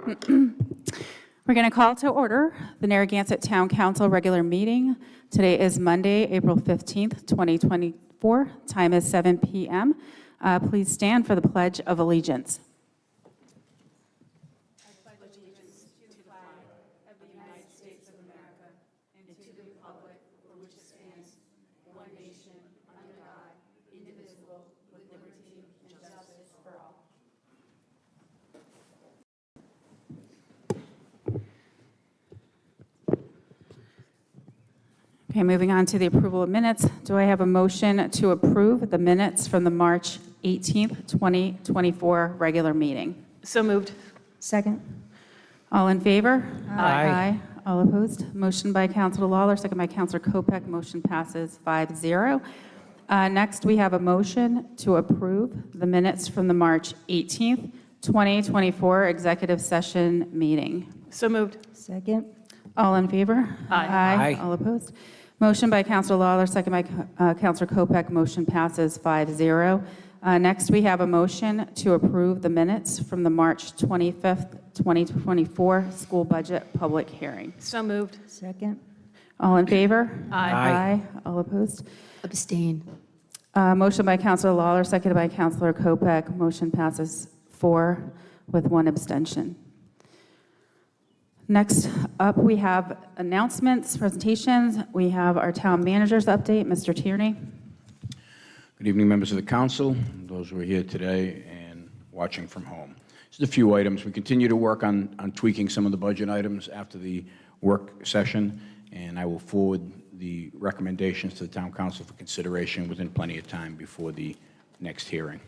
We're going to call to order the Narragansett Town Council regular meeting. Today is Monday, April 15th, 2024. Time is 7 p.m. Please stand for the Pledge of Allegiance. I pledge allegiance to the flag of the United States of America and to the republic for which it stands, one nation, under God, indivisible, with liberty and justice for all. Okay, moving on to the approval of minutes. Do I have a motion to approve the minutes from the March 18th, 2024 regular meeting? So moved. Second. All in favor? Aye. All opposed? Motion by Councilor Lawler, second by Councilor Kopech. Motion passes 5-0. Next, we have a motion to approve the minutes from the March 18th, 2024 executive session meeting. So moved. Second. All in favor? Aye. Aye. All opposed? Motion by Councilor Lawler, second by Councilor Kopech. Motion passes 5-0. Next, we have a motion to approve the minutes from the March 25th, 2024 school budget public hearing. So moved. Second. All in favor? Aye. All opposed? Abstain. Motion by Councilor Lawler, seconded by Councilor Kopech. Motion passes 4 with 1 abstention. Next up, we have announcements, presentations. We have our town manager's update. Mr. Tierney. Good evening, members of the council, those who are here today and watching from home. Just a few items. We continue to work on tweaking some of the budget items after the work session, and I will forward the recommendations to the town council for consideration within plenty of time before the next hearing.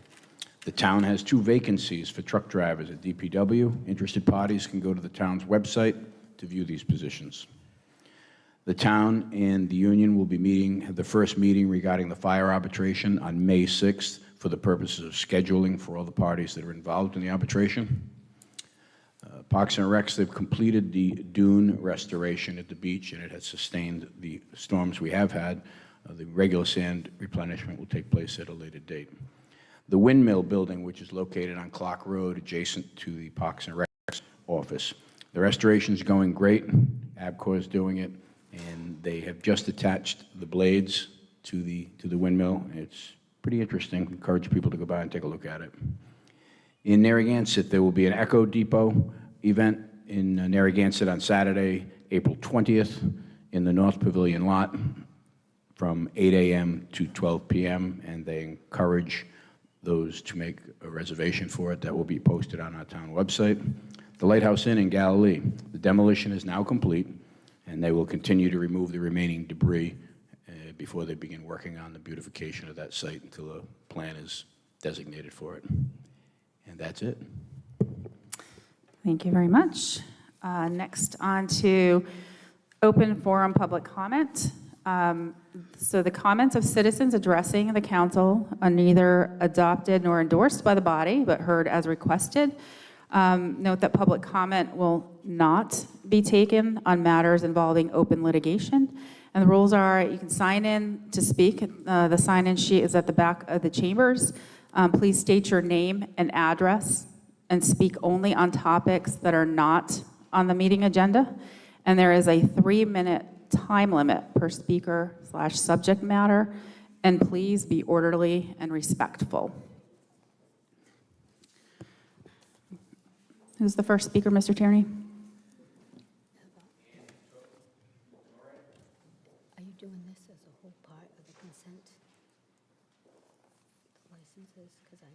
The town has 2 vacancies for truck drivers at DPW. Interested parties can go to the town's website to view these positions. The town and the union will be meeting, the first meeting regarding the fire arbitration on May 6th for the purposes of scheduling for all the parties that are involved in the arbitration. Parks and Recs, they've completed the dune restoration at the beach, and it has sustained the storms we have had. The regular sand replenishment will take place at a later date. The windmill building, which is located on Clark Road, adjacent to the Parks and Recs office. The restoration is going great. ABCOR is doing it, and they have just attached the blades to the windmill. It's pretty interesting. Encourage people to go by and take a look at it. In Narragansett, there will be an Echo Depot event in Narragansett on Saturday, April 20th, in the North Pavilion lot from 8 a.m. to 12 p.m., and they encourage those to make a reservation for it. That will be posted on our town website. The Lighthouse Inn in Galilee, the demolition is now complete, and they will continue to remove the remaining debris before they begin working on the beautification of that site until a plan is designated for it. And that's it. Thank you very much. Next, on to open forum public comment. So the comments of citizens addressing the council are neither adopted nor endorsed by the body, but heard as requested. Note that public comment will not be taken on matters involving open litigation. And the rules are you can sign in to speak. The sign-in sheet is at the back of the chambers. Please state your name and address and speak only on topics that are not on the meeting agenda. And there is a 3-minute time limit per speaker / subject matter, and please be orderly and respectful. Who's the first speaker, Mr. Tierney? Are you doing this as a whole part of the consent? The licenses, because I'm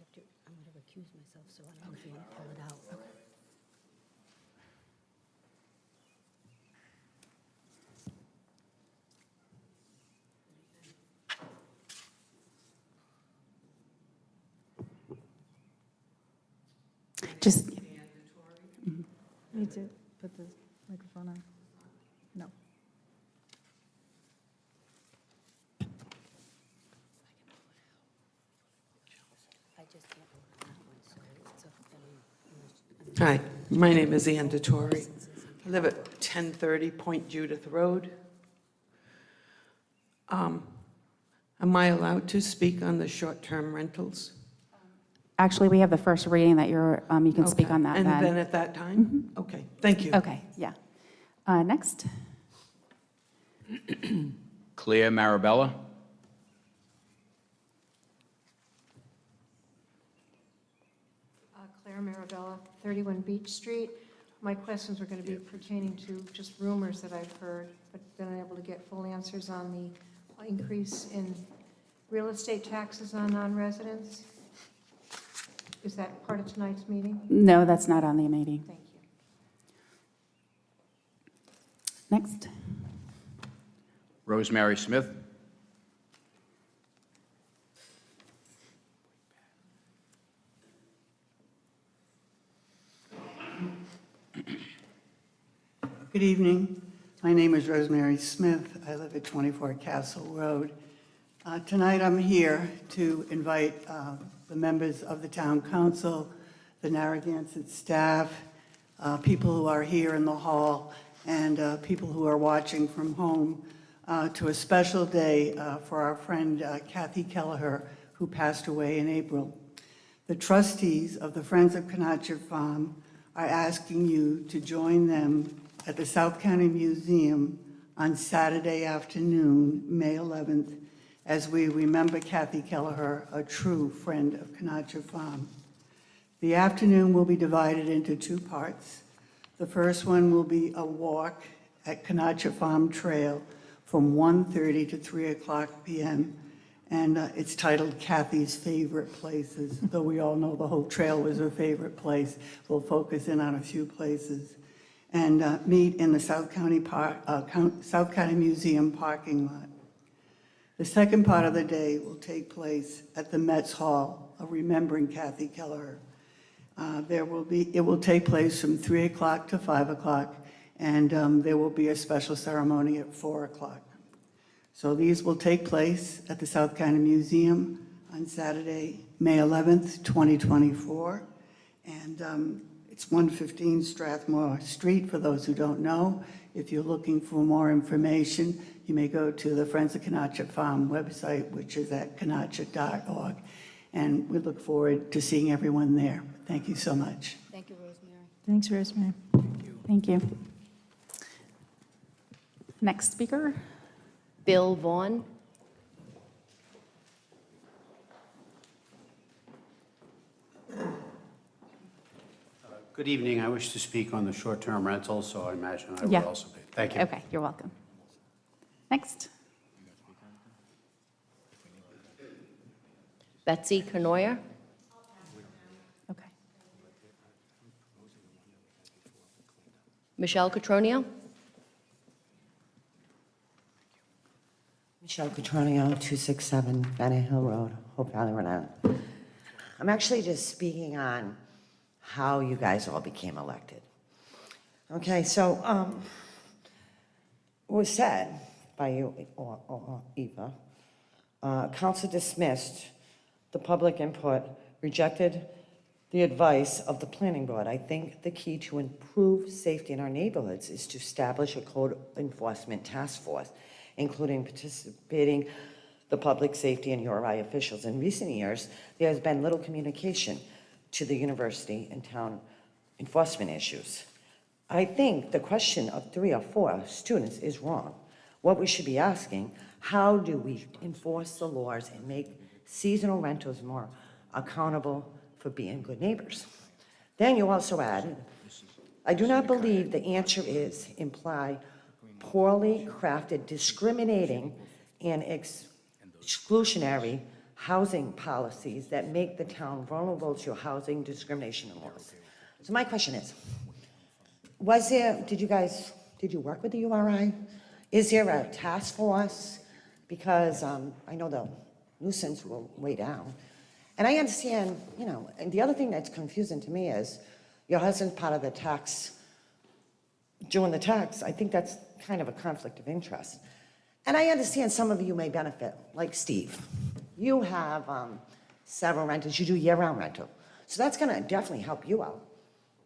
going to recuse myself, so I don't know if you want to pull it out. Just Need to put the microphone on. No. I just can't open that one, so it's a, Hi, my name is Ann DeTore. I live at 1030 Point Judith Road. Am I allowed to speak on the short-term rentals? Actually, we have the first reading that you can speak Okay. on that And then then. at that time? Okay, thank you. Okay, yeah. Next. Claire Marabella. Claire Marabella, 31 Beach Street. My questions were going to be pertaining to just rumors that I've heard, but been unable to get full answers on the increase in real estate taxes on non-residents. Is that part of tonight's meeting? No, that's not on the meeting. Thank you. Next. Rosemary Smith. Good evening. My name is Rosemary Smith. I live at 24 Castle Road. Tonight I'm here to invite the members of the Town Council, the Narragansett staff, people who are here in the hall, and people who are watching from home to a special day for our friend Kathy Kelleher, who passed away in April. The trustees of the Friends of Canachet Farm are asking you to join them at the South County Museum on Saturday afternoon, May 11th, as we remember Kathy Kelleher, a true friend of Canachet Farm. The afternoon will be divided into two parts. The first one will be a walk at Canachet Farm Trail from 1:30 to 3 o'clock p.m., and it's titled Kathy's Favorite Places. Though we all know the whole trail was her favorite place, we'll focus in on a few places. And meet in the South County Museum parking lot. The second part of the day will take place at the Metz Hall of Remembering Kathy Kelleher. It will take place from 3 o'clock to 5 o'clock, and there will be a special ceremony at 4 o'clock. So these will take place at the South County Museum on Saturday, May 11th, 2024. And it's 115 Strathmore Street, for those who don't know. If you're looking for more information, you may go to the Friends of Canachet Farm website, which is at canachet.org. And we look forward to seeing everyone there. Thank you so much. Thank you, Rosemary. Thanks, Rosemary. Thank you. Next speaker. Bill Vaughn. Good evening. I wish to speak on the short-term rental, so I imagine I Yeah. will also be. Thank you. Okay, you're welcome. Next. Betsy Canoyer. Okay. Michelle Catronio. Michelle Catronio, 267 Bennett Hill Road, Hope Valley, Rhode Island. I'm actually just speaking on how you guys all became elected. Okay, so it was said by you, or Eva, council dismissed the public input, rejected the advice of the planning board. I think the key to improve safety in our neighborhoods is to establish a code enforcement task force, including participating the public safety and URI officials. In recent years, there has been little communication to the university and town enforcement issues. I think the question of 3 or 4 students is wrong. What we should be asking, how do we enforce the laws and make seasonal rentals more accountable for being good neighbors? Then you also added, I do not believe the answer is imply poorly crafted, discriminating, and exclusionary housing policies that make the town vulnerable to housing discrimination laws. So my question is, did you work with the URI? Is there a task force? Because I know the nuisance will way down. And I understand, and the other thing that's confusing to me is your husband's part of the tax, doing the tax. I think that's kind of a conflict of interest. And I understand some of you may benefit, like Steve. You have several rentals. You do year-round rental. So that's going to definitely help you out,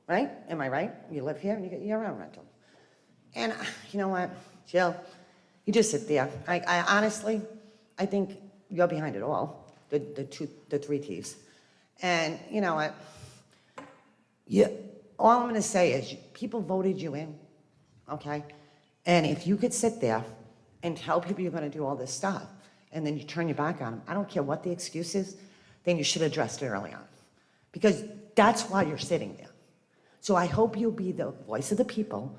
right? Am I right? You live here and you get year-round rental. And you know what, Jill? You just sit there. I honestly, I think you're behind it all, the 3 T's. And you know what? All I'm going to say is people voted you in, okay? And if you could sit there and tell people you're going to do all this stuff, and then you turn your back on them, I don't care what the excuse is, then you should have addressed it early on. Because that's why you're sitting there. So I hope you'll be the voice of the people.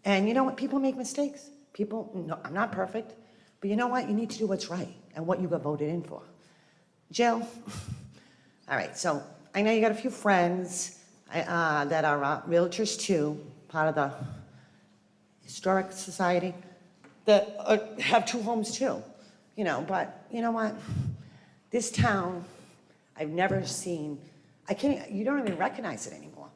And you know what? People make mistakes. People, no, I'm not perfect, but you know what? You need to do what's right and what you got voted in for. Jill, all right, so I know you got a few friends that are realtors too, part of the Historic Society, that have 2 homes too, you know, but you know what? This town, I've never seen, you don't even recognize it anymore.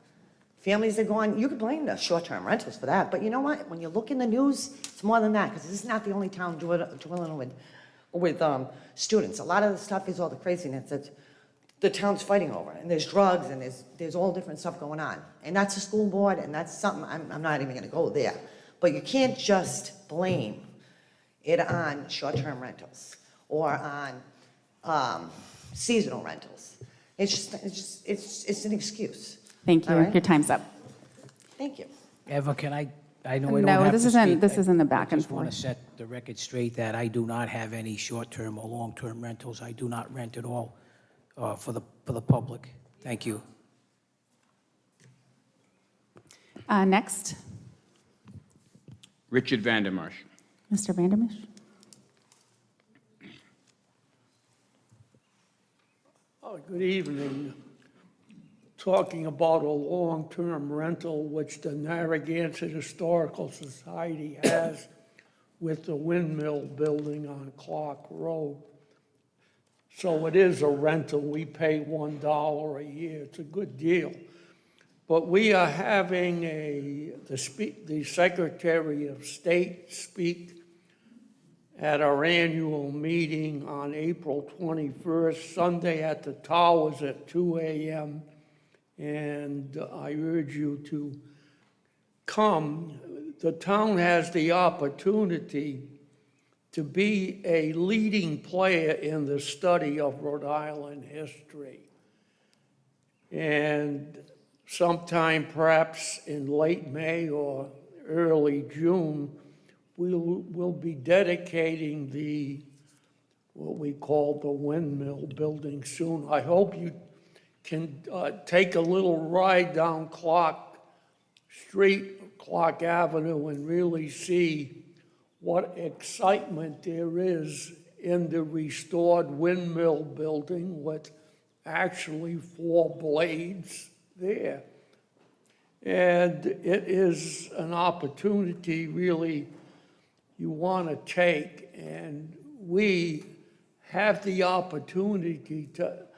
Families are going, you could blame the short-term rentals for that, but you know what? When you look in the news, it's more than that, because this is not the only town dwelling with students. A lot of the stuff is all the craziness that the town's fighting over, and there's drugs, and there's all different stuff going on. And that's a school board, and that's something, I'm not even gonna go there. But you can't just blame it on short-term rentals or on seasonal rentals. It's an excuse. Thank you. All right. Your time's up. Thank you. Eva, can I know I don't No, have to this speak. isn't the back I and just want forth. to set the record straight that I do not have any short-term or long-term rentals. I do not rent at all for the public. Thank you. Next, Richard Vandermarsh. Mr. Vandermish. Good evening. Talking about a long-term rental, which the Narragansett Historical Society has with the windmill building on Clark Road. So it is a rental. We pay $1 a year. It's a good deal. But we are having the Secretary of State speak at our annual meeting on April 21st, Sunday at the Towers at 2 a.m. And I urge you to come. The town has the opportunity to be a leading player in the study of Rhode Island history. And sometime perhaps in late May or early June, we'll be dedicating what we call the windmill building soon. I hope you can take a little ride down Clark Avenue, and really see what excitement there is in the restored windmill building with actually 4 blades there. And it is an opportunity really you want to take, and we have the opportunity to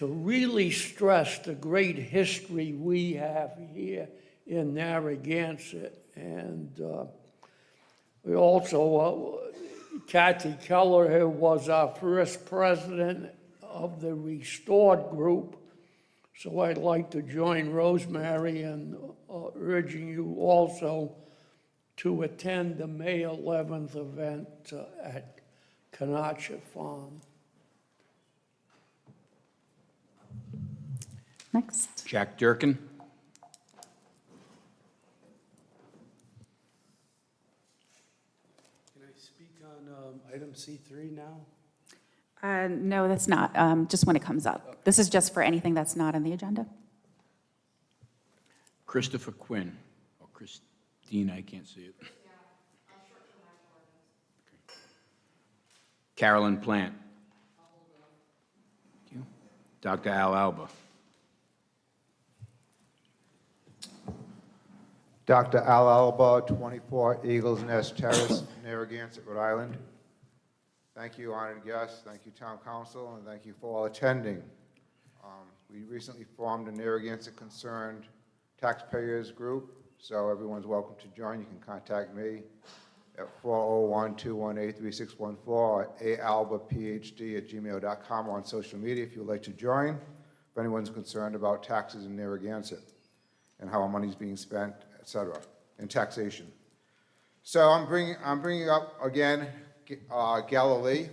really stress the great history we have here in Narragansett. And we also, Kathy Keller, who was our first president of the Restored Group. So I'd like to join Rosemary in urging you also to attend the May 11th event at Canaccia Farm. Next. Jack Durkin. Can I speak on item C3 now? No, that's not, just when it comes up. This is just for anything that's not on the agenda. Christopher Quinn. Or Christine, I can't see it. Okay. Carolyn Plant. Thank you. Dr. Al Alba. Dr. Al Alba, 24 Eagles Nest Terrace, Narragansett, Rhode Island. Thank you, honored guests. Thank you, Town Council, and thank you for all attending. We recently formed a Narragansett Concerned Taxpayers Group, so everyone's welcome to join. You can contact me at 401-218-3614 or aalbaphd@gmail.com or on social media if you would like to join. If anyone's concerned about taxes in Narragansett and how our money's being spent, etc., and taxation. So I'm bringing up again Galilee.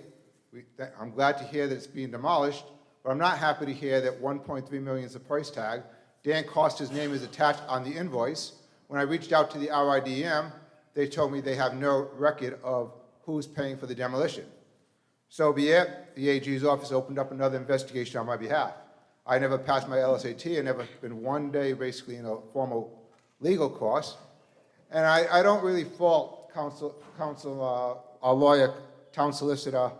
I'm glad to hear that it's being demolished, but I'm not happy to hear that 1.3 million is the price tag. Dan Costa's name is attached on the invoice. When I reached out to the RIDM, they told me they have no record of who's paying for the demolition. So be it, the AG's office opened up another investigation on my behalf. I never passed my LSAT, I never been one day basically in a formal legal course. And I don't really fault our lawyer, town solicitor,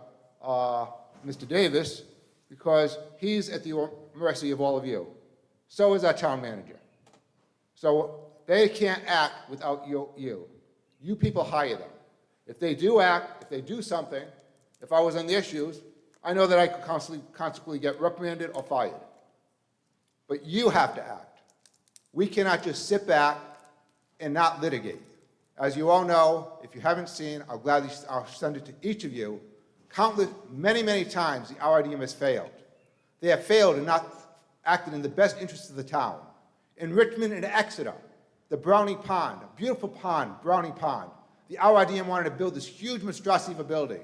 Mr. Davis, because he's at the mercy of all of you. So is our town manager. So they can't act without you. You people hire them. If they do act, if they do something, if I was on the issues, I know that I could consequently get reprimanded or fired. But you have to act. We cannot just sit back and not litigate. As you all know, if you haven't seen, I'll send it to each of you. Countless, many times the RIDM has failed. They have failed and not acted in the best interests of the town. In Richmond and Exeter, the Browning Pond, a beautiful pond, Browning Pond, the RIDM wanted to build this huge monstrosity of a building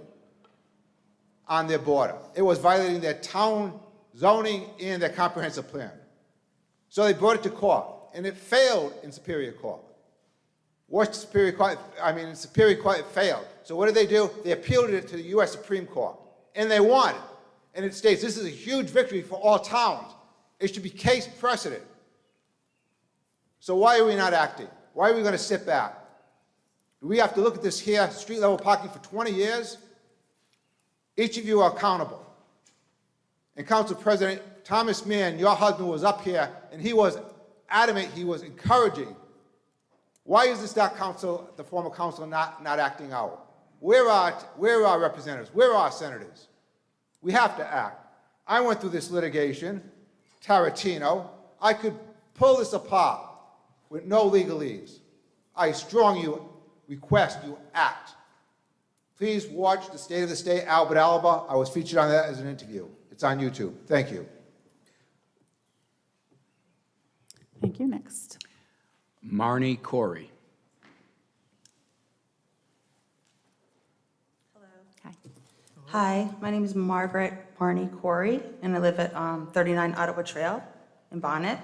on their border. It was violating their town zoning and their comprehensive plan. So they brought it to court, and it failed in Superior Court. In Superior Court, it failed. So what did they do? They appealed it to the U.S. Supreme Court, and they won. And it states this is a huge victory for all towns. It should be case precedent. So why are we not acting? Why are we going to sit back? Do we have to look at this here, street level parking for 20 years? Each of you are accountable. And Council President Thomas Mann, your husband, was up here, and he was adamant, he was encouraging. Why is this not the former council not acting out? Where are our representatives? Where are our senators? We have to act. I went through this litigation, Tarantino. I could pull this apart with no legalese. I strongly request you act. Please watch The State of the State, Albert Alba. I was featured on that as an interview. It's on YouTube. Thank you. Thank you. Next. Marnie Corey. Hi, my name is Margaret Barney Corey, and I live at 39 Ottawa Trail in Bonnet.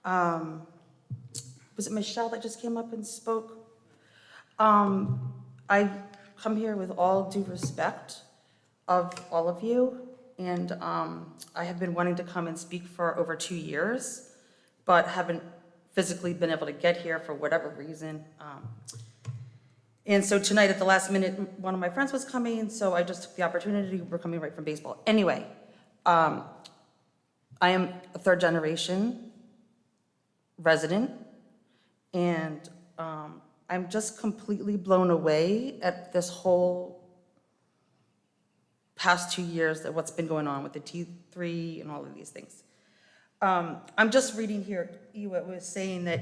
Was it Michelle that just came up and spoke? I come here with all due respect of all of you, and I have been wanting to come and speak for over 2 years, but haven't physically been able to get here for whatever reason. And so tonight at the last minute, one of my friends was coming, so I just took the opportunity. We're coming right from baseball. Anyway, I am a third generation resident, and I'm just completely blown away at this whole past 2 years of what's been going on with the T3 and all of these things. I'm just reading here, it was saying that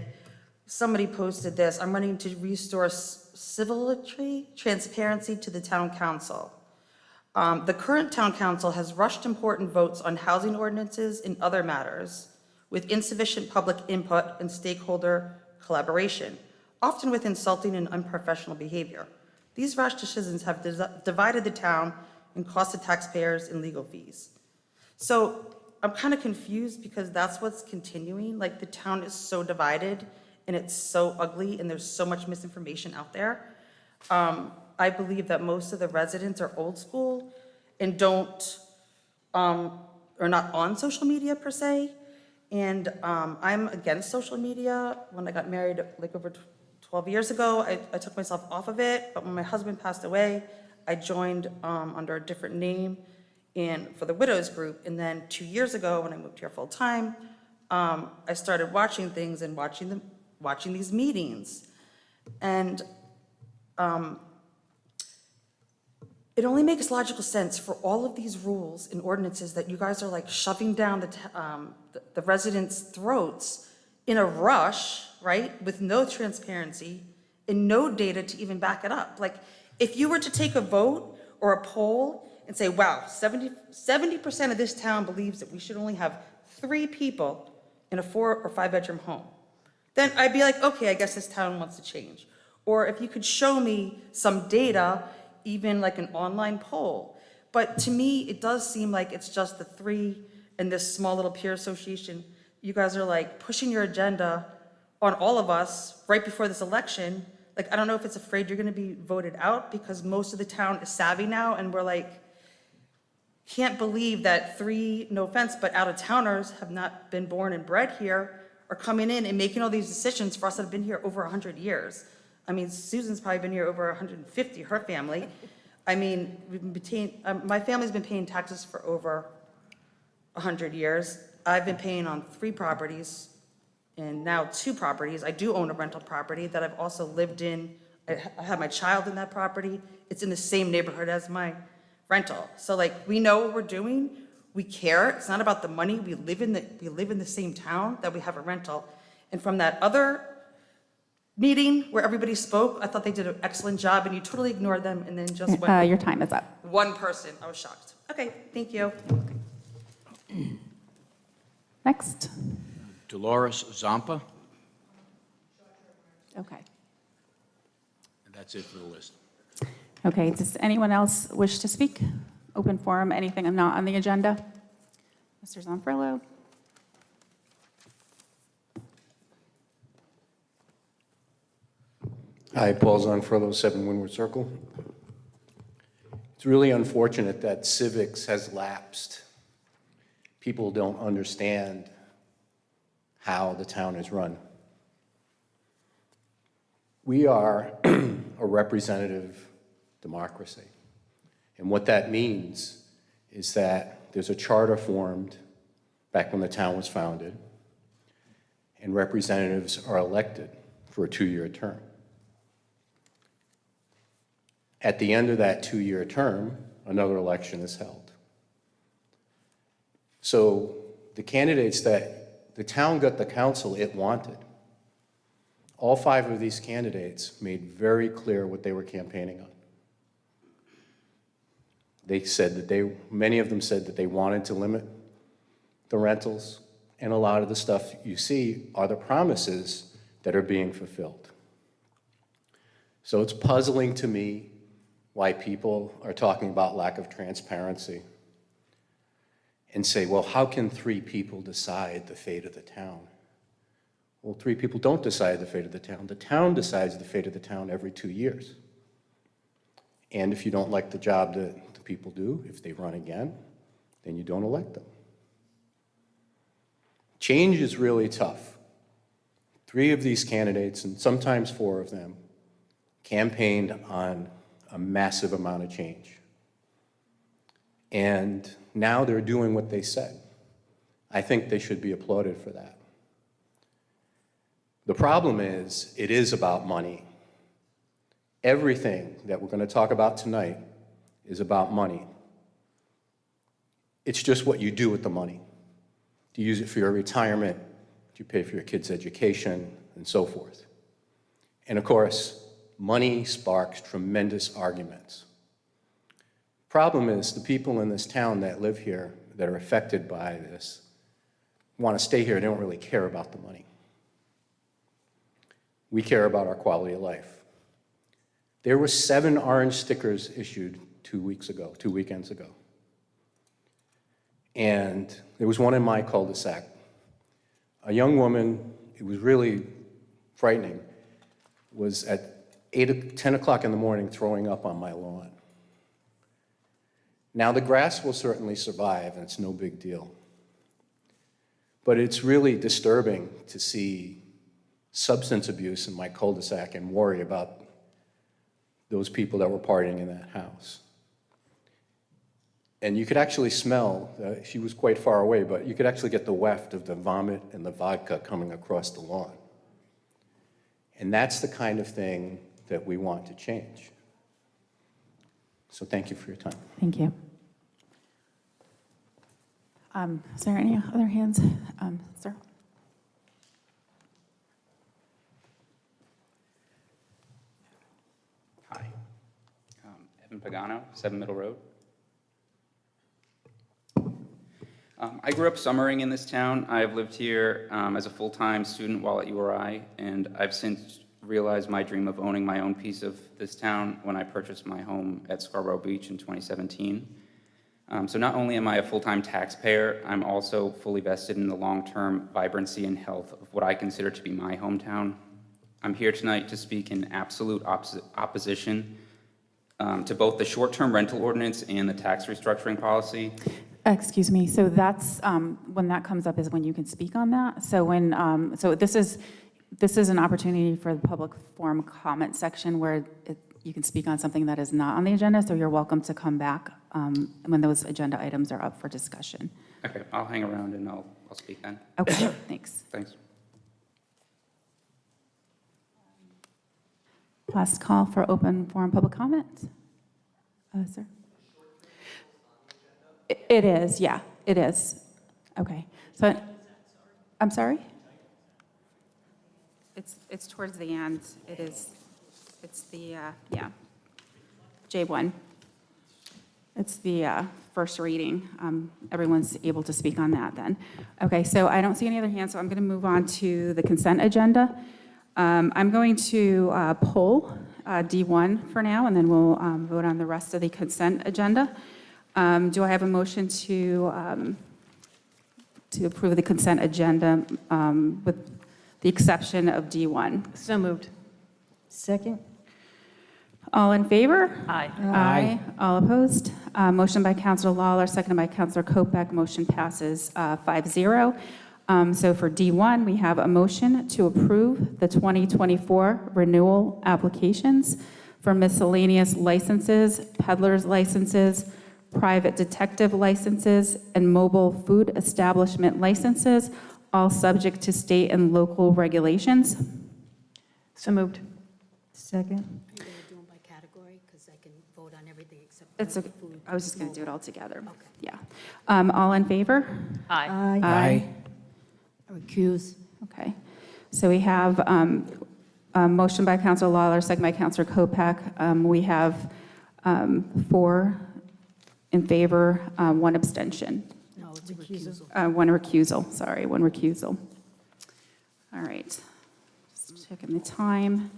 somebody posted this, I'm running to restore civility, transparency to the town council. The current town council has rushed important votes on housing ordinances and other matters with insufficient public input and stakeholder collaboration, often with insulting and unprofessional behavior. These rash decisions have divided the town and cost the taxpayers in legal fees. So I'm kind of confused because that's what's continuing. Like, the town is so divided and it's so ugly and there's so much misinformation out there. I believe that most of the residents are old school and are not on social media per se. And I'm against social media. When I got married like over 12 years ago, I took myself off of it. But when my husband passed away, I joined under a different name and for the widows group. And then 2 years ago, when I moved here full time, I started watching things and watching these meetings. And it only makes logical sense for all of these rules and ordinances that you guys are like shoving down the residents' throats in a rush, right? With no transparency and no data to even back it up. Like, if you were to take a vote or a poll and say, wow, 70% of this town believes that we should only have 3 people in a 4 or 5 bedroom home, then I'd be like, okay, I guess this town wants to change. Or if you could show me some data, even like an online poll, But to me, it does seem like it's just the three and this small little peer association. You guys are like pushing your agenda on all of us right before this election. Like, I don't know if it's afraid you're gonna be voted out because most of the town is savvy now and we're like, can't believe that three, no offense, but out-of-towners have not been born and bred here are coming in and making all these decisions for us that have been here over 100 years. I mean, Susan's probably been here over 150, her family. I mean, we've been paying, my family's been paying taxes for over 100 years. I've been paying on 3 properties and now 2 properties. I do own a rental property that I've also lived in. I have my child in that property. It's in the same neighborhood as my rental. So like, we know what we're doing. We care. It's not about the money. We live in the same town that we have a rental. And from that other meeting where everybody spoke, I thought they did an excellent job and you totally ignored them and then just went. Your time is up. One person. I was shocked. Okay, thank you. Next. Dolores Zampa, Okay. and that's it for the list. Okay, does anyone else wish to speak? Open forum, anything not on the agenda? Mr. Zonfrillo? Hi, Paul Zonfrillo, 7 Windward Circle. It's really unfortunate that civics has lapsed. People don't understand how the town is run. We are a representative democracy. And what that means is that there's a charter formed back when the town was founded, and representatives are elected for a 2-year term. At the end of that 2-year term, another election is held. So the candidates that the town got the council it wanted, all 5 of these candidates made very clear what they were campaigning on. They said that many of them said that they wanted to limit the rentals, and a lot of the stuff you see are the promises that are being fulfilled. So it's puzzling to me why people are talking about lack of transparency and say, well, how can 3 people decide the fate of the town? Well, 3 people don't decide the fate of the town. The town decides the fate of the town every 2 years. And if you don't like the job that the people do, if they run again, then you don't elect them. Change is really tough. 3 of these candidates, and sometimes 4 of them, campaigned on a massive amount of change. And now they're doing what they said. I think they should be applauded for that. The problem is, it is about money. Everything that we're going to talk about tonight is about money. It's just what you do with the money. Do you use it for your retirement? Do you pay for your kids' education? And so forth. And of course, money sparks tremendous arguments. Problem is, the people in this town that live here, that are affected by this, want to stay here. They don't really care about the money. We care about our quality of life. There were 7 orange stickers issued 2 weekends ago. And there was one in my cul-de-sac. A young woman, it was really frightening, was at 10 o'clock in the morning throwing up on my lawn. Now, the grass will certainly survive, and it's no big deal. But it's really disturbing to see substance abuse in my cul-de-sac and worry about those people that were partying in that house. And you could actually smell, she was quite far away, but you could actually get the waft of the vomit and the vodka coming across the lawn. And that's the kind of thing that we want to change. So thank you for your time. Thank you. Is there any other hands? Sir? Hi. Evan Pagano, 7 Middle Road. I grew up summering in this town. I've lived here as a full-time student while at URI, and I've since realized my dream of owning my own piece of this town when I purchased my home at Scarborough Beach in 2017. So not only am I a full-time taxpayer, I'm also fully vested in the long-term vibrancy and health of what I consider to be my hometown. I'm here tonight to speak in absolute opposition to both the short-term rental ordinance and the tax restructuring policy. Excuse me, so that's, when that comes up is when you can speak on that? So when, so this is an opportunity for the public forum comment section where you can speak on something that is not on the agenda, so you're welcome to come back when those agenda items are up for discussion. Okay, I'll hang around and I'll speak then. Okay, thanks. Thanks. Last call for open forum public comment. Sir? It is, yeah, it is. Okay, so, I'm sorry? It's towards the end. It is, it's the, yeah, J1. It's the first reading. Everyone's able to speak on that then. Okay, so I don't see any other hands, so I'm going to move on to the consent agenda. I'm going to pull D1 for now, and then we'll vote on the rest of the consent agenda. Do I have a motion to approve the consent agenda with the exception of D1? So moved. Second? All in favor? Aye. Aye. All opposed? Motion by Councilor Lawler, seconded by Councilor Kopech. Motion passes 5-0. So for D1, we have a motion to approve the 2024 renewal applications for miscellaneous licenses, peddler's licenses, private detective licenses, and mobile food establishment licenses, all subject to state and local regulations. So moved. Second? Are you going to do them by category? Because I can vote on everything except It's for okay. food. I was just going to do it all together. Okay. Yeah. All in favor? Aye. Aye. Recuse. Okay. So we have a motion by Councilor Lawler, second by Councilor Kopech. We have 4 in favor, 1 abstention. No, it's a recusal. One recusal, sorry, 1 recusal. All right. Just checking the time.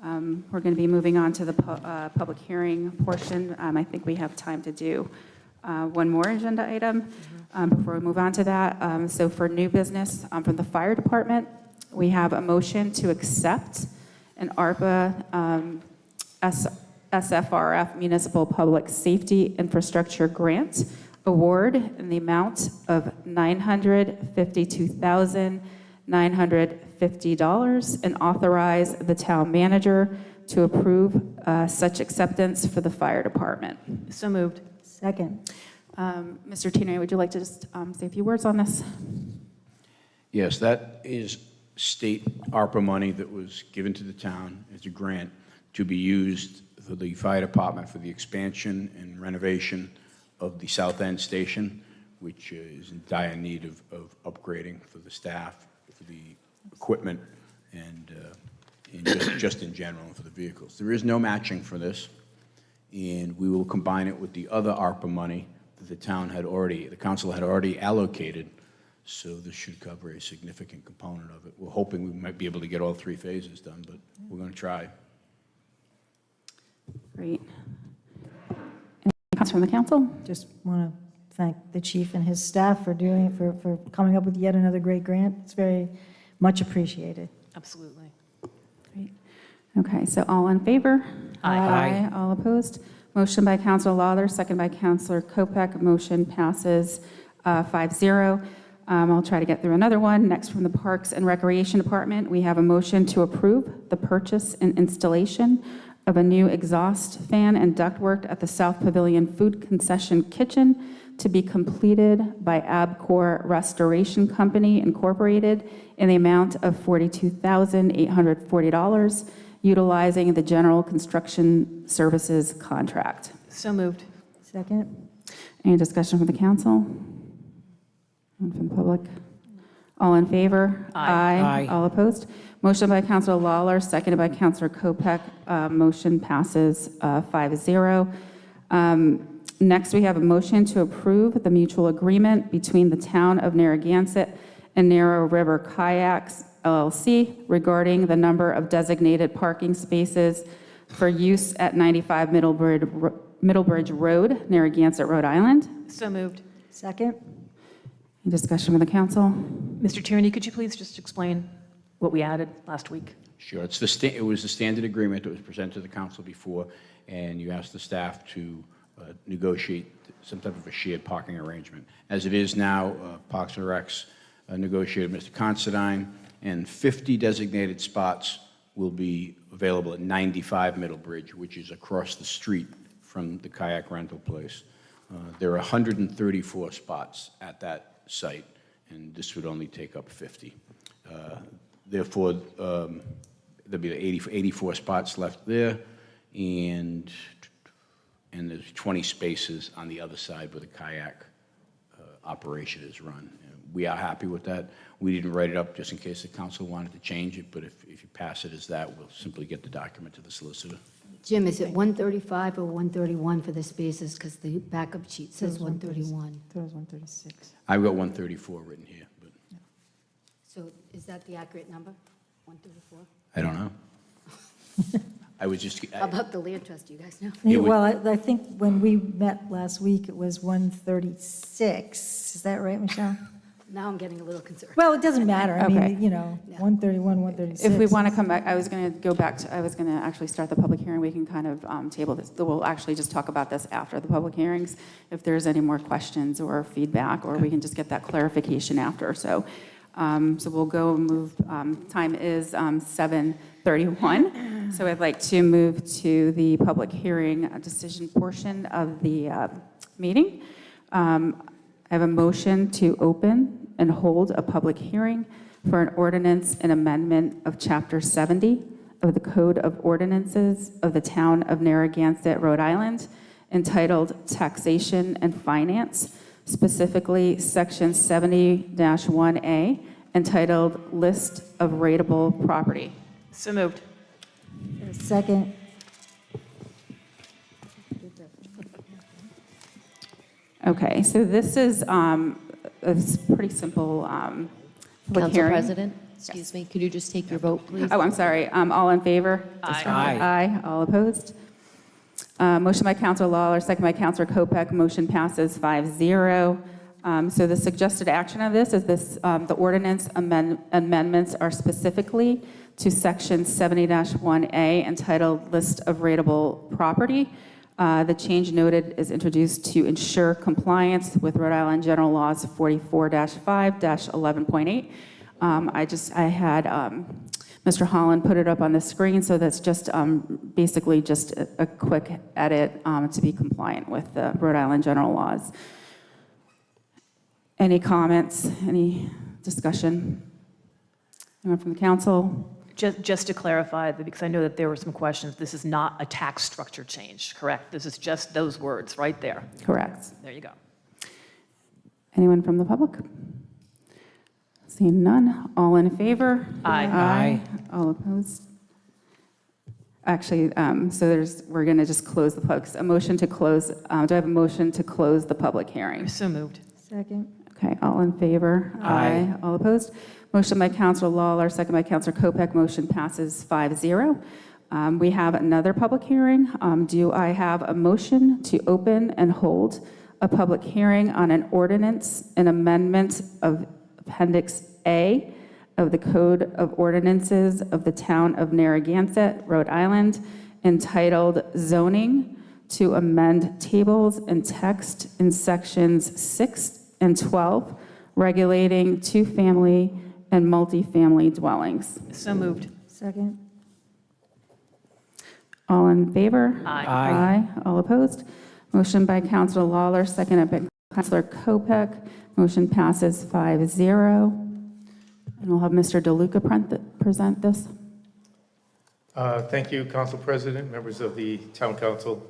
We're going to be moving on to the public hearing portion. I think we have time to do one more agenda item before we move on to that. So for new business from the fire department, we have a motion to accept an ARPA SFRF Municipal Public Safety Infrastructure Grant award in the amount of $952,950 and authorize the town manager to approve such acceptance for the fire department. So moved. Second? Mr. Tenay, would you like to just say a few words on this? Yes, that is state ARPA money that was given to the town as a grant to be used for the fire department for the expansion and renovation of the South End Station, which is in dire need of upgrading for the staff, for the equipment, and just in general for the vehicles. There is no matching for this, and we will combine it with the other ARPA money that the council had already allocated, so this should cover a significant component of it. We're hoping we might be able to get all 3 phases done, but we're going to try. Great. Any comments from the council? Just want to thank the chief and his staff for for coming up with yet another great grant. It's very much appreciated. Absolutely. Great. Okay, so all in favor? Aye. All opposed? Motion by Councilor Lawler, second by Councilor Kopech. Motion passes 5-0. I'll try to get through another one. Next, from the Parks and Recreation Department, we have a motion to approve the purchase and installation of a new exhaust fan and ductwork at the South Pavilion Food Concession Kitchen to be completed by Abcor Restoration Company Incorporated in the amount of $42,840, utilizing the General Construction Services contract. So moved. Second? Any discussion from the council? And from the public? All in favor? Aye. All opposed? Motion by Councilor Lawler, seconded by Councilor Kopech. Motion passes 5-0. Next, we have a motion to approve the mutual agreement between the Town of Narragansett and Narrow River Kayaks LLC regarding the number of designated parking spaces for use at 95 Middlebridge Middlebridge Road, Narragansett, Rhode Island. So moved. Second? Any discussion with the council? Mr. Tierney, could you please just explain what we added last week? Sure. It was the standard agreement that was presented to the council before, and you asked the staff to negotiate some type of a shared parking arrangement. As it is now, Parks and Recs negotiated with Mr. Considine, and 50 designated spots will be available at 95 Middlebridge, which is across the street from the kayak rental place. There are 134 spots at that site, and this would only take up 50. Therefore, there'll be 84 spots left there, and there's 20 spaces on the other side where the kayak operation is run. We are happy with that. We didn't write it up just in case the council wanted to change it, but if you pass it as that, we'll simply get the document to the solicitor. Jim, is it 135 or 131 for the spaces? Because the backup sheet says 131. There was 136. I've got 134 written here, but So is that the accurate number? 134? I don't know. I was just, How about the land trust, do you guys know? Yeah, well, I think when we met last week, it was 136. Is that right, Michelle? Now I'm getting a little concerned. Well, it doesn't matter. I Okay. mean, 131, 136. If we want to come back, I was going to go back to, I was going to actually start the public hearing. We can kind of table this. We'll actually just talk about this after the public hearings, if there's any more questions or feedback, or we can just get that clarification after. So we'll go and move. Time is 7:31. So I'd like to move to the public hearing decision portion of the meeting. I have a motion to open and hold a public hearing for an ordinance and amendment of Chapter 70 of the Code of Ordinances of the Town of Narragansett, Rhode Island, entitled Taxation and Finance, specifically Section 70-1A, entitled List of Rateable Property. So moved. Second. Okay, so this is a pretty simple public Council hearing. President, excuse me, could you just take your vote, please? Oh, I'm sorry. All in favor? Aye. Aye. All opposed? Motion by Councilor Lawler, second by Councilor Kopek. Motion passes 5-0. So the suggested action of this is the ordinance amendments are specifically to Section 70-1A entitled List of Rateable Property. The change noted is introduced to ensure compliance with Rhode Island General Laws 44-5-11.8. I had Mr. Holland put it up on the screen, so that's just basically just a quick edit to be compliant with the Rhode Island General Laws. Any comments, any discussion? Anyone from the council? Just to clarify, because I know that there were some questions, this is not a tax structure change, correct? This is just those words right there. Correct. There you go. Anyone from the public? Seeing none. All in favor? Aye. Aye. All opposed? Actually, we're going to just close the public. A motion to close. Do I have a motion to close the public hearing? So moved. Second. Okay, all in favor? Aye. All opposed? Motion by Councilor Lawler, second by Councilor Kopek. Motion passes 5-0. We have another public hearing. Do I have a motion to open and hold a public hearing on an ordinance and amendment of Appendix A of the Code of Ordinances of the Town of Narragansett, Rhode Island, entitled Zoning, to amend tables and text in Sections 6 and 12, regulating two-family and multifamily dwellings. So moved. Second. All in favor? Aye. Aye. All opposed? Motion by Councilor Lawler, seconded by Councilor Kopek. Motion passes 5-0. And we'll have Mr. DeLuca present this. Thank you, Council President, members of the Town Council.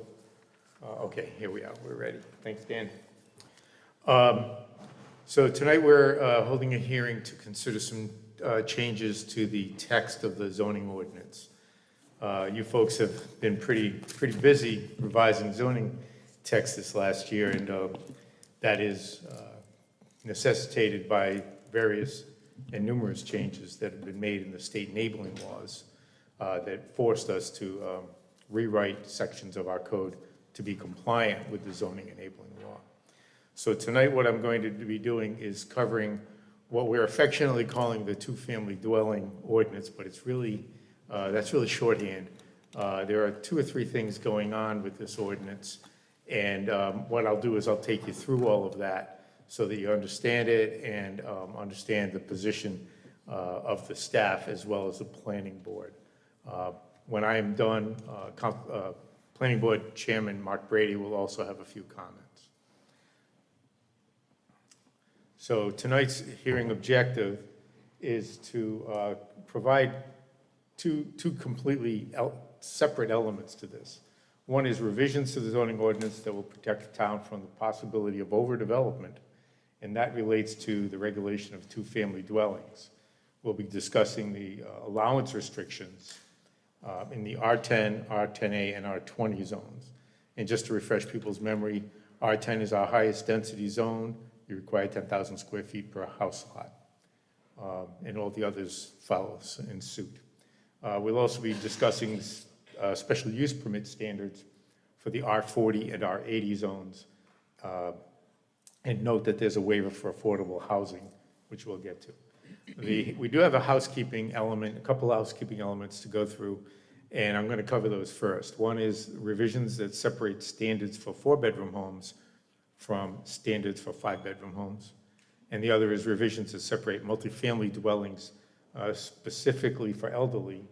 Okay, here we are. We're ready. Thanks, Dan. So tonight we're holding a hearing to consider some changes to the text of the zoning ordinance. You folks have been pretty busy revising zoning text this last year, and that is necessitated by various and numerous changes that have been made in the state enabling laws that forced us to rewrite sections of our code to be compliant with the zoning enabling law. So tonight, what I'm going to be doing is covering what we're affectionately calling the two-family dwelling ordinance, but it's really, that's really shorthand. There are 2 or 3 things going on with this ordinance, and what I'll do is I'll take you through all of that so that you understand it and understand the position of the staff as well as the planning board. When I am done, Planning Board Chairman Mark Brady will also have a few comments. So tonight's hearing objective is to provide two completely separate elements to this. One is revisions to the zoning ordinance that will protect the town from the possibility of overdevelopment, and that relates to the regulation of two-family dwellings. We'll be discussing the allowance restrictions in the R10, R10A, and R20 zones. And just to refresh people's memory, R10 is our highest density zone. You require 10,000 square feet per house lot, and all the others follow in suit. We'll also be discussing special use permit standards for the R40 and R80 zones, and note that there's a waiver for affordable housing, which we'll get to. We do have a housekeeping element, a couple housekeeping elements to go through, and I'm going to cover those first. One is revisions that separate standards for 4-bedroom homes from standards for 5-bedroom homes. And the other is revisions that separate multifamily dwellings specifically for elderly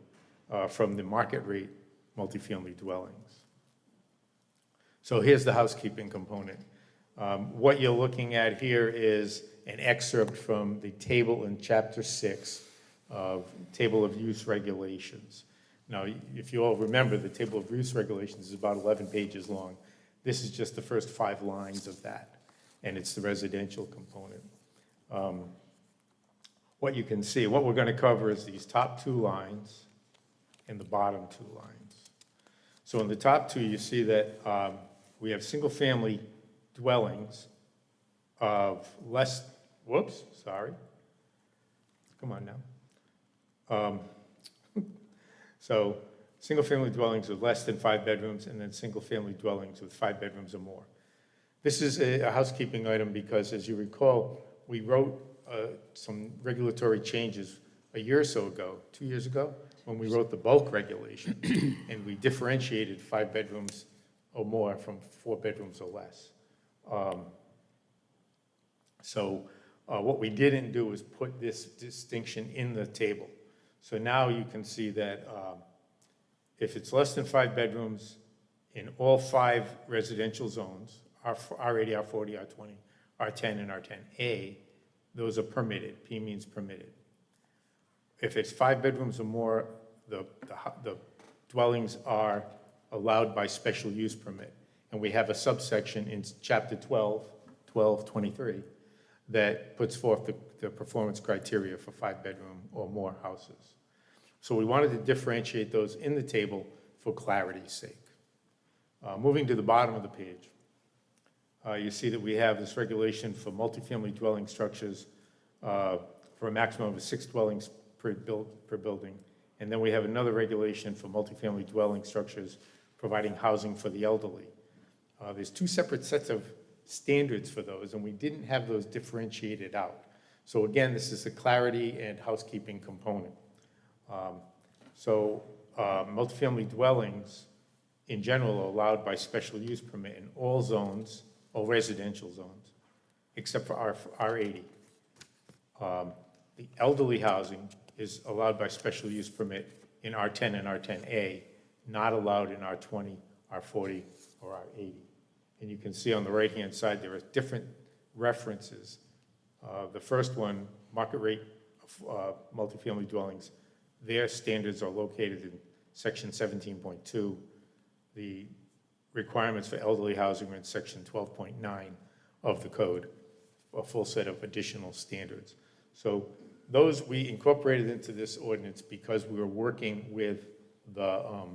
from the market rate multifamily dwellings. So here's the housekeeping component. What you're looking at here is an excerpt from the table in Chapter 6 of Table of Use Regulations. Now, if you all remember, the Table of Use Regulations is about 11 pages long. This is just the first 5 lines of that, and it's the residential component. What you can see, what we're going to cover is these top 2 lines and the bottom 2 lines. So in the top 2, you see that we have single-family dwellings of less, whoops, sorry. Come on now. So single-family dwellings with less than 5 bedrooms, and then single-family dwellings with 5 bedrooms or more. This is a housekeeping item because, as you recall, we wrote some regulatory changes a year or so ago, 2 years ago, when we wrote the bulk regulation, and we differentiated 5 bedrooms or more from 4 bedrooms or less. What we didn't do was put this distinction in the table. So now you can see that if it's less than 5 bedrooms in all 5 residential zones, R80, R40, R20, R10, and R10A, those are permitted. P means permitted. If it's 5 bedrooms or more, the dwellings are allowed by special use permit. And we have a subsection in Chapter 1223, that puts forth the performance criteria for 5-bedroom or more houses. So we wanted to differentiate those in the table for clarity's sake. Moving to the bottom of the page, you see that we have this regulation for multifamily dwelling structures for a maximum of 6 dwellings per building. And then we have another regulation for multifamily dwelling structures providing housing for the elderly. There's 2 separate sets of standards for those, and we didn't have those differentiated out. So again, this is a clarity and housekeeping component. Multifamily dwellings in general are allowed by special use permit in all zones, all residential zones, except for R80. The elderly housing is allowed by special use permit in R10 and R10A, not allowed in R20, R40, or R80. And you can see on the right-hand side, there are different references. The first one, market rate of multifamily dwellings, their standards are located in Section 17.2. The requirements for elderly housing are in Section 12.9 of the code, a full set of additional standards. So those we incorporated into this ordinance because we were working with the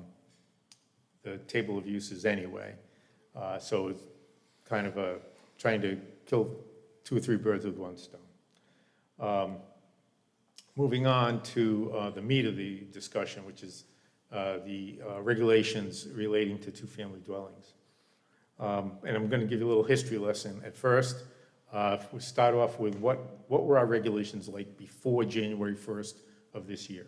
table of uses anyway. So it's kind of trying to kill 2 or 3 birds with one stone. Moving on to the meat of the discussion, which is the regulations relating to two-family dwellings. And I'm going to give you a little history lesson. At first, we start off with what were our regulations like before January 1st of this year.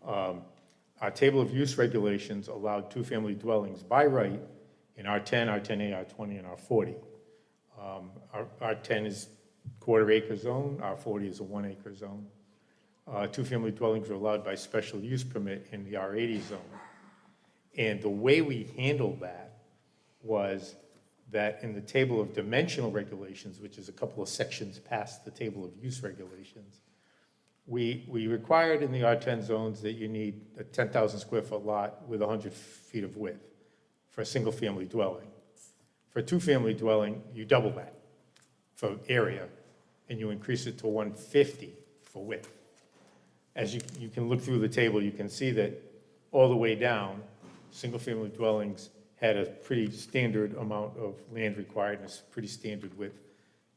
Our table of use regulations allowed two-family dwellings by right in R10, R10A, R20, and R40. R10 is quarter-acre zone, R40 is a 1-acre zone. Two-family dwellings are allowed by special use permit in the R80 zone. And the way we handled that was that in the table of dimensional regulations, which is a couple of sections past the table of use regulations, we required in the R10 zones that you need a 10,000 square foot lot with 100 feet of width for a single-family dwelling. For a two-family dwelling, you double that for area, and you increase it to 150 for width. As you can look through the table, you can see that all the way down, single-family dwellings had a pretty standard amount of land required and a pretty standard width.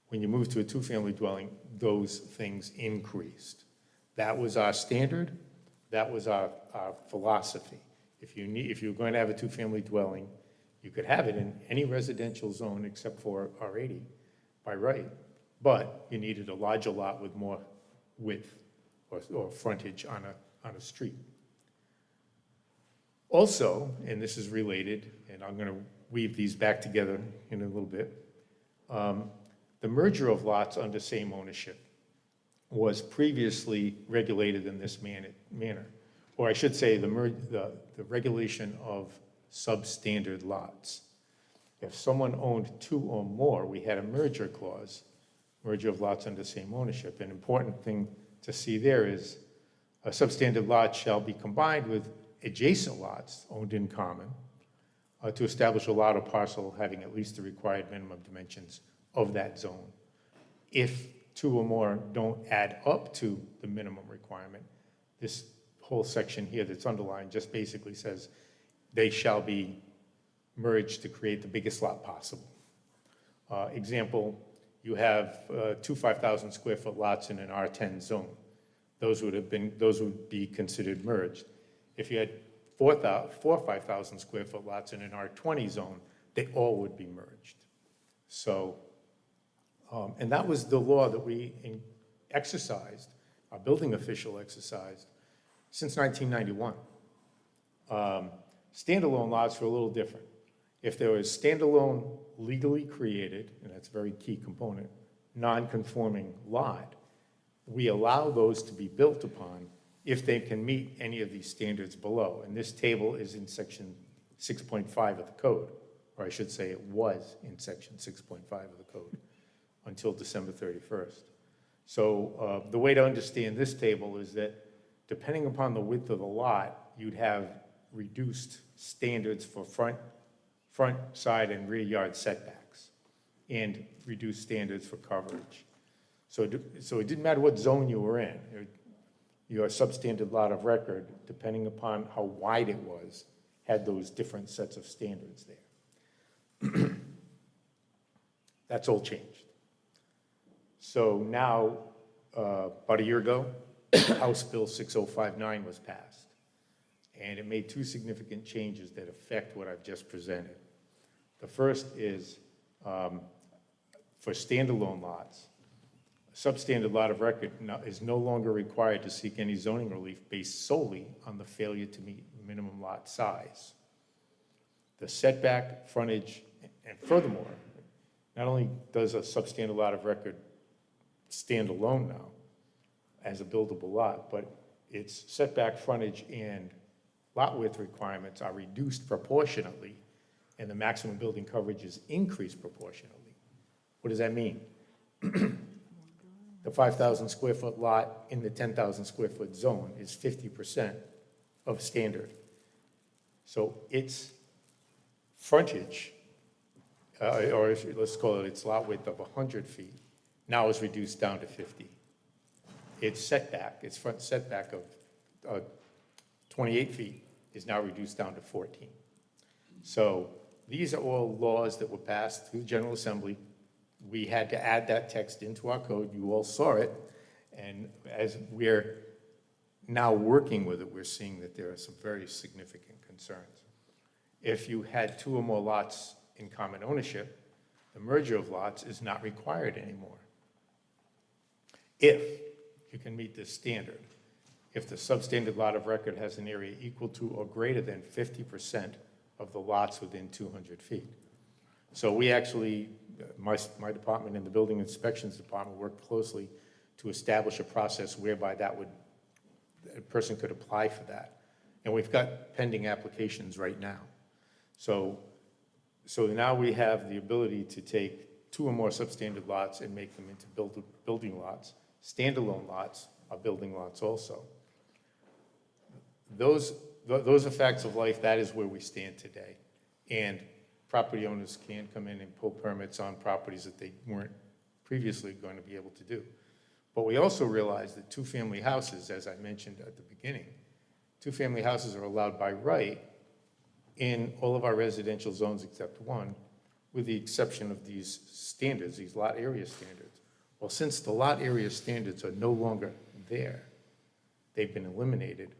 When you move to a two-family dwelling, those things increased. That was our standard. That was our philosophy. If you're going to have a two-family dwelling, you could have it in any residential zone except for R80 by right, but you needed a larger lot with more width or frontage on a street. Also, and this is related, and I'm going to weave these back together in a little bit, the merger of lots under same ownership was previously regulated in this manner. Or I should say the regulation of substandard lots. If someone owned two or more, we had a merger clause, merger of lots under same ownership. An important thing to see there is a substandard lot shall be combined with adjacent lots owned in common to establish a lot or parcel having at least the required minimum dimensions of that zone. If two or more don't add up to the minimum requirement, this whole section here that's underlined just basically says they shall be merged to create the biggest lot possible. Example, you have two 5,000 square foot lots in an R10 zone. Those would be considered merged. If you had four 5,000 square foot lots in an R20 zone, they all would be merged. So, and that was the law that we exercised, our building official exercised, since 1991. Standalone lots were a little different. If there was standalone legally created, and that's a very key component, non-conforming lot, we allow those to be built upon if they can meet any of these standards below. And this table is in section 6.5 of the code, or I should say it was in section 6.5 of the code until December 31st. So the way to understand this table is that depending upon the width of the lot, you'd have reduced standards for front, side, and rear yard setbacks, and reduced standards for coverage. So it didn't matter what zone you were in. Your substandard lot of record, depending upon how wide it was, had those different sets of standards there. That's all changed. So now, about a year ago, House Bill 6059 was passed, and it made two significant changes that affect what I've just presented. The first is for standalone lots, a substandard lot of record is no longer required to seek any zoning relief based solely on the failure to meet minimum lot size. The setback, frontage, and furthermore, not only does a substandard lot of record stand alone now as a buildable lot, but its setback, frontage, and lot width requirements are reduced proportionately, and the maximum building coverage is increased proportionally. What does that mean? The 5,000 square foot lot in the 10,000 square foot zone is 50% of standard. So its frontage, or let's call it its lot width of 100 feet, now is reduced down to 50. Its setback, its front setback of 28 feet is now reduced down to 14. So these are all laws that were passed through the General Assembly. We had to add that text into our code. You all saw it. And as we're now working with it, we're seeing that there are some very significant concerns. If you had two or more lots in common ownership, the merger of lots is not required anymore. If you can meet this standard, if the substandard lot of record has an area equal to or greater than 50% of the lots within 200 feet. So we actually, my department and the building inspections department worked closely to establish a process whereby a person could apply for that. And we've got pending applications right now. So now we have the ability to take 2 or more substandard lots and make them into building lots. Standalone lots are building lots also. Those are facts of life. That is where we stand today. And property owners can come in and pull permits on properties that they weren't previously going to be able to do. But we also realize that 2-family houses, as I mentioned at the beginning, 2-family houses are allowed by right in all of our residential zones except one, with the exception of these standards, these lot area standards. Well, since the lot area standards are no longer there, they've been eliminated,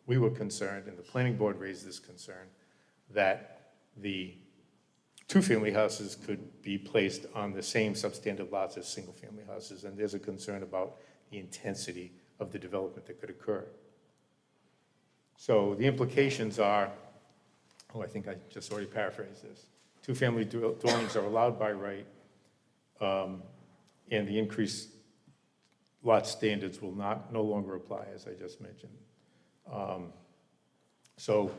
we were concerned, and the planning board raised this concern, that the 2-family houses could be placed on the same substandard lots as single-family houses, and there's a concern about the intensity of the development that could occur. So the implications are, I think I just already paraphrased this. 2-family dwellings are allowed by right, and the increased lot standards will no longer apply, as I just mentioned. So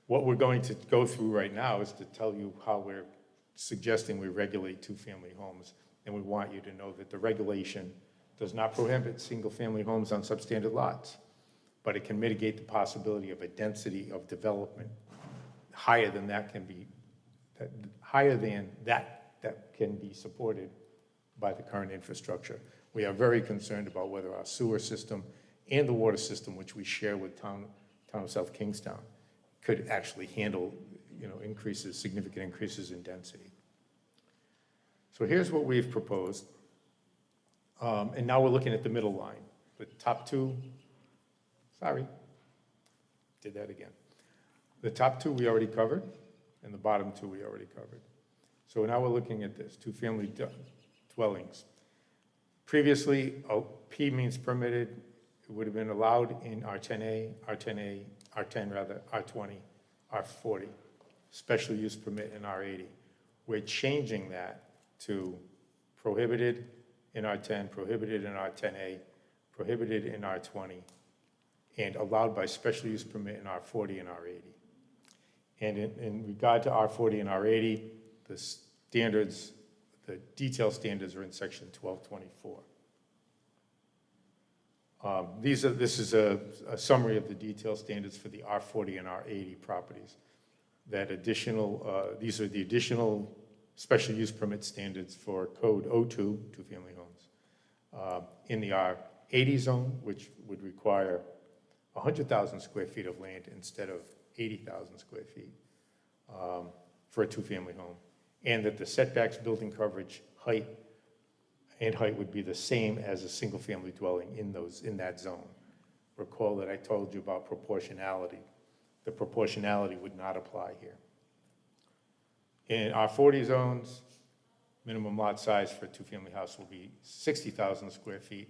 what we're going to go through right now is to tell you how we're suggesting we regulate 2-family homes, and we want you to know that the regulation does not prohibit single-family homes on substandard lots, but it can mitigate the possibility of a density of development higher than that can be supported by the current infrastructure. We are very concerned about whether our sewer system and the water system, which we share with town of South Kingstown, could actually handle, significant increases in density. So here's what we've proposed. And now we're looking at the middle line. The top 2, did that again. The top 2 we already covered, and the bottom 2 we already covered. So now we're looking at this, 2-family dwellings. Previously, P means permitted. It would have been allowed in R10A, R10, R20, R40, special use permit in R80. We're changing that to prohibited in R10, prohibited in R10A, prohibited in R20, and allowed by special use permit in R40 and R80. And in regard to R40 and R80, the standards, the detail standards are in section 1224. This is a summary of the detail standards for the R40 and R80 properties. These are the additional special use permit standards for Code 02, 2-family homes. In the R80 zone, which would require 100,000 square feet of land instead of 80,000 square feet for a 2-family home. And that the setbacks, building coverage, height would be the same as a single-family dwelling in that zone. Recall that I told you about proportionality. The proportionality would not apply here. In our 40 zones, minimum lot size for a 2-family house will be 60,000 square feet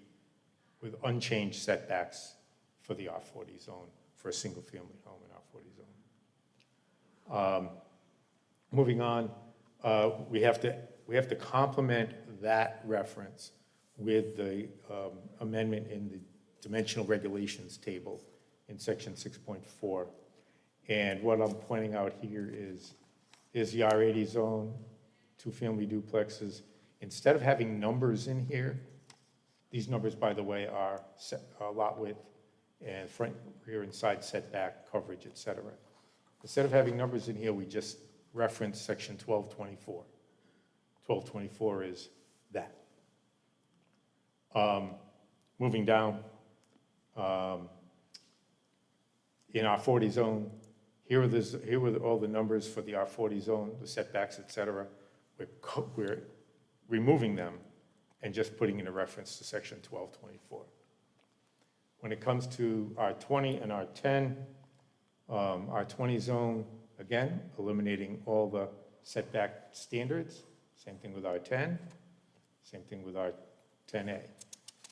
with unchanged setbacks for the R40 zone for a single-family home in our 40 zone. Moving on, we have to complement that reference with the amendment in the dimensional regulations table in section 6.4. And what I'm pointing out here is the R80 zone, 2-family duplexes. Instead of having numbers in here, these numbers, by the way, are lot width and front, rear, and side setback coverage, et cetera. Instead of having numbers in here, we just reference section 1224. 1224 is that. Moving down, in our 40 zone, here are all the numbers for the R40 zone, the setbacks, et cetera. We're removing them and just putting in a reference to section 1224. When it comes to R20 and R10, R20 zone, again, eliminating all the setback standards. Same thing with R10, same thing with R10A.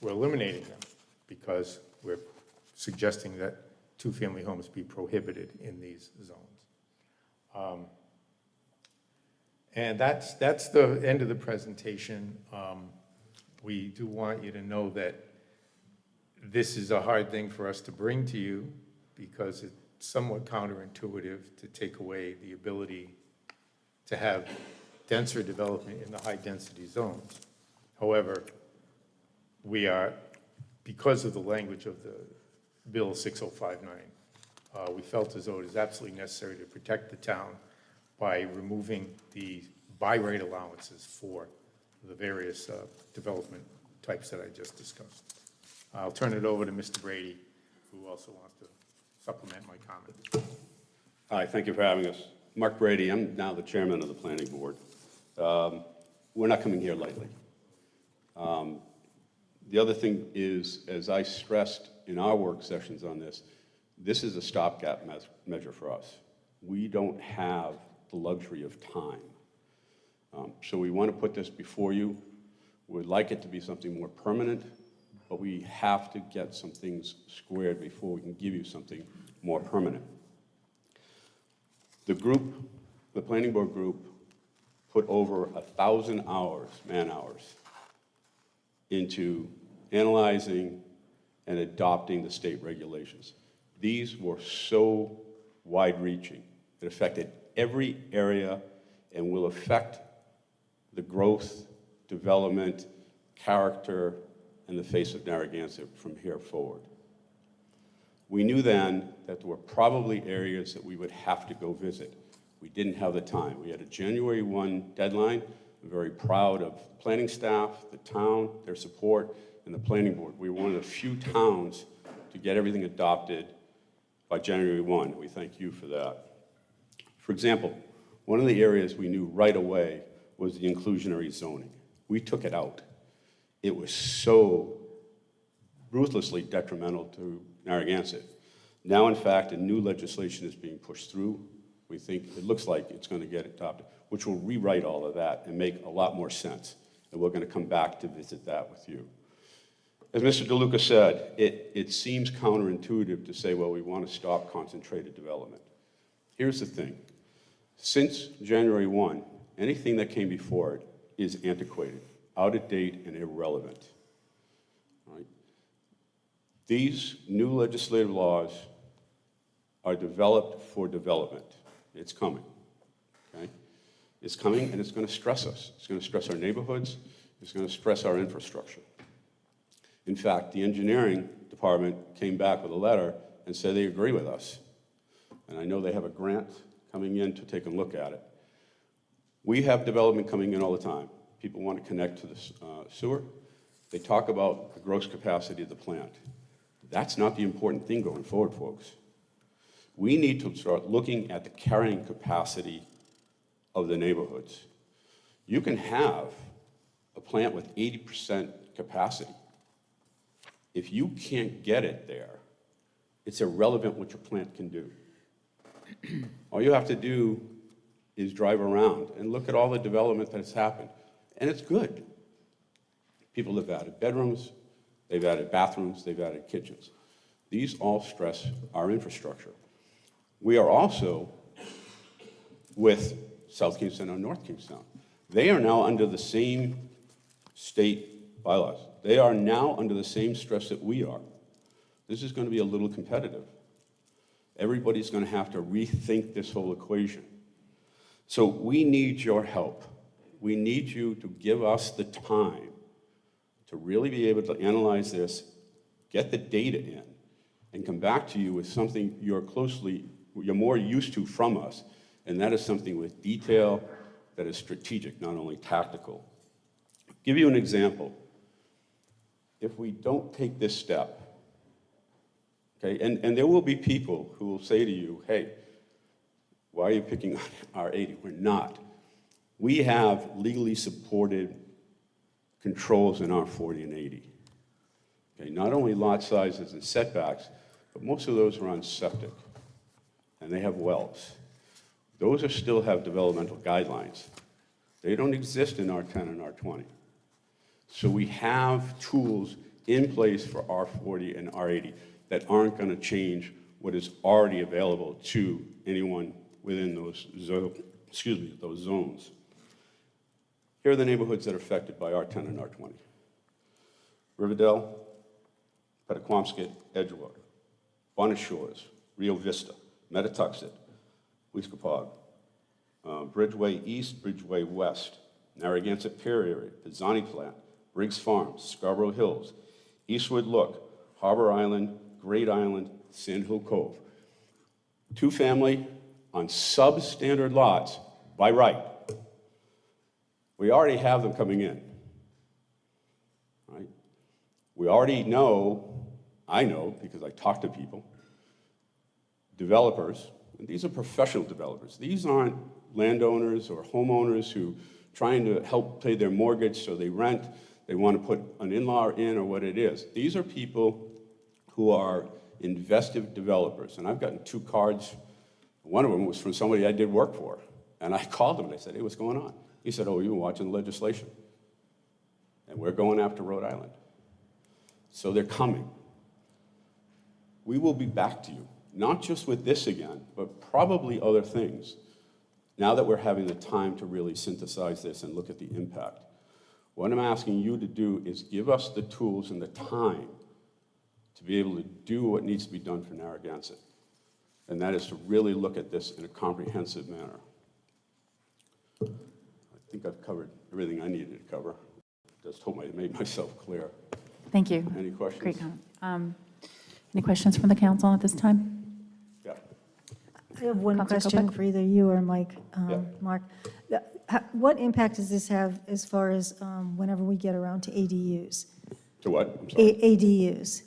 We're eliminating them because we're suggesting that two-family homes be prohibited in these zones. And that's the end of the presentation. We do want you to know that this is a hard thing for us to bring to you because it's somewhat counterintuitive to take away the ability to have denser development in the high-density zones. However, we are, because of the language of the Bill 6059, we felt as though it is absolutely necessary to protect the town by removing the by right allowances for the various development types that I just discussed. I'll turn it over to Mr. Brady, who also wants to supplement my comment. Hi, thank you for having us. Mark Brady, I'm now the chairman of the planning board. We're not coming here lightly. The other thing is, as I stressed in our work sessions on this is a stopgap measure for us. We don't have the luxury of time. So we want to put this before you. We'd like it to be something more permanent, but we have to get some things squared before we can give you something more permanent. The group, the planning board group, put over 1,000 hours, man-hours, into analyzing and adopting the state regulations. These were so wide-reaching. It affected every area and will affect the growth, development, character, and the face of Narragansett from here forward. We knew then that there were probably areas that we would have to go visit. We didn't have the time. We had a January 1 deadline. I'm very proud of the planning staff, the town, their support, and the planning board. We were one of the few towns to get everything adopted by January 1. We thank you for that. For example, one of the areas we knew right away was the inclusionary zoning. We took it out. It was so ruthlessly detrimental to Narragansett. Now, in fact, a new legislation is being pushed through. We think it looks like it's going to get adopted, which will rewrite all of that and make a lot more sense. And we're going to come back to visit that with you. As Mr. DeLuca said, it seems counterintuitive to say, well, we want to stop concentrated development. Here's the thing. Since January 1, anything that came before it is antiquated, out of date, and irrelevant. Right? These new legislative laws are developed for development. It's coming. Okay? It's coming, and it's going to stress us. It's going to stress our neighborhoods. It's going to stress our infrastructure. In fact, the engineering department came back with a letter and said they agree with us. And I know they have a grant coming in to take a look at it. We have development coming in all the time. People want to connect to the sewer. They talk about the gross capacity of the plant. That's not the important thing going forward, folks. We need to start looking at the carrying capacity of the neighborhoods. You can have a plant with 80% capacity. If you can't get it there, it's irrelevant what your plant can do. All you have to do is drive around and look at all the development that has happened. And it's good. People have added bedrooms, they've added bathrooms, they've added kitchens. These all stress our infrastructure. We are also with South Kingstown and North Kingstown. They are now under the same state bylaws. They are now under the same stress that we are. This is going to be a little competitive. Everybody's going to have to rethink this whole equation. So we need your help. We need you to give us the time to really be able to analyze this, get the data in, and come back to you with something you're more used to from us, and that is something with detail that is strategic, not only tactical. I'll give you an example. If we don't take this step, okay, and there will be people who will say to you, hey, why are you picking on R80? We're not. We have legally supported controls in R40 and 80. Okay, not only lot sizes and setbacks, but most of those are on septic, and they have wells. Those still have developmental guidelines. They don't exist in R10 and R20. So we have tools in place for R40 and R80 that aren't going to change what is already available to anyone within those those zones. Here are the neighborhoods that are affected by R10 and R20. Riverdale, Petaquamsket, Edgewater, Bonnet Shores, Rio Vista, Metatuxet, Weiscapog, Bridgeway East, Bridgeway West, Narragansett Pier Area, Pizzani Plant, Briggs Farms, Scarborough Hills, Eastwood Look, Harbor Island, Great Island, Sand Hill Cove. 2-family on substandard lots by right. We already have them coming in, right? We already know, I know because I talk to people, developers, and these are professional developers. These aren't landowners or homeowners who trying to help pay their mortgage so they rent, they want to put an in-law in or what it is. These are people who are invested developers. And I've gotten 2 cards. One of them was from somebody I did work for. And I called him and I said, hey, what's going on? He said, oh, you were watching the legislation. And we're going after Rhode Island. So they're coming. We will be back to you, not just with this again, but probably other things, now that we're having the time to really synthesize this and look at the impact. What I'm asking you to do is give us the tools and the time to be able to do what needs to be done for Narragansett. And that is to really look at this in a comprehensive manner. I think I've covered everything I needed to cover. Just hope I made myself clear. Thank you. Any questions? Great comment. Any questions from the council at this time? Yeah. I have one Councilor question Kopech? for either you or Mike, Yeah. Mark. What impact does this have as far as whenever we get around to ADUs? To what? I'm sorry. ADUs,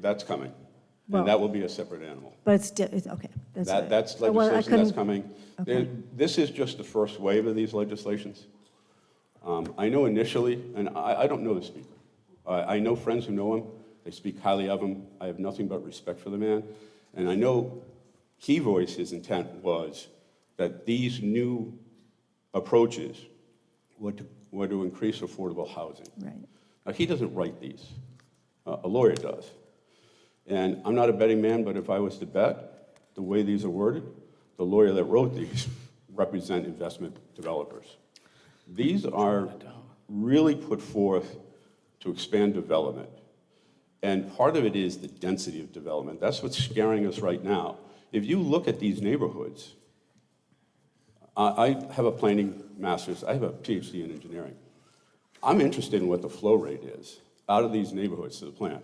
That's coming. Well- And that will be a separate animal. but it's okay. That's well, I legislation that's couldn't- coming. Okay. This is just the first wave of these legislations. I know initially, and I don't know the speaker. I know friends who know him. They speak highly of him. I have nothing but respect for the man. And I know he voiced his intent was that these new approaches were to increase affordable housing. Right. Now, he doesn't write these. A lawyer does. And I'm not a betting man, but if I was to bet, the way these are worded, the lawyer that wrote these represent investment developers. These are really put forth to expand development. And part of it is the density of development. That's what's scaring us right now. If you look at these neighborhoods, I have a planning master's, I have a PhD in engineering. I'm interested in what the flow rate is out of these neighborhoods to the plant.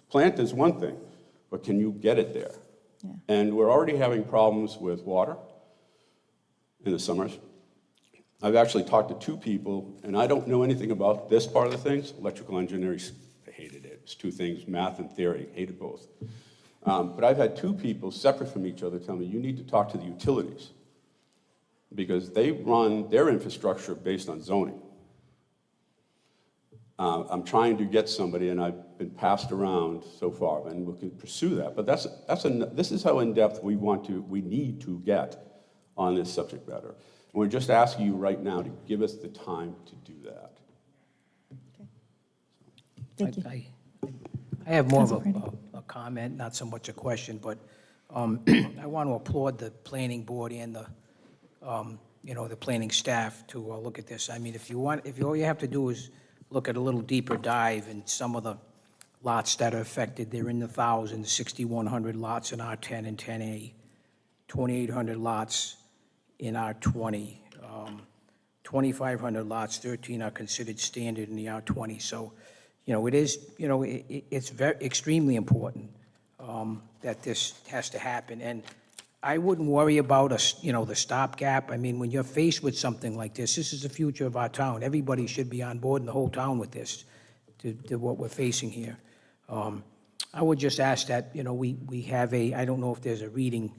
Plant is one thing, but can you get it there? Yeah. And we're already having problems with water in the summers. I've actually talked to 2 people, and I don't know anything about this part of the things. Electrical engineering, I hated it. It's 2 things, math and theory, hated both. But I've had 2 people separate from each other tell me, you need to talk to the utilities because they run their infrastructure based on zoning. I'm trying to get somebody, and I've been passed around so far, and we can pursue that. But this is how in-depth we need to get on this subject matter. And we're just asking you right now to give us the time to do that. Thank you. I have more of Councilor a comment, not so much a question, but I want to applaud the planning board and the planning staff to look at this. I mean, if all you have to do is look at a little deeper dive in some of the lots that are affected, they're in the thousands, 6,100 lots in R10 and 10A, 2,800 lots in R20, 2,500 lots, 13 are considered standard in the R20. So, it is, it's extremely important that this has to happen. And I wouldn't worry about the stopgap. I mean, when you're faced with something like this is the future of our town. Everybody should be on board in the whole town with this, to what we're facing here. I would just ask that, we have I don't know if there's a reading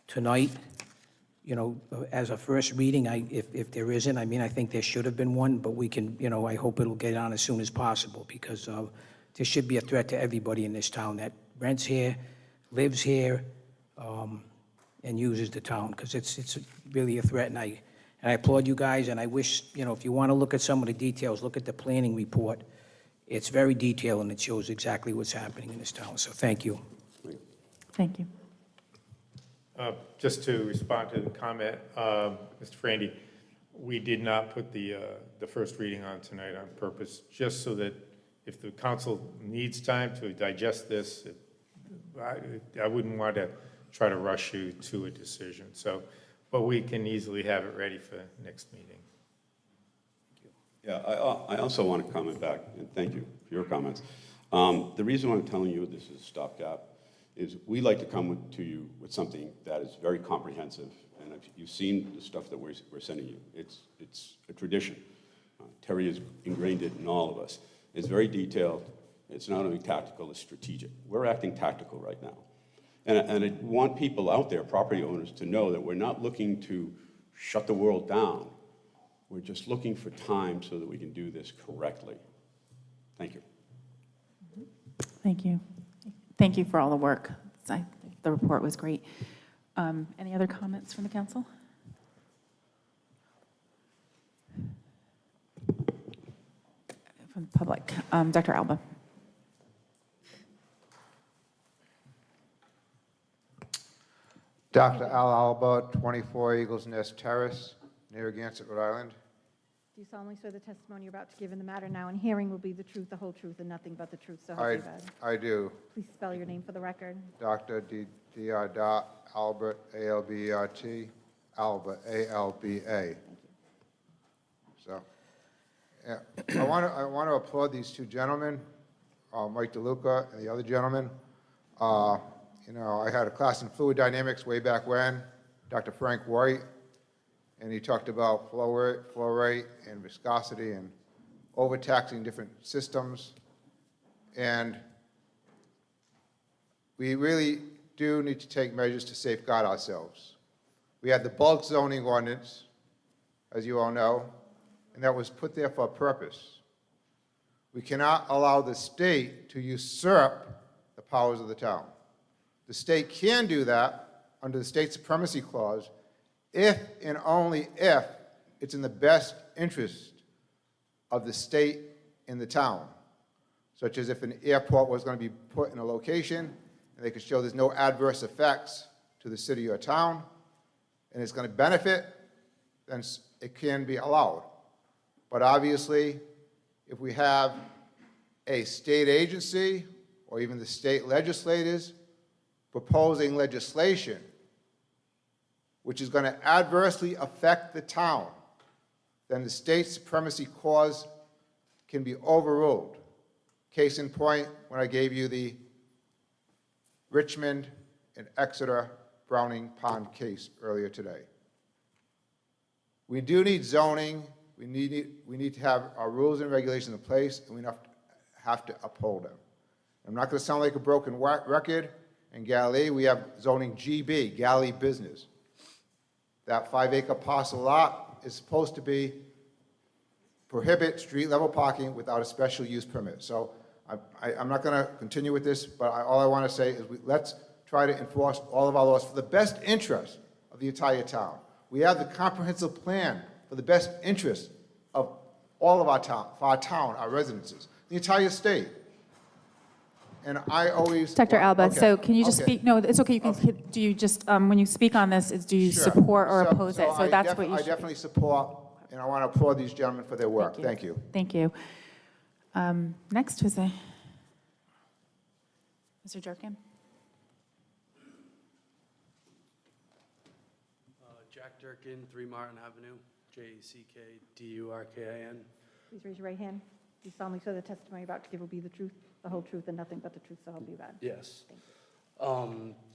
tonight, as a first reading. If there isn't, I mean, I think there should have been one, but we can, I hope it'll get on as soon as possible because this should be a threat to everybody in this town that rents here, lives here, and uses the town, because it's really a threat, and I applaud you guys, and I wish, if you want to look at some of the details, look at the planning report. It's very detailed, and it shows exactly what's happening in this town, so thank you. Thank you. Just to respond to the comment, Mr. Frandy, we did not put the first reading on tonight on purpose, just so that if the council needs time to digest this, I wouldn't want to try to rush you to a decision. So, but we can easily have it ready for next meeting. Yeah, I also want to comment back, and thank you for your comments. The reason why I'm telling you this is a stopgap is we like to come to you with something that is very comprehensive, and if you've seen the stuff that we're sending you. It's a tradition. Terry has ingrained it in all of us. It's very detailed. It's not only tactical, it's strategic. We're acting tactical right now. And I want people out there, property owners, to know that we're not looking to shut the world down. We're just looking for time so that we can do this correctly. Thank you. Thank you. Thank you for all the work. The report was great. Any other comments from the council? From the public. Dr. Alba. Dr. Al Alba, 24 Eagles Nest Terrace, Narragansett, Rhode Island. Do you solemnly swear the testimony you're about to give in the matter now in hearing will be the truth, the whole truth, and nothing but the truth, so help you God? I do. Please spell your name for the record. Dr. D.R. Albert, A-L-B-E-R-T, Alba, A-L-B-A. So, yeah, I want to applaud these two gentlemen, Mike DeLuca and the other gentleman. I had a class in fluid dynamics way back when, Dr. Frank White, and he talked about flow rate and viscosity and overtaxing different systems. And we really do need to take measures to safeguard ourselves. We had the bulk zoning ordinance, as you all know, and that was put there for a purpose. We cannot allow the state to usurp the powers of the town. The state can do that under the state supremacy clause if and only if it's in the best interest of the state and the town, such as if an airport was going to be put in a location and they could show there's no adverse effects to the city or town and it's going to benefit, then it can be allowed. But obviously, if we have a state agency or even the state legislators proposing legislation which is going to adversely affect the town, then the state supremacy clause can be overruled. Case in point, when I gave you the Richmond and Exeter Browning Pond case earlier today. We do need zoning. We need to have our rules and regulations in place, and we have to uphold them. I'm not going to sound like a broken record. In Galilee, we have zoning GB, Galilee business. That 5-acre parcel lot is supposed to prohibit street-level parking without a special use permit. So I'm not going to continue with this, but all I want to say is let's try to enforce all of our laws for the best interest of the entire town. We have the comprehensive plan for the best interest of all of our town, our residences, the entire state. And I always... Dr. Alba, okay. so can you just Okay. speak? No, it's okay. You can. Do you just, when you speak on this, do you Sure. support or oppose it? So I that's what you I should. definitely support, and I want to applaud these gentlemen for their work. Thank you. Thank you. Next was Mr. Jerkin. Jack Durkin, 3 Martin Avenue, J-E-C-K-D-U-R-K-I-N. Please raise your right hand. Do you solemnly swear the testimony you're about to give will be the truth, the whole truth, and nothing but the truth, so help you God? Yes.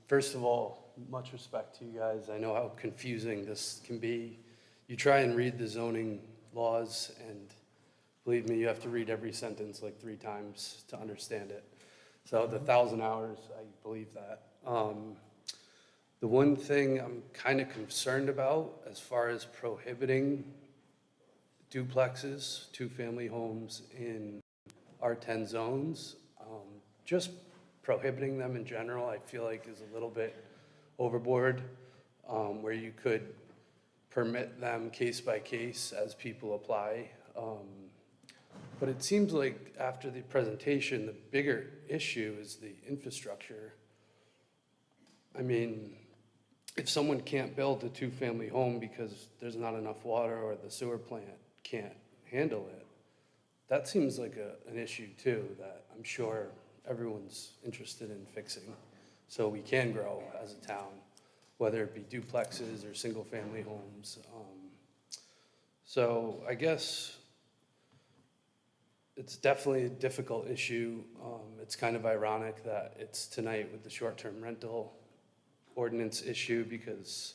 First of all, much respect to you guys. I know how confusing this can be. You try and read the zoning laws, and believe me, you have to read every sentence like 3 times to understand it. So the 1,000 hours, I believe that. The one thing I'm kind of concerned about as far as prohibiting duplexes, 2-family homes in R10 zones, just prohibiting them in general, I feel like is a little bit overboard. where you could permit them case by case as people apply. But it seems like after the presentation, the bigger issue is the infrastructure. I mean, if someone can't build a two-family home because there's not enough water or the sewer plant can't handle it, that seems like an issue too, that I'm sure everyone's interested in fixing, so we can grow as a town, whether it be duplexes or single-family homes. So I guess it's definitely a difficult issue. It's kind of ironic that it's tonight with the short-term rental ordinance issue, because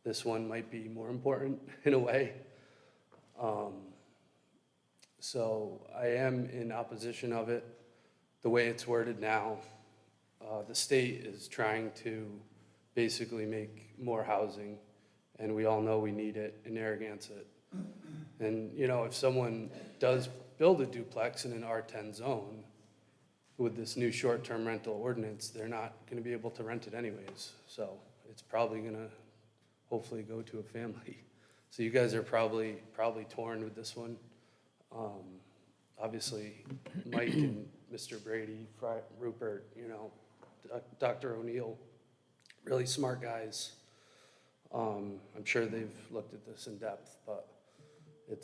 this one might be more important in a way. So I am in opposition of it, the way it's worded now. The state is trying to basically make more housing, and we all know we need it in Narragansett. And, you know, if someone does build a duplex in an R10 zone with this new short-term rental ordinance, they're not going to be able to rent it anyways. So it's probably going to hopefully go to a family. So you guys are probably torn with this one. Obviously, Mike and Mr. Brady, Rupert, you know, Dr. O'Neill, really smart guys. I'm sure they've looked at this in depth, but it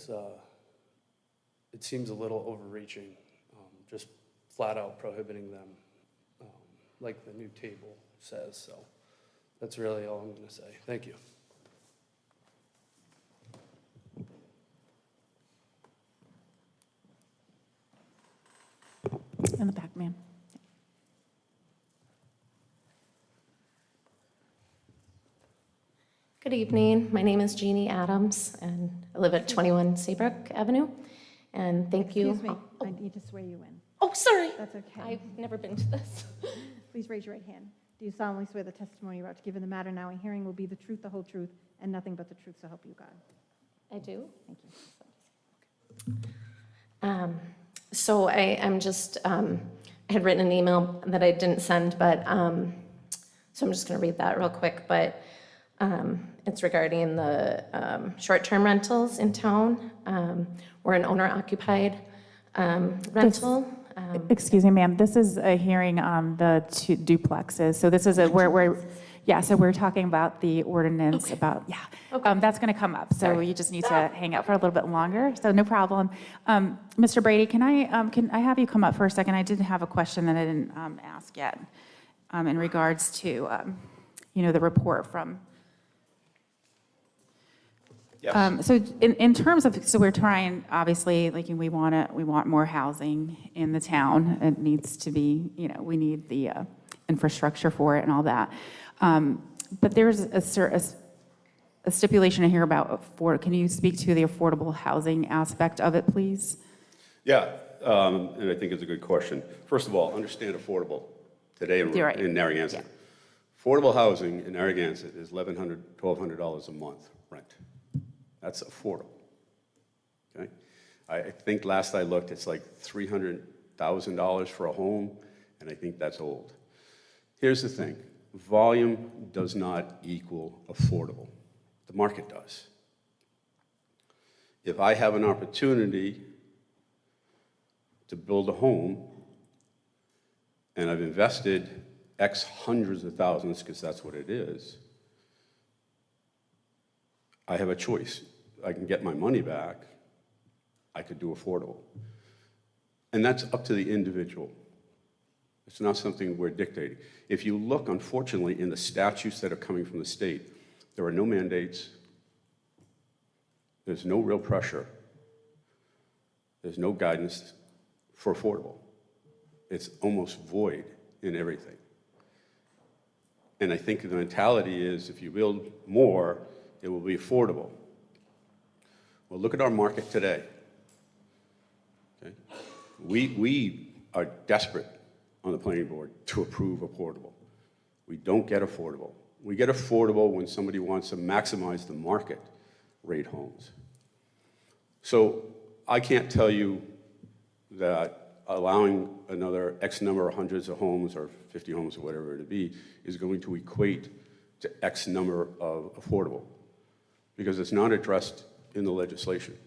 seems a little overreaching, just flat out prohibiting them, like the new table says. So that's really all I'm going to say. Thank you. In the back, ma'am. Good evening. My name is Jeannie Adams, and I live at 21 Saybrook Avenue. And thank you. Excuse me, I need to swear you in. Oh, sorry. That's okay. I've never been to this. Please raise your right hand. Do you solemnly swear the testimony you're about to give in the matter now in hearing will be the truth, the whole truth, and nothing but the truth, so help you God? I do. Thank you. So I'm just, I had written an email that I didn't send, but, so I'm just going to read that real quick. But it's regarding the short-term rentals in town. We're an owner-occupied rental. Excuse me, ma'am, this is a hearing on the two duplexes. So this is so we're talking about the ordinance about, that's going to come up. So you just need to hang out for a little bit longer. So no problem. Mr. Brady, can I have you come up for a second? I did have a question that I didn't ask yet in regards to, the report from. Yes. So in terms of, so we're trying, obviously, like we want more housing in the town. It needs to be, we need the infrastructure for it and all that. But there's a stipulation here about can you speak to the affordable housing aspect of it, please? Yeah, and I think it's a good question. First of all, understand affordable today in Narragansett. Yeah. Affordable housing in Narragansett is $1,100, $1,200 a month rent. That's affordable, okay? I think last I looked, it's like $300,000 for a home, and I think that's old. Here's the thing. Volume does not equal affordable. The market does. If I have an opportunity to build a home, and I've invested X hundreds of thousands, because that's what it is, I have a choice. I can get my money back. I could do affordable. And that's up to the individual. It's not something we're dictating. If you look, unfortunately, in the statutes that are coming from the state, there are no mandates. There's no real pressure. There's no guidance for affordable. It's almost void in everything. And I think the mentality is if you build more, it will be affordable. Well, look at our market today. Okay? We are desperate on the planning board to approve affordable. We don't get affordable. We get affordable when somebody wants to maximize the market rate homes. So I can't tell you that allowing another X number of hundreds of homes or 50 homes or whatever it be is going to equate to X number of affordable, because it's not addressed in the legislation.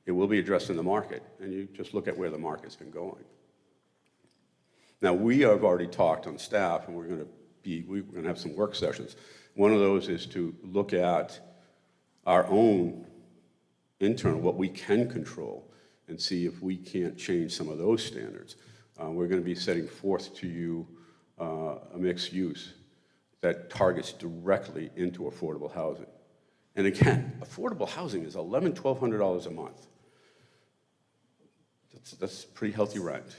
It will be addressed in the market, and you just look at where the market's been going. Now, we have already talked on staff, and we're going to have some work sessions. One of those is to look at our own internal, what we can control, and see if we can't change some of those standards. We're going to be setting forth to you a mixed use that targets directly into affordable housing. And again, affordable housing is $1,100, $1,200 a month. That's pretty healthy rent.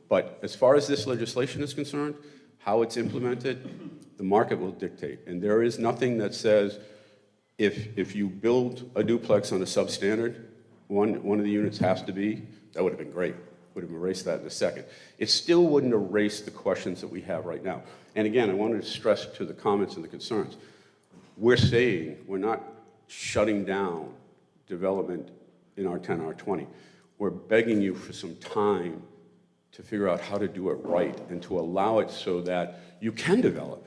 But as far as this legislation is concerned, how it's implemented, the market will dictate. And there is nothing that says if you build a duplex on a substandard, one of the units has to be, that would have been great. Would have erased that in a second. It still wouldn't erase the questions that we have right now. And again, I wanted to stress to the comments and the concerns. We're saying we're not shutting down development in R10, R20. We're begging you for some time to figure out how to do it right and to allow it so that you can develop.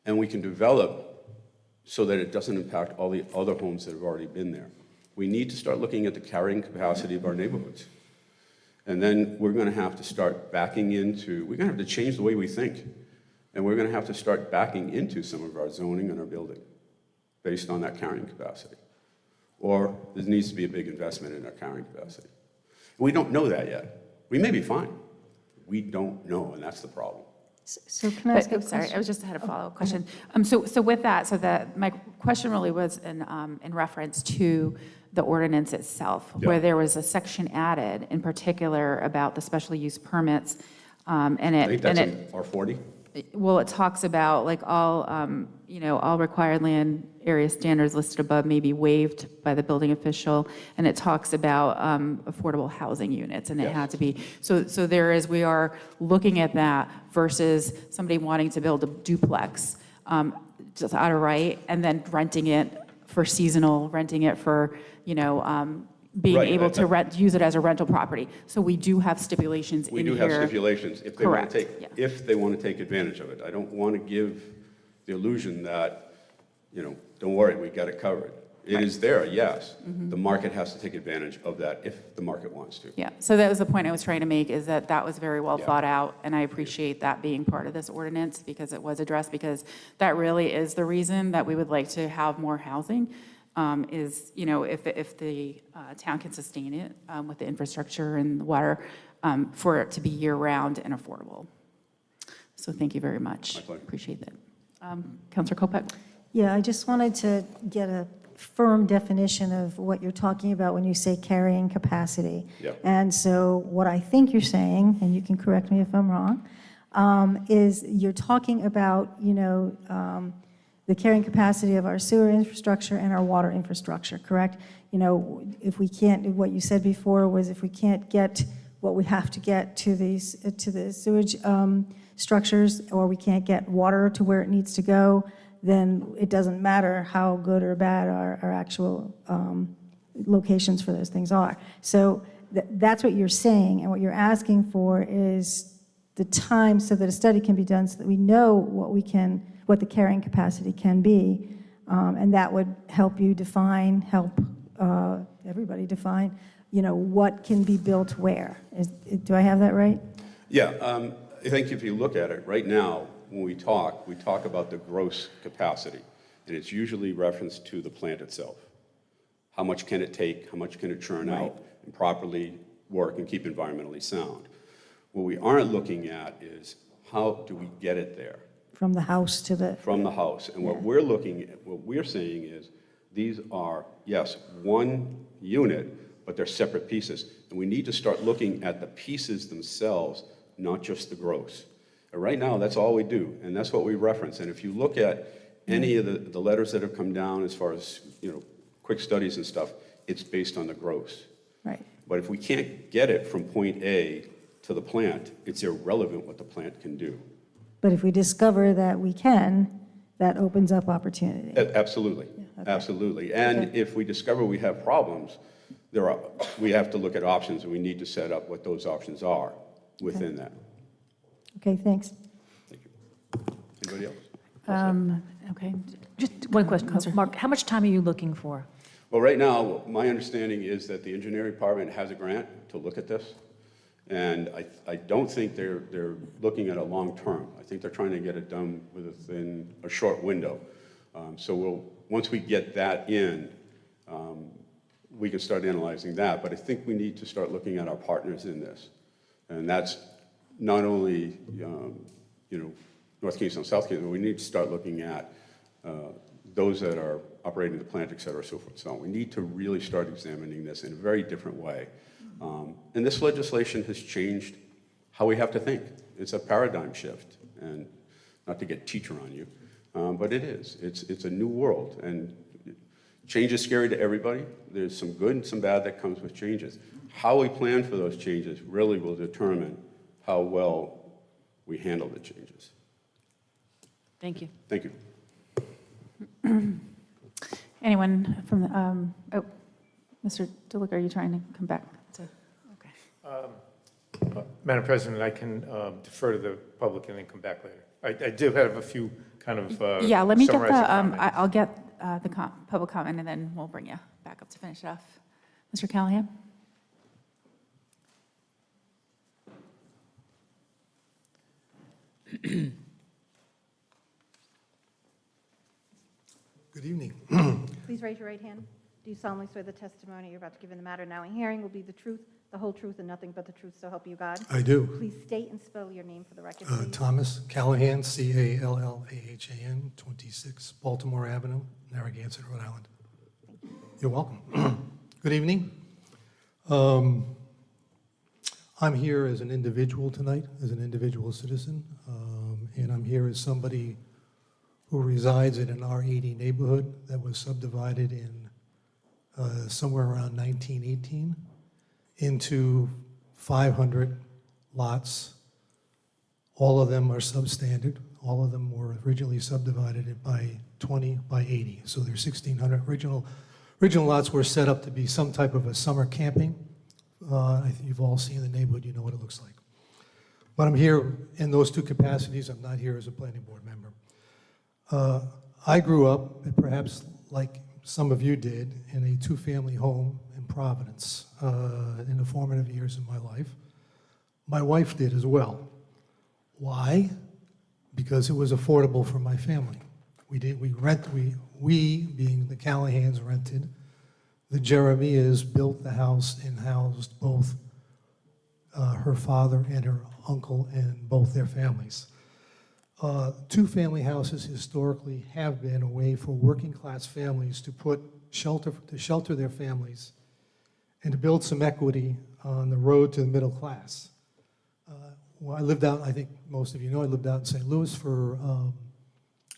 And we can develop so that it doesn't impact all the other homes that have already been there. We need to start looking at the carrying capacity of our neighborhoods. And then we're going to have to start backing into, we're going to have to change the way we think. And we're going to have to start backing into some of our zoning and our building based on that carrying capacity. Or there needs to be a big investment in our carrying capacity. We don't know that yet. We may be fine. We don't know, and that's the problem. So can I ask a Sorry, question? I was just had a follow-up question. So with that, my question really was in reference to the ordinance itself, Yeah. where there was a section added in particular about the special use permits, and I think that's it in R40. well, it talks about like all all required land area standards listed above may be waived by the building official, and it talks about affordable housing units, and it Yes. had to be, so we are looking at that versus somebody wanting to build a duplex just out of right, and then renting it for seasonal, renting it for, being Right, able to use it as a rental property. So we do have stipulations in We here. do have stipulations if they want to Correct, yeah. if they want to take advantage of it. I don't want to give the illusion that, don't worry, we got it covered. It is there, yes. The market has to take advantage of that if the market wants to. Yeah, so that was the point I was trying to make, is that was very well Yeah. thought out, and I appreciate that being part of this ordinance because it was addressed, because that really is the reason that we would like to have more housing, is, if the town can sustain it with the infrastructure and the water, for it to be year-round and affordable. So thank you very much. My pleasure. Appreciate that. Councilor Kopech? Yeah, I just wanted to get a firm definition of what you're talking about when you say carrying capacity. Yeah. And so what I think you're saying, and you can correct me if I'm wrong, is you're talking about, the carrying capacity of our sewer infrastructure and our water infrastructure, correct? If we can't, what you said before was if we can't get what we have to get to the sewage structures, or we can't get water to where it needs to go, then it doesn't matter how good or bad our actual locations for those things are. So that's what you're saying, and what you're asking for is the time so that a study can be done so that we know what the carrying capacity can be, and that would help you help everybody define, what can be built where. Do I have that right? Yeah, I think if you look at it, right now, when we talk about the gross capacity, and it's usually referenced to the plant itself. How much can it take? How much can it churn out and properly work and keep environmentally sound? What we aren't looking at is how do we get it there? From the house to the... From the house. And what we're looking at, what we're saying is, these are, yes, one unit, but they're separate pieces. And we need to start looking at the pieces themselves, not just the gross. And right now, that's all we do, and that's what we reference. And if you look at any of the letters that have come down as far as, quick studies and stuff, it's based on the gross. Right. But if we can't get it from point A to the plant, it's irrelevant what the plant can do. But if we discover that we can, that opens up opportunity. Absolutely, absolutely. And if we discover we have problems, we have to look at options, and we need to set up what those options are within that. Okay, thanks. Thank you. Anybody else? Okay. Just one question, Mark, how much time are you looking for? Well, right now, my understanding is that the engineering department has a grant to look at this. And I don't think they're looking at a long term. I think they're trying to get it done within a short window. So once we get that in, we can start analyzing that. But I think we need to start looking at our partners in this. And that's not only, North Kingstown, South Kingstown, we need to start looking at those that are operating the plant, et cetera, so forth and so on. We need to really start examining this in a very different way. And this legislation has changed how we have to think. It's a paradigm shift, and not to get teacher on you, but it is. It's a new world, and change is scary to everybody. There's some good and some bad that comes with changes. How we plan for those changes really will determine how well we handle the changes. Thank you. Thank you. Anyone from the, Mr. DeLuca, are you trying to come back? Madam President, I can defer to the public and then come back later. I do have a few kind of Yeah, let me get summarizing the, comments. I'll get the public comment, and then we'll bring you back up to finish it off. Mr. Callahan? Good evening. Please raise your right hand. Do you solemnly swear the testimony you're about to give in the matter now in hearing will be the truth, the whole truth, and nothing but the truth, so help you God? I do. Please state and spell your name for the record, please. Thomas Callahan, Callahan, 26 Baltimore Avenue, Narragansett, Rhode Island. You're welcome. Good evening. I'm here as an individual tonight, as an individual citizen, and I'm here as somebody who resides in an R80 neighborhood that was subdivided in somewhere around 1918 into 500 lots. All of them are substandard. All of them were originally subdivided by 20 by 80. So there's 1,600. Original lots were set up to be some type of a summer camping. I think you've all seen the neighborhood. You know what it looks like. But I'm here in those two capacities. I'm not here as a planning board member. I grew up, perhaps like some of you did, in a two-family home in Providence in the formative years of my life. My wife did as well. Why? Because it was affordable for my family. We being the Callahans, rented. The Jeremiahs built the house and housed both her father and her uncle and both their families. Two-family houses historically have been a way for working-class families to shelter their families and to build some equity on the road to the middle class. Well, I lived out, I think most of you know, I lived out in St. Louis for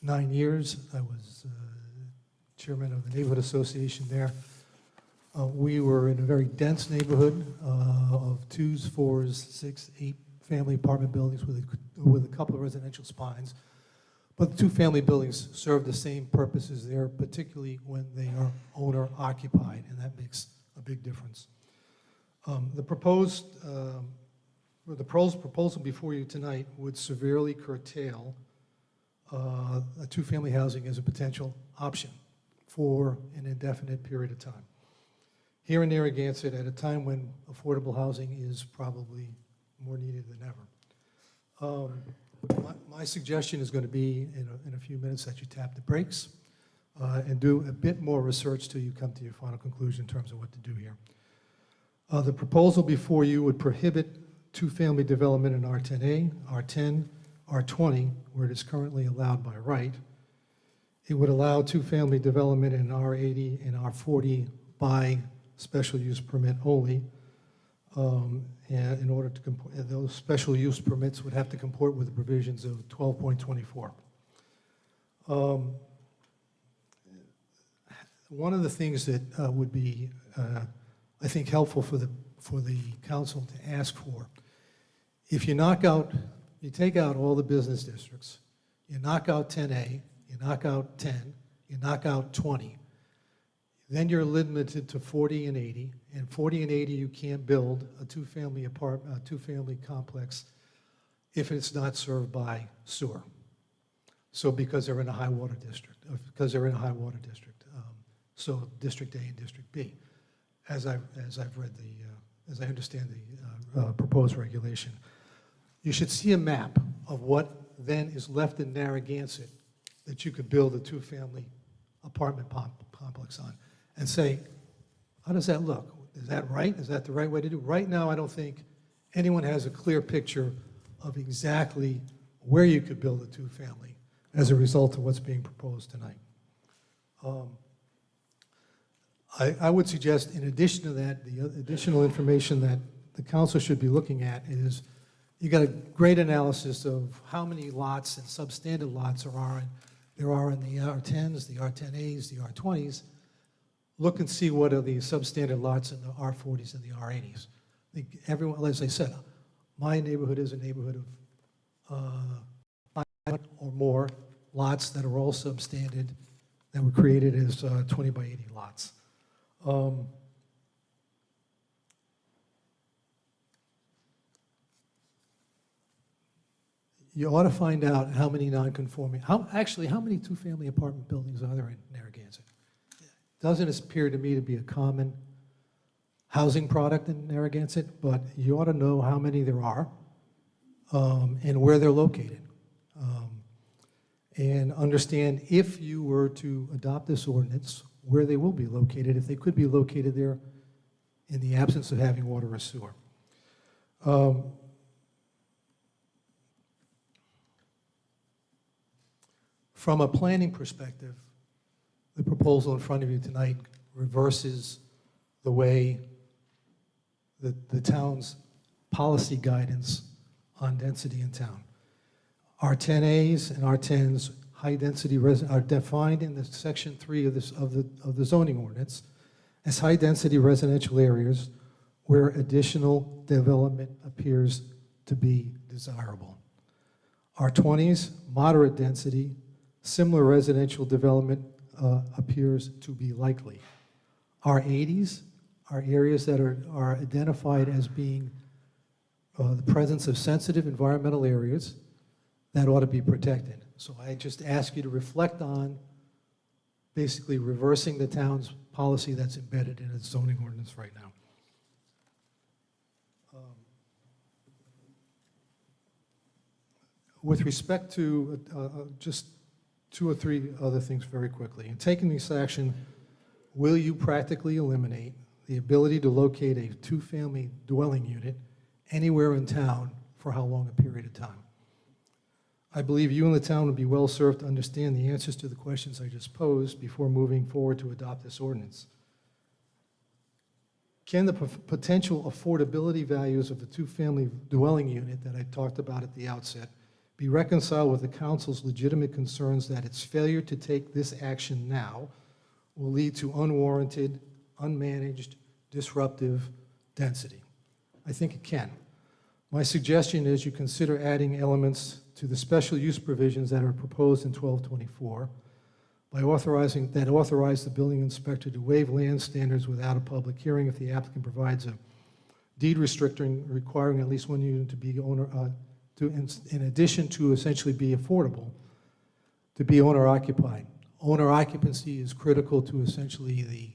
9 years. I was chairman of the neighborhood association there. We were in a very dense neighborhood of 2s, 4s, 6, 8 family apartment buildings with a couple of residential spines. But the two-family buildings serve the same purposes there, particularly when they are owner-occupied, and that makes a big difference. The proposal before you tonight would severely curtail a two-family housing as a potential option for an indefinite period of time. Here in Narragansett, at a time when affordable housing is probably more needed than ever. My suggestion is going to be in a few minutes that you tap the brakes and do a bit more research till you come to your final conclusion in terms of what to do here. The proposal before you would prohibit two-family development in R10A, R10, R20, where it is currently allowed by right. It would allow two-family development in R80 and R40 by special use permit only. And in order to those special use permits would have to comport with the provisions of 12.24. One of the things that would be, I think, helpful for the council to ask for, if you take out all the business districts, you knock out 10A, you knock out 10, you knock out 20, then you're limited to 40 and 80, and 40 and 80 you can't build a two-family complex if it's not served by sewer. So because they're in a high water district, because they're in a high water district. So District A and District B, as I've read as I understand the proposed regulation. You should see a map of what then is left in Narragansett that you could build a two-family apartment complex on, and say, how does that look? Is that right? Is that the right way to do it? Right now, I don't think anyone has a clear picture of exactly where you could build a two-family as a result of what's being proposed tonight. I would suggest, in addition to that, the additional information that the council should be looking at is, you got a great analysis of how many lots and substandard lots there are in the R10s, the R10As, the R20s. Look and see what are the substandard lots in the R40s and the R80s. I think everyone, as I said, my neighborhood is a neighborhood of 5 or more lots that are all substandard, that were created as 20 by 80 lots. You ought to find out how many non-conforming, how many two-family apartment buildings are there in Narragansett? Doesn't appear to me to be a common housing product in Narragansett, but you ought to know how many there are and where they're located. And understand, if you were to adopt this ordinance, where they will be located, if they could be located there in the absence of having water or sewer. From a planning perspective, the proposal in front of you tonight reverses the way the town's policy guidance on density in town. R10As and R10s, high density are defined in the section 3 of the zoning ordinance as high density residential areas where additional development appears to be desirable. R20s, moderate density, similar residential development appears to be likely. R80s are areas that are identified as being the presence of sensitive environmental areas that ought to be protected. So I just ask you to reflect on basically reversing the town's policy that's embedded in its zoning ordinance right now. With respect to just 2 or 3 other things very quickly. In taking this action, will you practically eliminate the ability to locate a two-family dwelling unit anywhere in town for how long a period of time? I believe you and the town would be well served to understand the answers to the questions I just posed before moving forward to adopt this ordinance. Can the potential affordability values of the two-family dwelling unit that I talked about at the outset be reconciled with the council's legitimate concerns that its failure to take this action now will lead to unwarranted, unmanaged, disruptive density? I think it can. My suggestion is you consider adding elements to the special use provisions that are proposed in 1224 by authorize the building inspector to waive land standards without a public hearing if the applicant provides a deed requiring at least one unit to be owner, in addition to essentially be affordable, to be owner occupied. Owner occupancy is critical to essentially the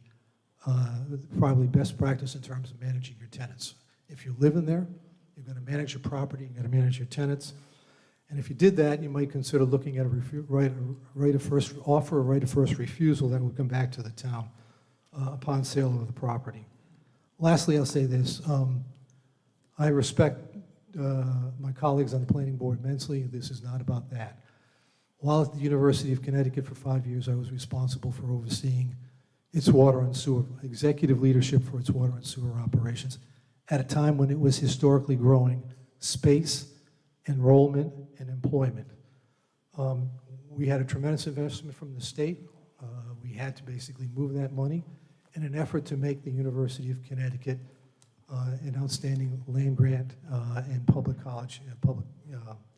probably best practice in terms of managing your tenants. If you live in there, you're going to manage your property, you're going to manage your tenants. And if you did that, you might consider looking at a right of first offer, a right of first refusal that would come back to the town upon sale of the property. Lastly, I'll say this. I respect my colleagues on the planning board immensely. This is not about that. While at the University of Connecticut for 5 years, I was responsible for overseeing its water and sewer, executive leadership for its water and sewer operations at a time when it was historically growing space, enrollment, and employment. We had a tremendous investment from the state. We had to basically move that money in an effort to make the University of Connecticut an outstanding land grant and public college, public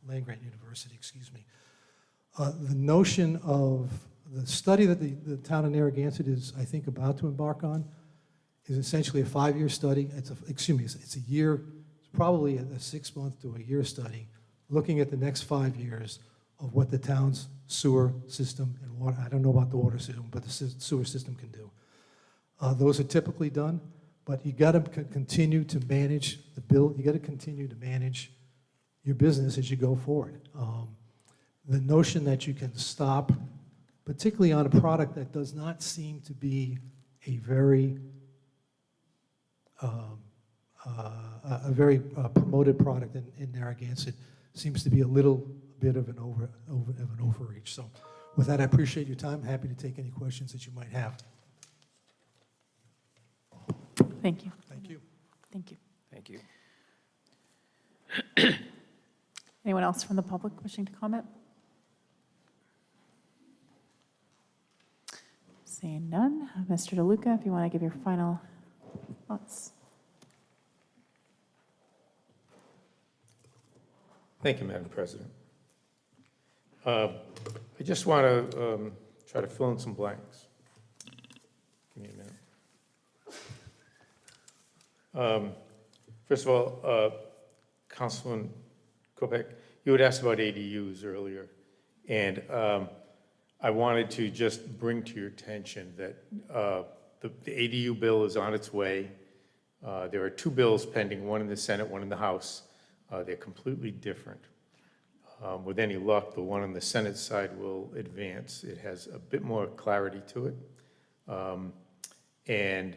land grant university, excuse me. The notion of the study that the town of Narragansett is, I think, about to embark on is essentially a 5-year study. It's a year, it's probably a 6-month to a year study, looking at the next 5 years of what the town's sewer system and water, I don't know about the water system, but the sewer system can do. Those are typically done, but you got to continue to manage the bill. You got to continue to manage your business as you go forward. The notion that you can stop, particularly on a product that does not seem to be a very promoted product in Narragansett, seems to be a little bit of an overreach. So with that, I appreciate your time. Happy to take any questions that you might have. Thank you. Thank you. Thank you. Thank you. Anyone else from the public wishing to comment? Seeing none. Mr. DeLuca, if you want to give your final thoughts. Thank you, Madam President. I just want to try to fill in some blanks. Give me a minute. First of all, Councilman Kopech, you had asked about ADUs earlier, and I wanted to just bring to your attention that the ADU bill is on its way. There are two bills pending, one in the Senate, one in the House. They're completely different. With any luck, the one on the Senate side will advance. It has a bit more clarity to it. And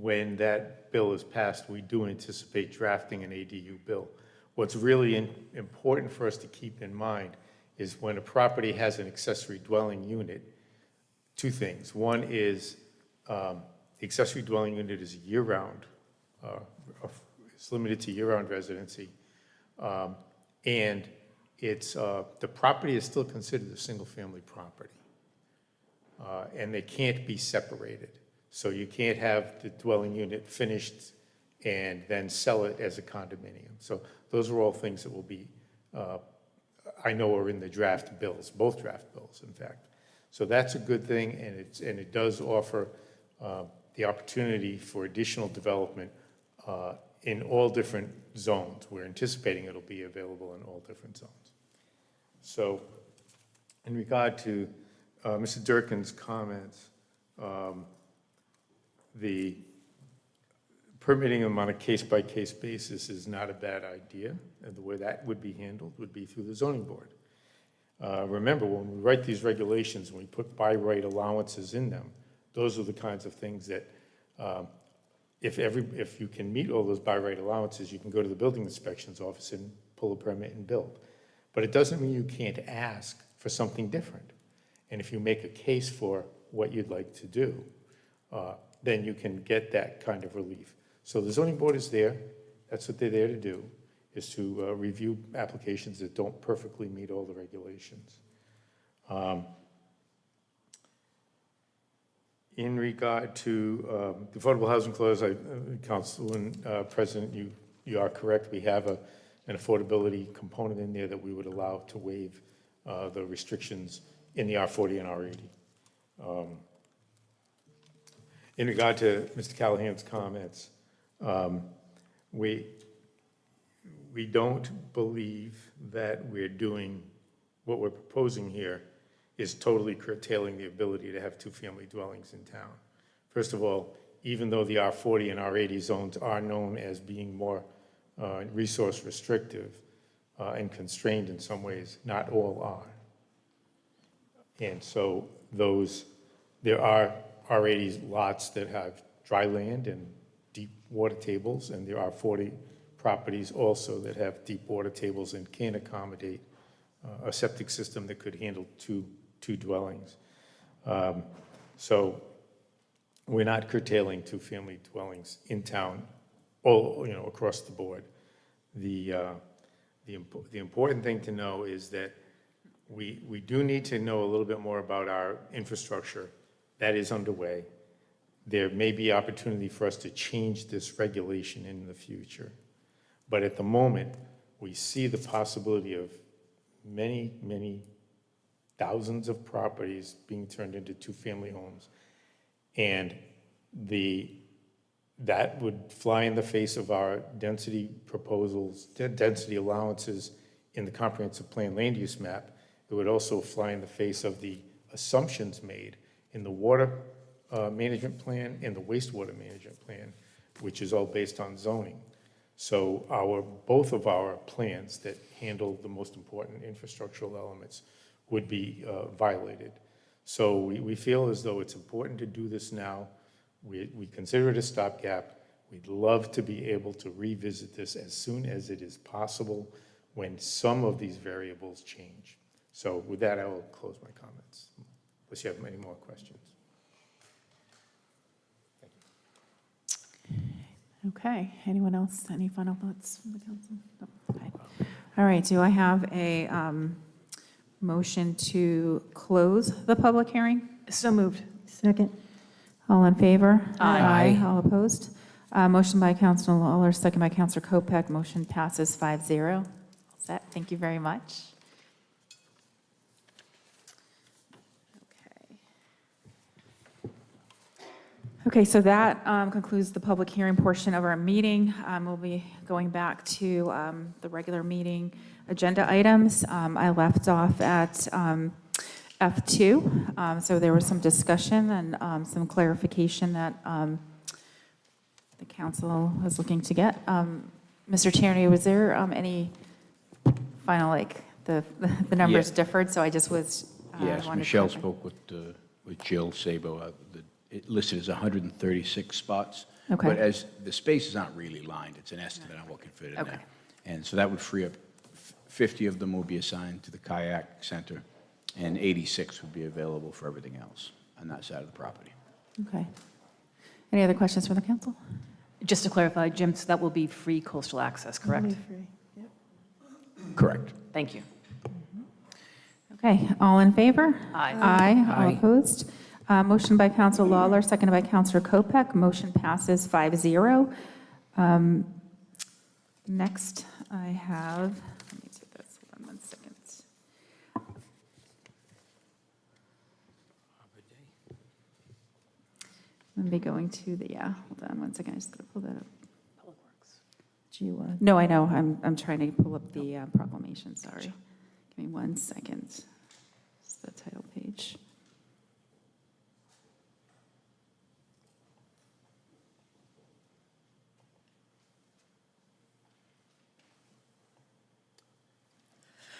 when that bill is passed, we do anticipate drafting an ADU bill. What's really important for us to keep in mind is when a property has an accessory dwelling unit, two things. One is the accessory dwelling unit is year-round. It's limited to year-round residency. And it's, the property is still considered a single-family property. And they can't be separated. So you can't have the dwelling unit finished and then sell it as a condominium. So those are all things that will be, I know are in the draft bills, both draft bills, in fact. So that's a good thing, and it does offer the opportunity for additional development in all different zones. We're anticipating it'll be available in all different zones. So in regard to Mr. Durkin's comments, the permitting them on a case-by-case basis is not a bad idea, and the way that would be handled would be through the zoning board. Remember, when we write these regulations, when we put by right allowances in them, those are the kinds of things that if you can meet all those by right allowances, you can go to the building inspection's office and pull a permit and build. But it doesn't mean you can't ask for something different. And if you make a case for what you'd like to do, then you can get that kind of relief. So the zoning board is there. That's what they're there to do, is to review applications that don't perfectly meet all the regulations. In regard to the affordable housing clause, Councilman President, you are correct. We have an affordability component in there that we would allow to waive the restrictions in the R40 and R80. In regard to Mr. Callahan's comments, we don't believe that we're doing what we're proposing here is totally curtailing the ability to have two-family dwellings in town. First of all, even though the R40 and R80 zones are known as being more resource restrictive and constrained in some ways, not all are. And so there are R80 lots that have dry land and deep water tables, and there are 40 properties also that have deep water tables and can accommodate a septic system that could handle two dwellings. So we're not curtailing two-family dwellings in town, all across the board. The important thing to know is that we do need to know a little bit more about our infrastructure. That is underway. There may be opportunity for us to change this regulation in the future. But at the moment, we see the possibility of many, many thousands of properties being turned into two-family homes. And that would fly in the face of our density proposals, density allowances in the comprehensive plan land use map, It would also fly in the face of the assumptions made in the water management plan and the wastewater management plan, which is all based on zoning. So both of our plans that handle the most important infrastructural elements would be violated. So we feel as though it's important to do this now. We consider it a stopgap. We'd love to be able to revisit this as soon as it is possible when some of these variables change. So with that, I will close my comments, unless you have any more questions. Okay, anyone else? Any final thoughts from the council? No. Okay. All right, do I have a motion to close the public hearing? So moved. Second. All in favor? Aye. All opposed? Motion by Councilor Lawler, second by Councilor Kopech. Motion passes 5-0. All set. Thank you very much. Okay, so that concludes the public hearing portion of our meeting. We'll be going back to the regular meeting agenda items. I left off at F2, so there was some discussion and some clarification that the council was looking to get. Mr. Tierney, was there any final, the numbers differed, so I just was... Yes, wanted Michelle to- spoke with Jill Sabo. It listed as 136 spots. Okay. But as the spaces aren't really lined, it's an estimate on what can fit in Okay. there. And so that would free up 50 of them will be assigned to the kayak center, and 86 would be available for everything else on that side of the property. Okay. Any other questions from the council? Just to clarify, Jim, so that will be free coastal access, correct? Correct. Thank you. Okay, all in favor? Aye. Aye. All Aye. opposed? Motion by Councilor Lawler, seconded by Councilor Kopech. Motion passes 5-0. Next, I have, let me do this, hold on 1 second. I'm going to be going to the, hold on 1 second, I just got to pull that up. Public Works. Do you want? No, I know, I'm trying to pull up the proclamation, sorry. Give me 1 second. It's the title page.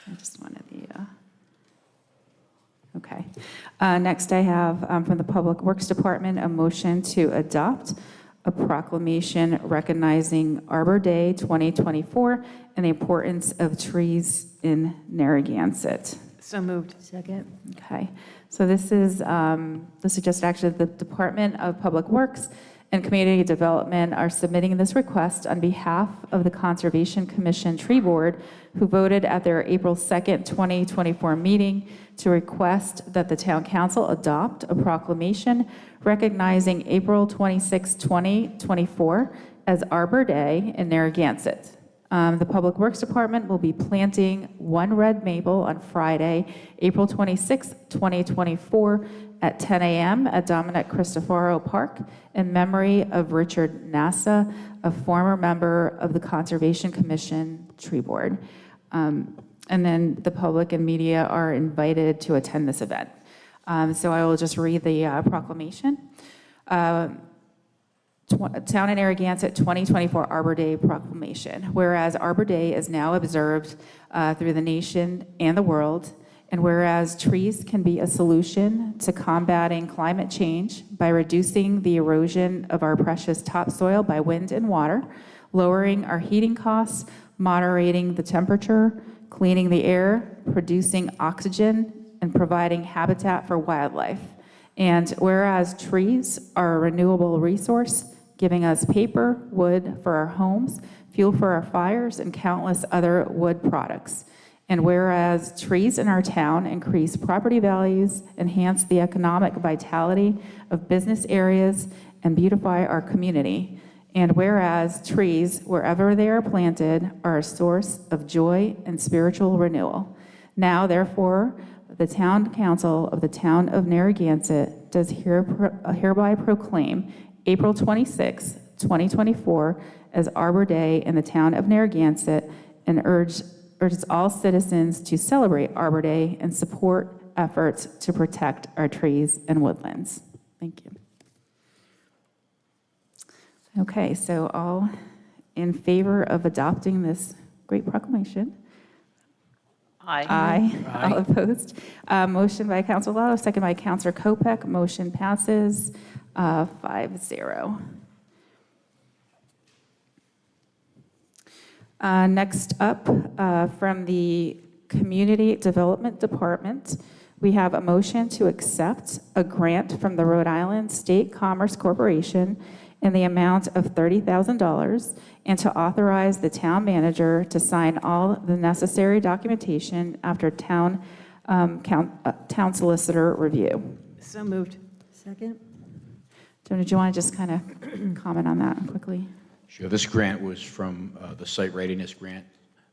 I just wanted the, okay. Next, I have from the Public Works Department, a motion to adopt a proclamation recognizing Arbor Day 2024 and the importance of trees in Narragansett. So moved. Second. Okay, so this is just actually the Department of Public Works and Community Development are submitting this request on behalf of the Conservation Commission Tree Board, who voted at their April 2nd, 2024 meeting to request that the Town Council adopt a proclamation recognizing April 26, 2024 as Arbor Day in Narragansett. The Public Works Department will be planting 1 red maple on Friday, April 26, 2024 at 10 a.m. at Dominic Cristoforo Park in memory of Richard Nassa, a former member of the Conservation Commission Tree Board. And then the public and media are invited to attend this event. So I will just read the proclamation. Town of Narragansett 2024 Arbor Day Proclamation. Whereas Arbor Day is now observed through the nation and the world, and whereas trees can be a solution to combating climate change by reducing the erosion of our precious topsoil by wind and water, lowering our heating costs, moderating the temperature, cleaning the air, producing oxygen, and providing habitat for wildlife. And whereas trees are a renewable resource, giving us paper, wood for our homes, fuel for our fires, and countless other wood products. And whereas trees in our town increase property values, enhance the economic vitality of business areas, and beautify our community. And whereas trees, wherever they are planted, are a source of joy and spiritual renewal. Now, therefore, the Town Council of the Town of Narragansett does hereby proclaim April 26, 2024 as Arbor Day in the Town of Narragansett and urges all citizens to celebrate Arbor Day and support efforts to protect our trees and woodlands. Thank you. Okay, so all in favor of adopting this great proclamation? Aye. Aye. All opposed? Motion by Councilor Lawler, second by Councilor Kopek. Motion passes 5-0. Next up, from the Community Development Department, we have a motion to accept a grant from the Rhode Island State Commerce Corporation in the amount of $30,000 and to authorize the town manager to sign all the necessary documentation after town solicitor review. So moved. Second? Joan, did you want to just kind of comment on that quickly? Sure. This grant was from the site readiness grant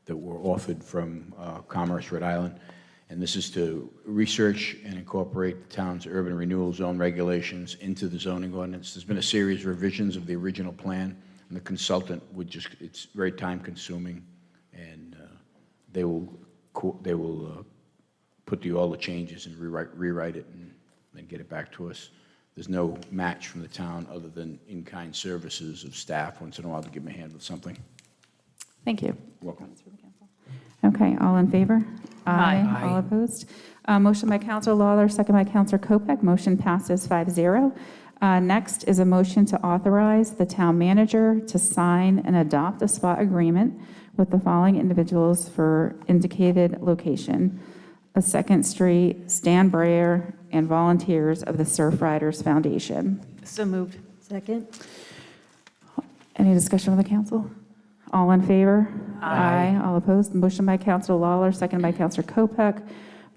that were offered from Commerce, Rhode Island. And this is to research and incorporate the town's urban renewal zone regulations into the zoning ordinance. There's been a series of revisions of the original plan, and the consultant would just, it's very time consuming, and they will put all the changes and rewrite it and then get it back to us. There's no match from the town other than in-kind services of staff once in a while to give them a hand with something. Thank you. Welcome. Okay, all in favor? Aye. All opposed? Motion by Councilor Lawler, second by Councilor Kopek. Motion passes 5-0. Next is a motion to authorize the town manager to sign and adopt a spot agreement with the following individuals for indicated location: a 2nd Street, Stan Brayer, and volunteers of the Surf Riders Foundation. So moved. Second? Any discussion with the council? All in favor? Aye. All opposed? Motion by Councilor Lawler, second by Councilor Kopek.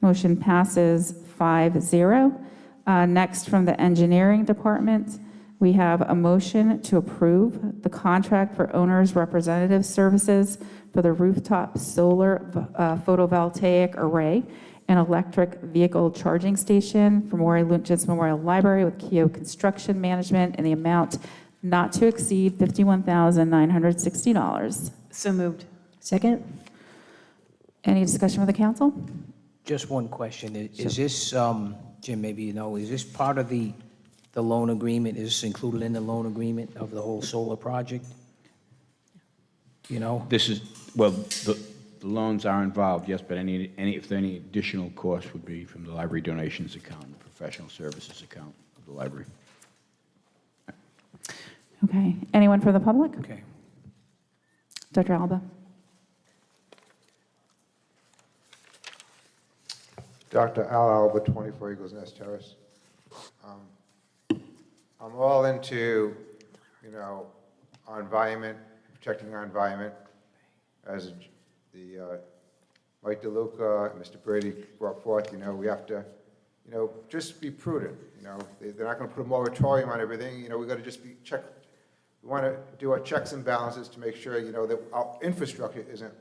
Motion passes 5-0. Next, from the Engineering Department, we have a motion to approve the contract for owner's representative services for the rooftop solar photovoltaic array and electric vehicle charging station for Maury Lynch's Memorial Library with Keogh Construction Management in the amount not to exceed $51,960. So moved. Second? Any discussion with the council? Just one question. Is this, Jim, maybe you know, is this part of the loan agreement? Is this included in the loan agreement of the whole solar project? You know? This is, well, the loans are involved, yes, but if any additional cost would be from the library donations account, the professional services account of the library. Okay. Anyone from the public? Okay. Dr. Alba? Dr. Al Alba, 24 Eagles Nest Terrace. I'm all into, our environment, protecting our environment. As the Mike DeLuca and Mr. Brady brought forth, we have to, just be prudent. They're not going to put a moratorium on everything. We got to just be check. We want to do our checks and balances to make sure, that our infrastructure isn't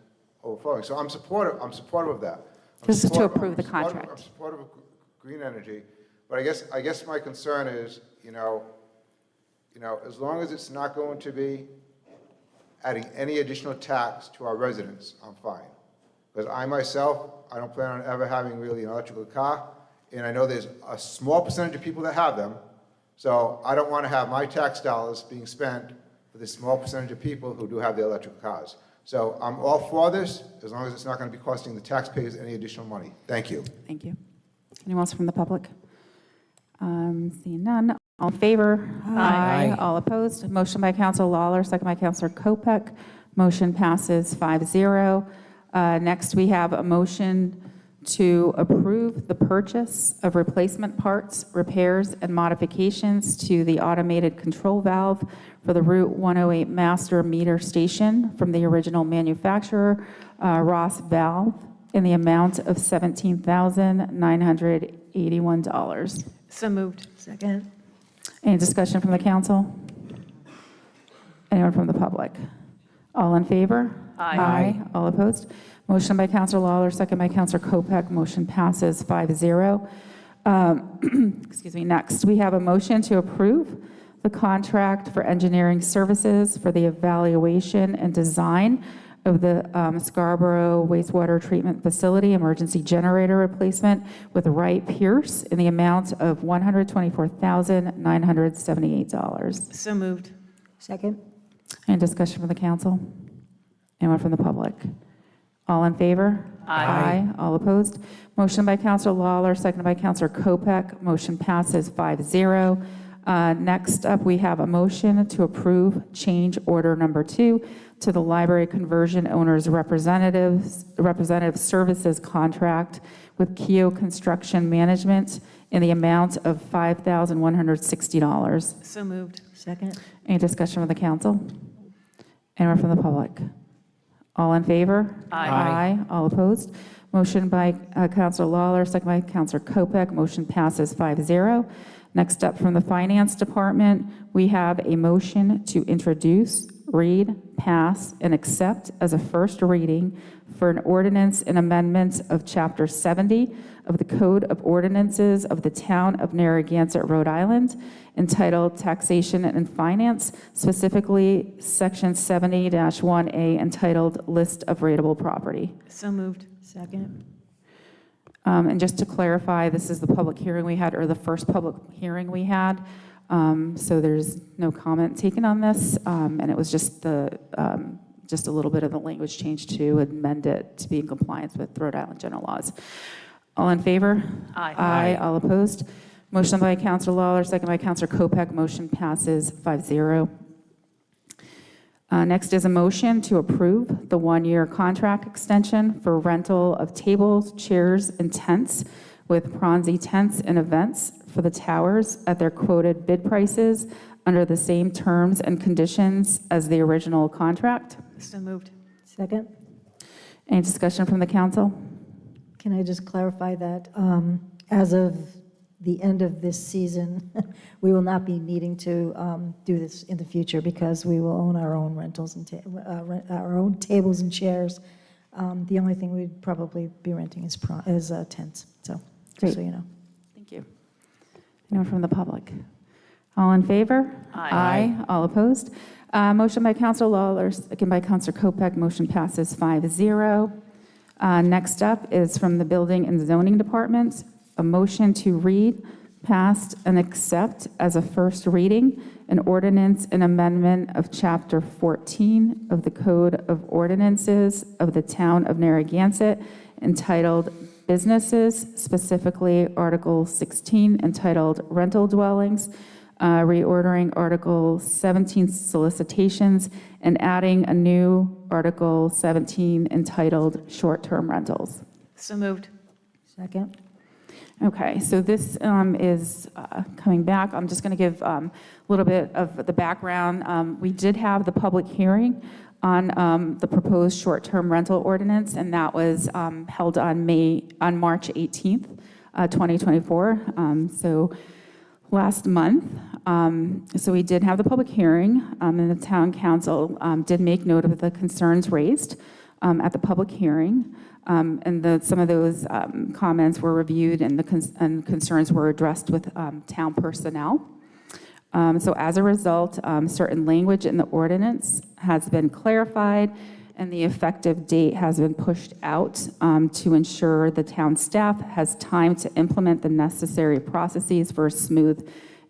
overflowing. So I'm supportive of that. This is to approve the contract. I'm supportive of green energy, but I guess my concern is, as long as it's not going to be adding any additional tax to our residents, I'm fine. Because I myself, I don't plan on ever having really an electrical car, and I know there's a small percentage of people that have them, so I don't want to have my tax dollars being spent for this small percentage of people who do have the electrical cars. So I'm all for this, as long as it's not going to be costing the taxpayers any additional money. Thank you. Thank you. Anyone else from the public? Seeing none. All in favor? Aye. All opposed? Motion by Councilor Lawler, second by Councilor Kopek. Motion passes 5-0. Next, we have a motion to approve the purchase of replacement parts, repairs, and modifications to the automated control valve for the Route 108 master meter station from the original manufacturer, Ross Valve, in the amount of $17,981. So moved. Second? Any discussion from the council? Anyone from the public? All in favor? Aye. All opposed? Motion by Councilor Lawler, second by Councilor Kopek. Motion passes 5-0. Excuse me. Next, we have a motion to approve the contract for engineering services for the evaluation and design of the Scarborough wastewater treatment facility emergency generator replacement with Wright Pierce in the amount of $124,978. So moved. Second? Any discussion from the council? Anyone from the public? All in favor? Aye. All opposed? Motion by Counselor Lawler, seconded by Counselor Kopek. Motion passes 5-0. Next up, we have a motion to approve change order number 2 to the library conversion owners representative services contract with Keo Construction Management in the amount of $5,160. So moved. Second? Any discussion with the council? Anyone from the public? All in favor? Aye. All opposed? Motion by Counselor Lawler, second by Counselor Kopek. Motion passes 5-0. Next up from the Finance Department, we have a motion to introduce, read, pass, and accept as a first reading for an ordinance and amendment of Chapter 70 of the Code of Ordinances of the Town of Narragansett, Rhode Island, entitled Taxation and Finance, specifically Section 70-1A, entitled List of Rateable Property. So moved. Second? And just to clarify, this is the public hearing we had, or the first public hearing we had. So there's no comment taken on this, and it was just a little bit of the language change to amend it to be in compliance with Rhode Island general laws. All in favor? Aye. All opposed? Motion by Counselor Lawler, second by Counselor Kopek. Motion passes 5-0. Next is a motion to approve the one-year contract extension for rental of tables, chairs, and tents with Pronzi Tents and Events for the towers at their quoted bid prices under the same terms and conditions as the original contract. So moved. Second? Any discussion from the council? Can I just clarify that as of the end of this season, we will not be needing to do this in the future because we will own our own rentals and our own tables and chairs. The only thing we'd probably be renting is tents. So, just so you know. Thank you. Anyone from the public? All in favor? Aye. All opposed? Motion by Counselor Lawler, second by Counselor Kopek. Motion passes 5-0. Next up is from the Building and Zoning Department, a motion to read, pass, and accept as a first reading an ordinance and amendment of Chapter 14 of the Code of Ordinances of the Town of Narragansett entitled Businesses, specifically Article 16 entitled Rental Dwellings, reordering Article 17 Solicitations, and adding a new Article 17 entitled Short-Term Rentals. So moved. Second? Okay, so this is coming back. I'm just going to give a little bit of the background. We did have the public hearing on the proposed short-term rental ordinance, and that was held on March 18th, 2024. So last month. So we did have the public hearing, and the town council did make note of the concerns raised at the public hearing. And some of those comments were reviewed, and concerns were addressed with town personnel. So as a result, certain language in the ordinance has been clarified, and the effective date has been pushed out to ensure the town staff has time to implement the necessary processes for a smooth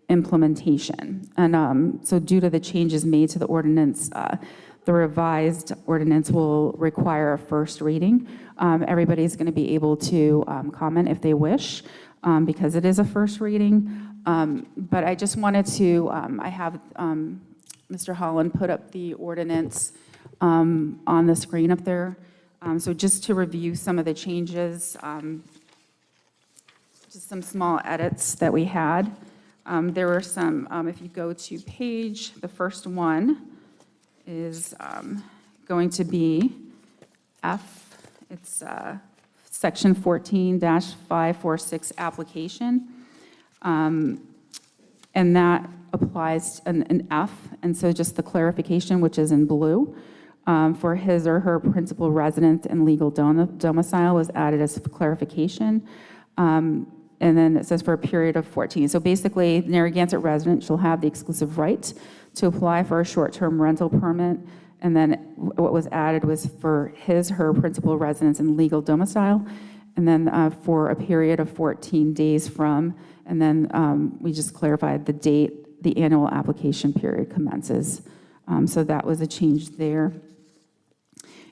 implementation. And so due to the changes made to the ordinance, the revised ordinance will require a first reading. Everybody's going to be able to comment if they wish, because it is a first reading. But I just wanted to, I have Mr. Holland put up the ordinance on the screen up there. So just to review some of the changes, just some small edits that we had. There were some, if you go to the first one is going to be F. It's section 14-546 application. And that applies an F. And so just the clarification, which is in blue, for his or her principal residence and legal domicile was added as clarification. And then it says for a period of 14. So basically, Narragansett residents shall have the exclusive right to apply for a short-term rental permit And then what was added was for her principal residence and legal domicile, and then for a period of 14 days from, and then we just clarified the date the annual application period commences. So that was a change there.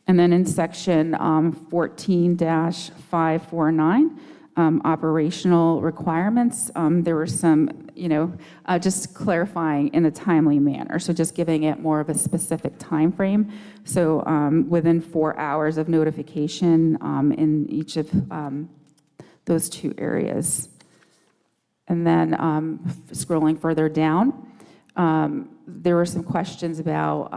And then in section 14-549, operational requirements, there were some, just clarifying in a timely manner. So just giving it more of a specific time frame. So within 4 hours of notification in each of those two areas. And then scrolling further down, there were some questions about,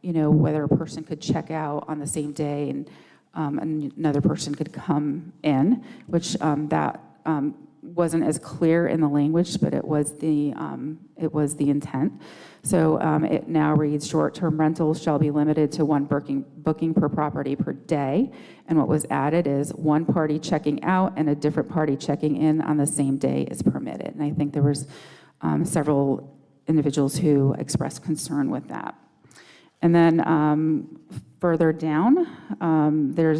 whether a person could check out on the same day and another person could come in, which that wasn't as clear in the language, but it was the intent. So it now reads, short-term rentals shall be limited to one booking per property per day. And what was added is one party checking out and a different party checking in on the same day is permitted. And I think there was several individuals who expressed concern with that. And then further down, there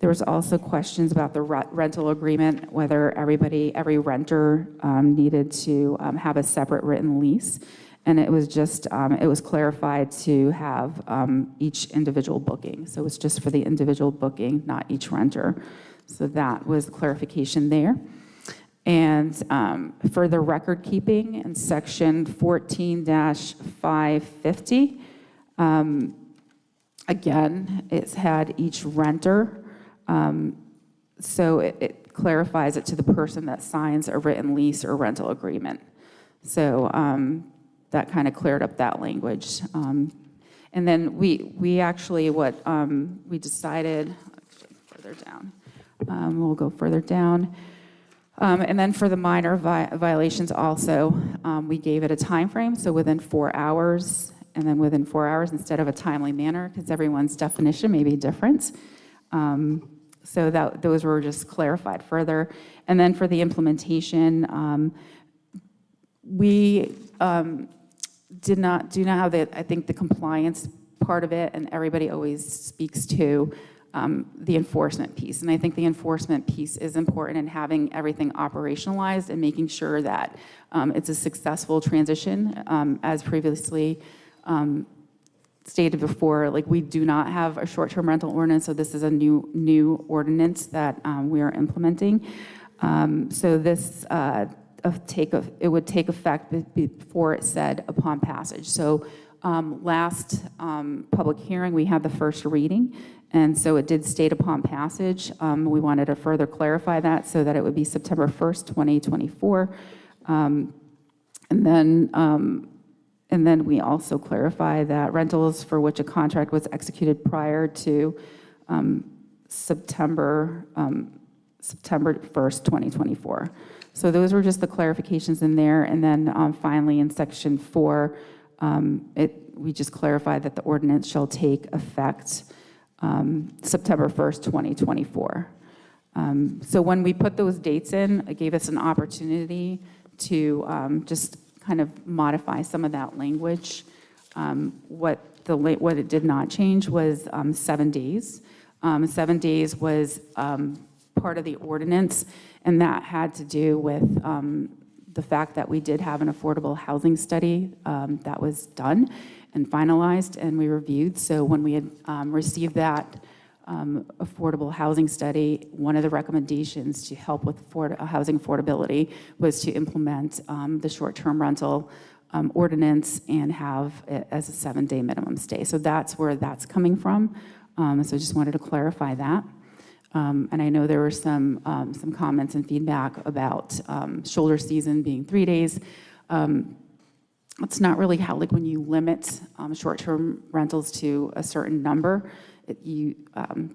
was also questions about the rental agreement, whether every renter needed to have a separate written lease. And it was just, it was clarified to have each individual booking. So it was just for the individual booking, not each renter. So that was clarification there. And for the record keeping in section 14-550, again, it's had each renter. So it clarifies it to the person that signs a written lease or rental agreement. So that kind of cleared up that language. And then we actually, we decided, further down, we'll go further down. And then for the minor violations also, we gave it a time frame, so within 4 hours, and then within 4 hours instead of a timely manner, because everyone's definition may be different. So those were just clarified further. And then for the implementation, we do not have I think the compliance part of it, and everybody always speaks to the enforcement piece. And I think the enforcement piece is important in having everything operationalized and making sure that it's a successful transition. As previously stated before, like we do not have a short-term rental ordinance, so this is a new ordinance that we are implementing. So this it would take effect before it said upon passage. So last public hearing, we had the first reading, and so it did state upon passage. We wanted to further clarify that so that it would be September 1st, 2024. And then we also clarify that rentals for which a contract was executed prior to September 1st, 2024. So those were just the clarifications in there. And then finally in section 4, we just clarified that the ordinance shall take effect September 1st, 2024. So when we put those dates in, it gave us an opportunity to just kind of modify some of that language. What it did not change was 7 days. 7 days was part of the ordinance, and that had to do with the fact that we did have an affordable housing study that was done and finalized and we reviewed. So when we had received that affordable housing study, one of the recommendations to help with housing affordability was to implement the short-term rental ordinance and have it as a 7-day minimum stay. So that's where that's coming from. So just wanted to clarify that. And I know there were some comments and feedback about shoulder season being 3 days. It's not really how, like when you limit short-term rentals to a certain number, you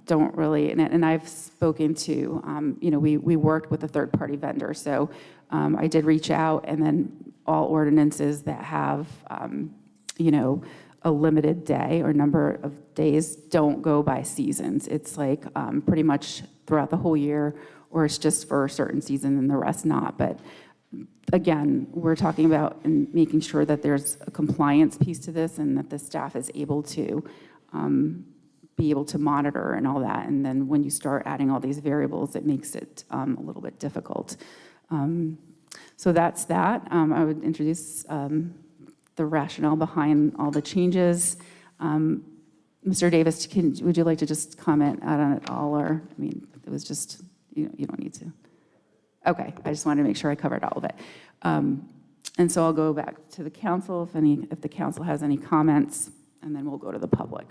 don't really, and I've spoken to, we worked with a third-party vendor, so I did reach out, and then all ordinances that have, a limited day or number of days don't go by seasons. It's like pretty much throughout the whole year, or it's just for a certain season and the rest not. But again, we're talking about making sure that there's a compliance piece to this and that the staff is able to be able to monitor and all that. And then when you start adding all these variables, it makes it a little bit difficult. So that's that. I would introduce the rationale behind all the changes. Mr. Davis, would you like to just comment on it all, or, I mean, it was just, you don't need to. Okay, I just wanted to make sure I covered all of it. And so I'll go back to the council if the council has any comments, and then we'll go to the public.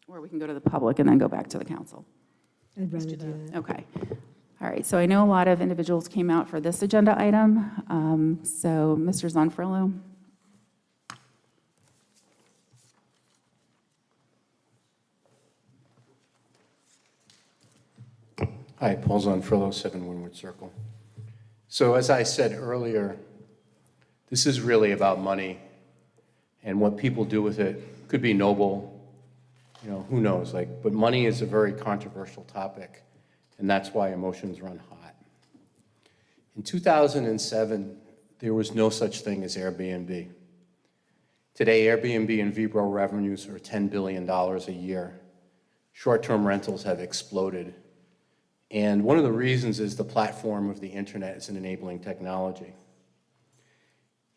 Or we can go to the public and then go back to the council. I'd rather do that. Okay. All right, so I know a lot of individuals came out for this agenda item. So Mr. Zonfrillo. Hi, Paul Zonfrillo, 7 Windward Circle. So as I said earlier, this is really about money, and what people do with it could be noble, who knows, but money is a very controversial topic, and that's why emotions run hot. In 2007, there was no such thing as Airbnb. Today, Airbnb and VBRO revenues are $10 billion a year. Short-term rentals have exploded. And one of the reasons is the platform of the internet is an enabling technology.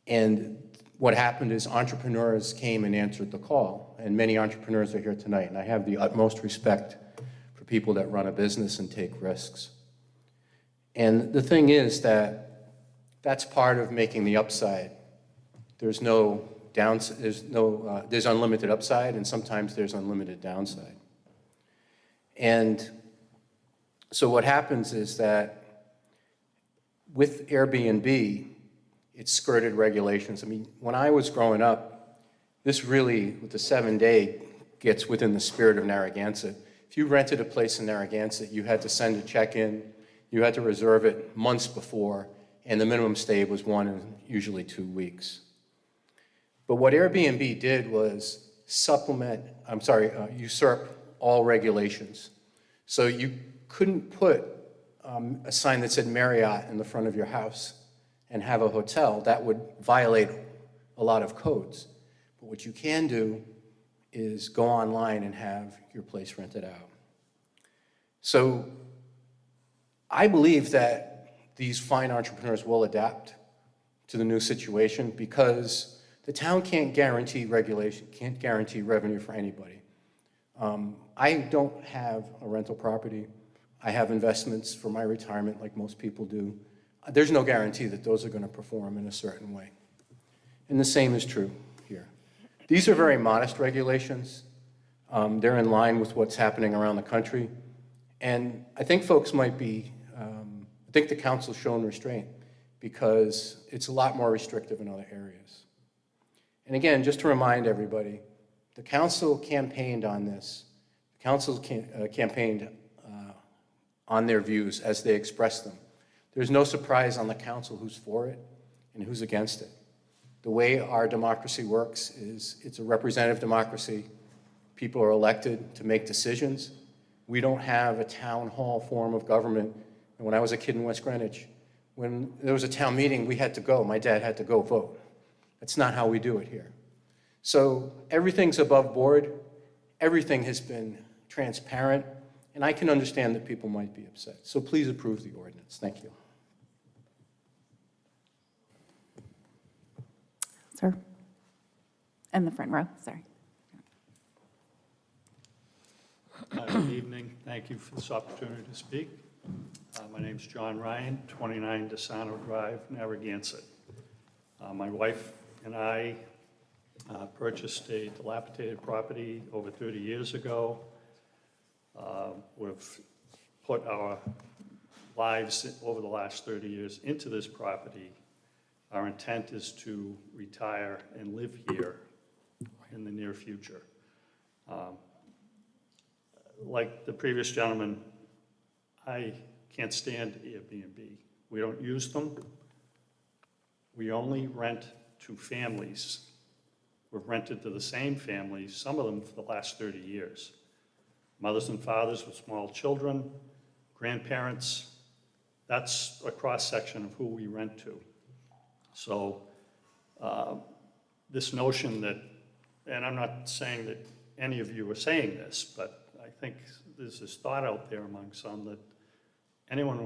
And what happened is entrepreneurs came and answered the call, and many entrepreneurs are here tonight, and I have the utmost respect for people that run a business and take risks. And the thing is that's part of making the upside. There's no downside, there's unlimited upside, and sometimes there's unlimited downside. And so what happens is that with Airbnb, it skirted regulations. I mean, when I was growing up, this really, with the 7-day, gets within the spirit of Narragansett. If you rented a place in Narragansett, you had to send a check-in, you had to reserve it months before, and the minimum stay was 1 and usually 2 weeks. But what Airbnb did was usurp all regulations. So you couldn't put a sign that said Marriott in the front of your house and have a hotel. That would violate a lot of codes. But what you can do is go online and have your place rented out. So I believe that these fine entrepreneurs will adapt to the new situation because the town can't guarantee regulation, can't guarantee revenue for anybody. I don't have a rental property. I have investments for my retirement like most people do. There's no guarantee that those are going to perform in a certain way. And the same is true here. These are very modest regulations. They're in line with what's happening around the country. And I think folks might be, I think the council's shown restraint because it's a lot more restrictive in other areas. And again, just to remind everybody, the council campaigned on this. The council campaigned on their views as they expressed them. There's no surprise on the council who's for it and who's against it. The way our democracy works is it's a representative democracy. People are elected to make decisions. We don't have a town hall form of government. And when I was a kid in West Greenwich, when there was a town meeting, we had to go. My dad had to go vote. That's not how we do it here. So everything's above board. Everything has been transparent. And I can understand that people might be upset. So please approve the ordinance. Thank you. Sir. In the front row, sorry. Good evening. Thank you for this opportunity to speak. My name's John Ryan, 29 DeSano Drive, Narragansett. My wife and I purchased a dilapidated property over 30 years ago. We've put our lives over the last 30 years into this property. Our intent is to retire and live here in the near future. Like the previous gentleman, I can't stand Airbnb. We don't use them. We only rent to families. We've rented to the same families, some of them for the last 30 years. Mothers and fathers with small children, grandparents. That's a cross-section of who we rent to. So this notion that, and I'm not saying that any of you are saying this, but I think there's this thought out there among some that anyone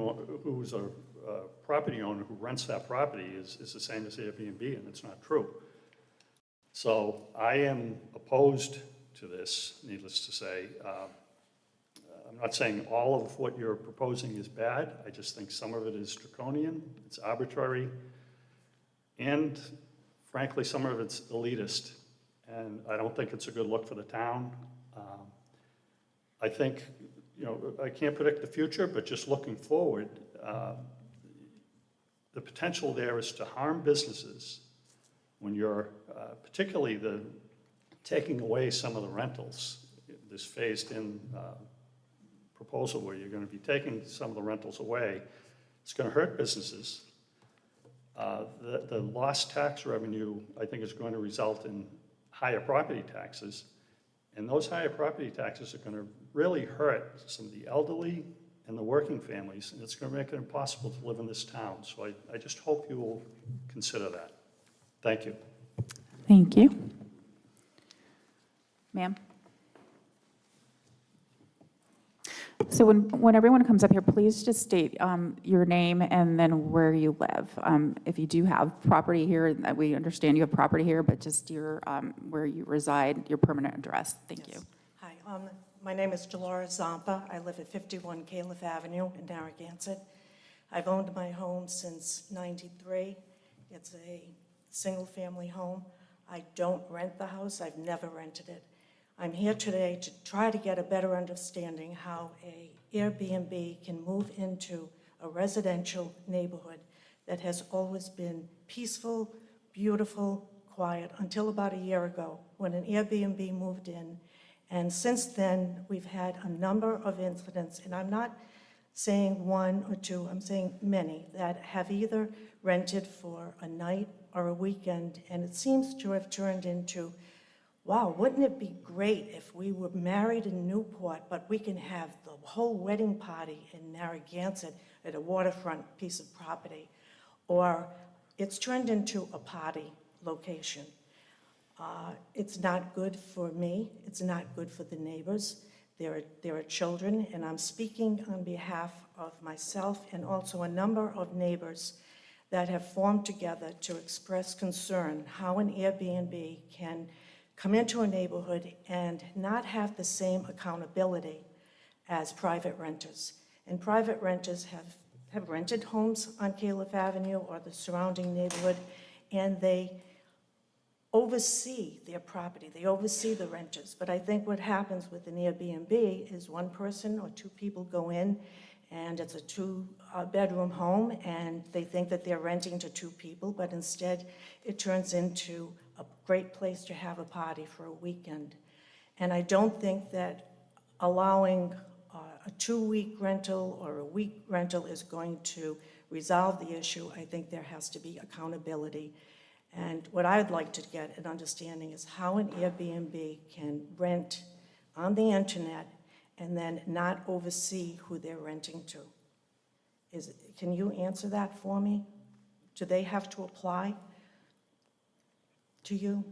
who's a property owner who rents that property is the same as Airbnb, and it's not true. So I am opposed to this, needless to say. I'm not saying all of what you're proposing is bad. I just think some of it is draconian, it's arbitrary, and frankly, some of it's elitist. And I don't think it's a good look for the town. I think, I can't predict the future, but just looking forward, the potential there is to harm businesses when you're, particularly taking away some of the rentals, this phased-in proposal where you're going to be taking some of the rentals away. It's going to hurt businesses. The lost tax revenue, I think, is going to result in higher property taxes. And those higher property taxes are going to really hurt some of the elderly and the working families, and it's going to make it impossible to live in this town. So I just hope you will consider that. Thank you. Thank you. Ma'am? So when everyone comes up here, please just state your name and then where you live. If you do have property here, we understand you have property here, but just your where you reside, your permanent address. Thank you. Hi, my name is Dolores Zampa. I live at 51 Califf Avenue in Narragansett. I've owned my home since '93. It's a single-family home. I don't rent the house. I've never rented it. I'm here today to try to get a better understanding how a Airbnb can move into a residential neighborhood that has always been peaceful, beautiful, quiet, until about a year ago when an Airbnb moved in. And since then, we've had a number of incidents, and I'm not saying one or two, I'm saying many, that have either rented for a night or a weekend, and it seems to have turned into, wow, wouldn't it be great if we were married in Newport, but we can have the whole wedding party in Narragansett at a waterfront piece of property? Or it's turned into a party location. It's not good for me. It's not good for the neighbors. There are children, and I'm speaking on behalf of myself and also a number of neighbors that have formed together to express concern how an Airbnb can come into a neighborhood and not have the same accountability as private renters. And private renters have rented homes on Califf Avenue or the surrounding neighborhood, and they oversee their property. They oversee the renters. But I think what happens with an Airbnb is one person or two people go in, and it's a two-bedroom home, and they think that they're renting to two people, but instead it turns into a great place to have a party for a weekend. And I don't think that allowing a 2-week rental or a week rental is going to resolve the issue. I think there has to be accountability. And what I'd like to get an understanding is how an Airbnb can rent on the internet and then not oversee who they're renting to. Can you answer that for me? Do they have to apply to you?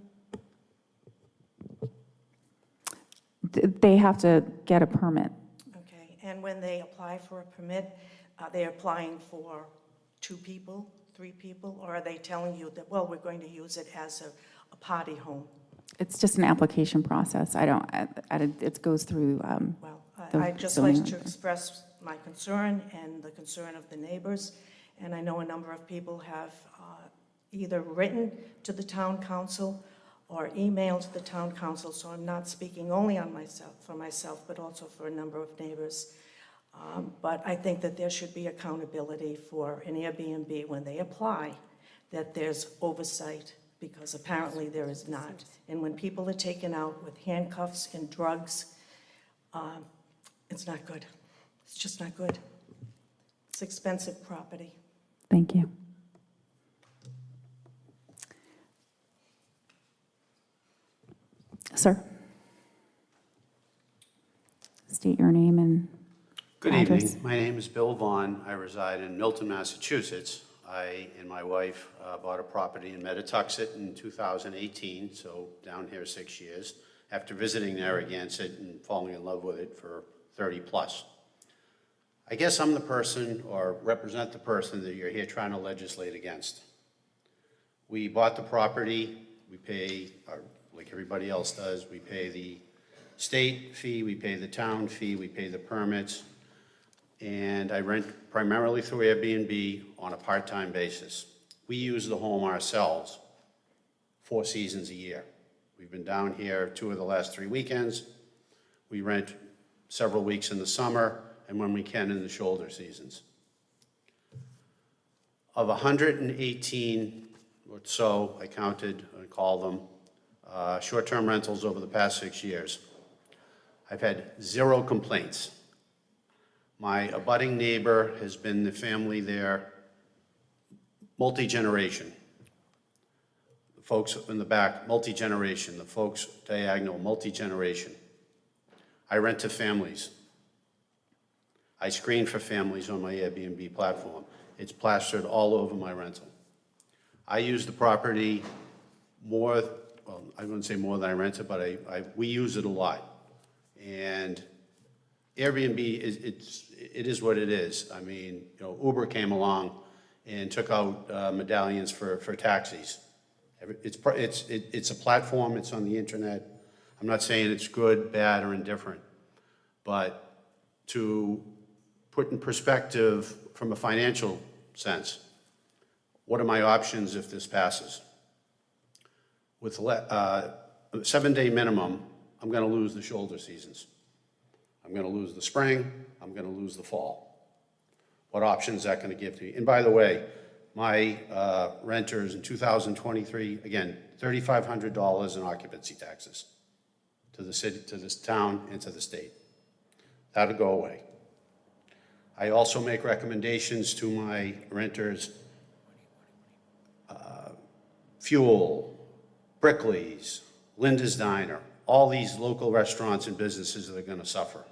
They have to get a permit. Okay, and when they apply for a permit, are they applying for 2 people, 3 people, or are they telling you that, well, we're going to use it as a party home? It's just an application process. It goes through. Well, I'd just like to express my concern and the concern of the neighbors, and I know a number of people have either written to the town council or emailed the town council, so I'm not speaking only for myself, but also for a number of neighbors. But I think that there should be accountability for an Airbnb when they apply, that there's oversight, because apparently there is not. And when people are taken out with handcuffs and drugs, it's not good. It's just not good. It's expensive property. Thank you. Sir. State your name and Good address. evening. My name is Bill Vaughn. I reside in Milton, Massachusetts. I and my wife bought a property in Metuxet in 2018, so down here 6 years, after visiting Narragansett and falling in love with it for 30 plus. I guess I'm the person, or represent the person, that you're here trying to legislate against. We bought the property, we pay, like everybody else does, we pay the state fee, we pay the town fee, we pay the permits, and I rent primarily through Airbnb on a part-time basis. We use the home ourselves 4 seasons a year. We've been down here 2 of the last 3 weekends. We rent several weeks in the summer, and when we can in the shoulder seasons. Of 118 or so, I counted, I call them, short-term rentals over the past 6 years, I've had 0 complaints. My abutting neighbor has been the family there, multi-generation. The folks in the back, multi-generation. The folks diagonal, multi-generation. I rent to families. I screen for families on my Airbnb platform. It's plastered all over my rental. I use the property more, well, I wouldn't say more than I rent it, but we use it a lot. And Airbnb, it is what it is. I mean, you know, Uber came along and took out medallions for taxis. It's a platform, it's on the internet. I'm not saying it's good, bad, or indifferent, but to put in perspective from a financial sense, what are my options if this passes? With a 7-day minimum, I'm going to lose the shoulder seasons. I'm going to lose the spring, I'm going to lose the fall. What option is that going to give to me? And by the way, my renters in 2023, again, $3,500 in occupancy taxes to the city, to this town, and to the state. That'll go away. I also make recommendations to my renters, Fuel, Brickley's, Linda's Diner, all these local restaurants and businesses that are going to suffer.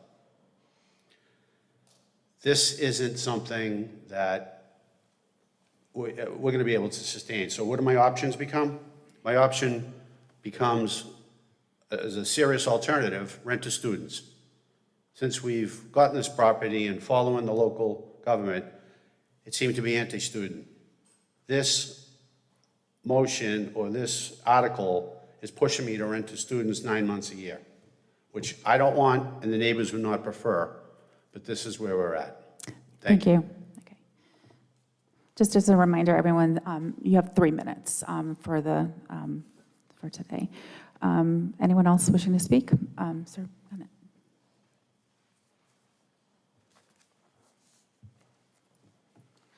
This isn't something that we're going to be able to sustain. So what do my options become? My option becomes, as a serious alternative, rent to students. Since we've gotten this property and following the local government, it seemed to be anti-student. This motion or this article is pushing me to rent to students 9 months a year, which I don't want and the neighbors would not prefer, but this is where we're at. Thank you. Okay. Just as a reminder, everyone, you have 3 minutes for today. Anyone else wishing to speak? Sir Bennett.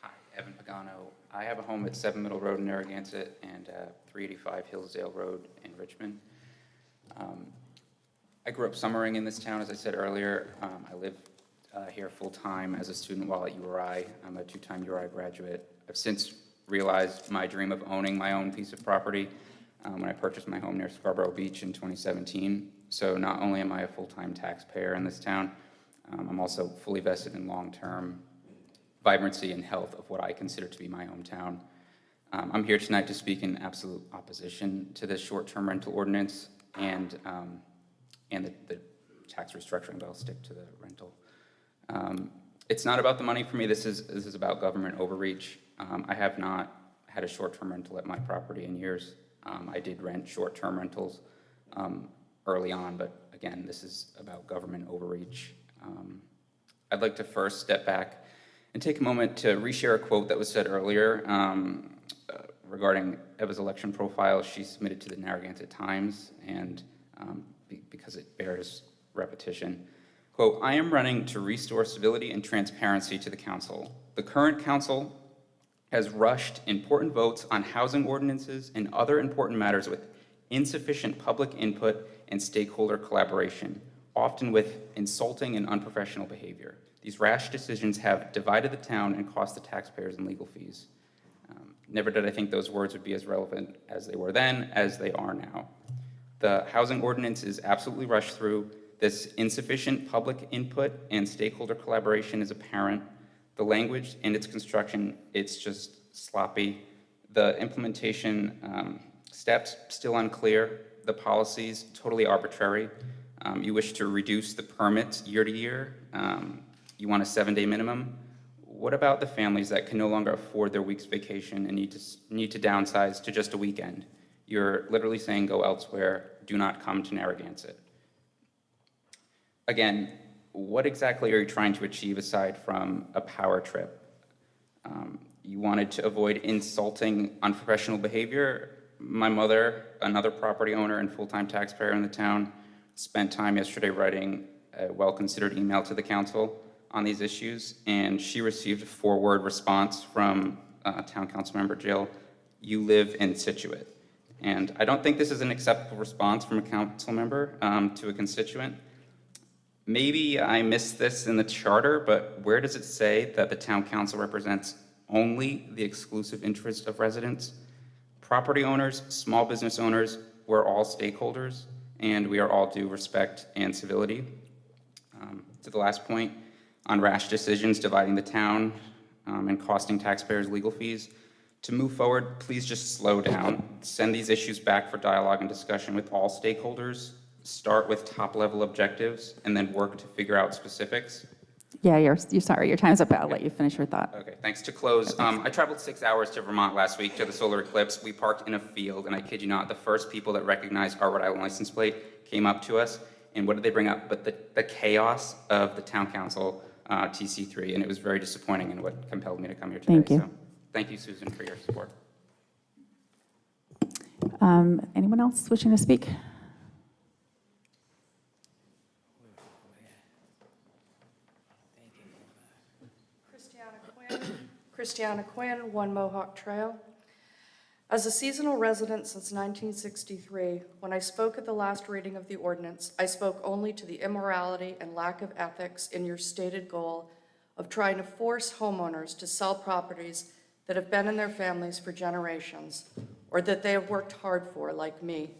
Hi, Evan Pagano. I have a home at 7 Middle Road in Narragansett and 385 Hillsdale Road in Richmond. I grew up summering in this town, as I said earlier. I live here full-time as a student while at URI. I'm a 2-time URI graduate. I've since realized my dream of owning my own piece of property when I purchased my home near Scarborough Beach in 2017. So not only am I a full-time taxpayer in this town, I'm also fully vested in long-term vibrancy and health of what I consider to be my hometown. I'm here tonight to speak in absolute opposition to this short-term rental ordinance and the tax restructuring, but I'll stick to the rental. It's not about the money for me. This is about government overreach. I have not had a short-term rental at my property in years. I did rent short-term rentals early on, but again, this is about government overreach. I'd like to first step back and take a moment to reshare a quote that was said earlier regarding Eva's election profile. She submitted to the Narragansett Times, and because it bears repetition. Quote, "I am running to restore civility and transparency to the council. The current council has rushed important votes on housing ordinances and other important matters with insufficient public input and stakeholder collaboration, often with insulting and unprofessional behavior. These rash decisions have divided the town and cost the taxpayers in legal fees." Never did I think those words would be as relevant as they were then as they are now. The housing ordinance is absolutely rushed through. This insufficient public input and stakeholder collaboration is apparent. The language and its construction, it's just sloppy. The implementation steps, still unclear. The policies, totally arbitrary. You wish to reduce the permits year to year. You want a 7-day minimum. What about the families that can no longer afford their week's vacation and need to downsize to just a weekend? You're literally saying go elsewhere, do not come to Narragansett. Again, what exactly are you trying to achieve aside from a power trip? You wanted to avoid insulting, unprofessional behavior. My mother, another property owner and full-time taxpayer in the town, spent time yesterday writing a well-considered email to the council on these issues, and she received a 4-word response from town council member Jill: "You live in Situate." And I don't think this is an acceptable response from a council member to a constituent. Maybe I missed this in the charter, but where does it say that the town council represents only the exclusive interest of residents? Property owners, small business owners, we're all stakeholders, and we are all due respect and civility. To the last point, on rash decisions dividing the town and costing taxpayers legal fees, to move forward, please just slow down. Send these issues back for dialogue and discussion with all stakeholders. Start with top-level objectives, and then work to figure out specifics. Yeah, you're sorry. Your time's up. I'll let you finish your thought. Okay, thanks. To close, I traveled 6 hours to Vermont last week to the solar eclipse. We parked in a field, and I kid you not, the first people that recognized our Rhode Island license plate came up to us, and what did they bring up? But the chaos of the town council TC3, and it was very disappointing, and what compelled me to come here today. Thank you. So, thank you, Susan, for your support. Anyone else wishing to speak? Christiana Quinn, 1 Mohawk Trail. As a seasonal resident since 1963, when I spoke at the last reading of the ordinance, I spoke only to the immorality and lack of ethics in your stated goal of trying to force homeowners to sell properties that have been in their families for generations, or that they have worked hard for, like me.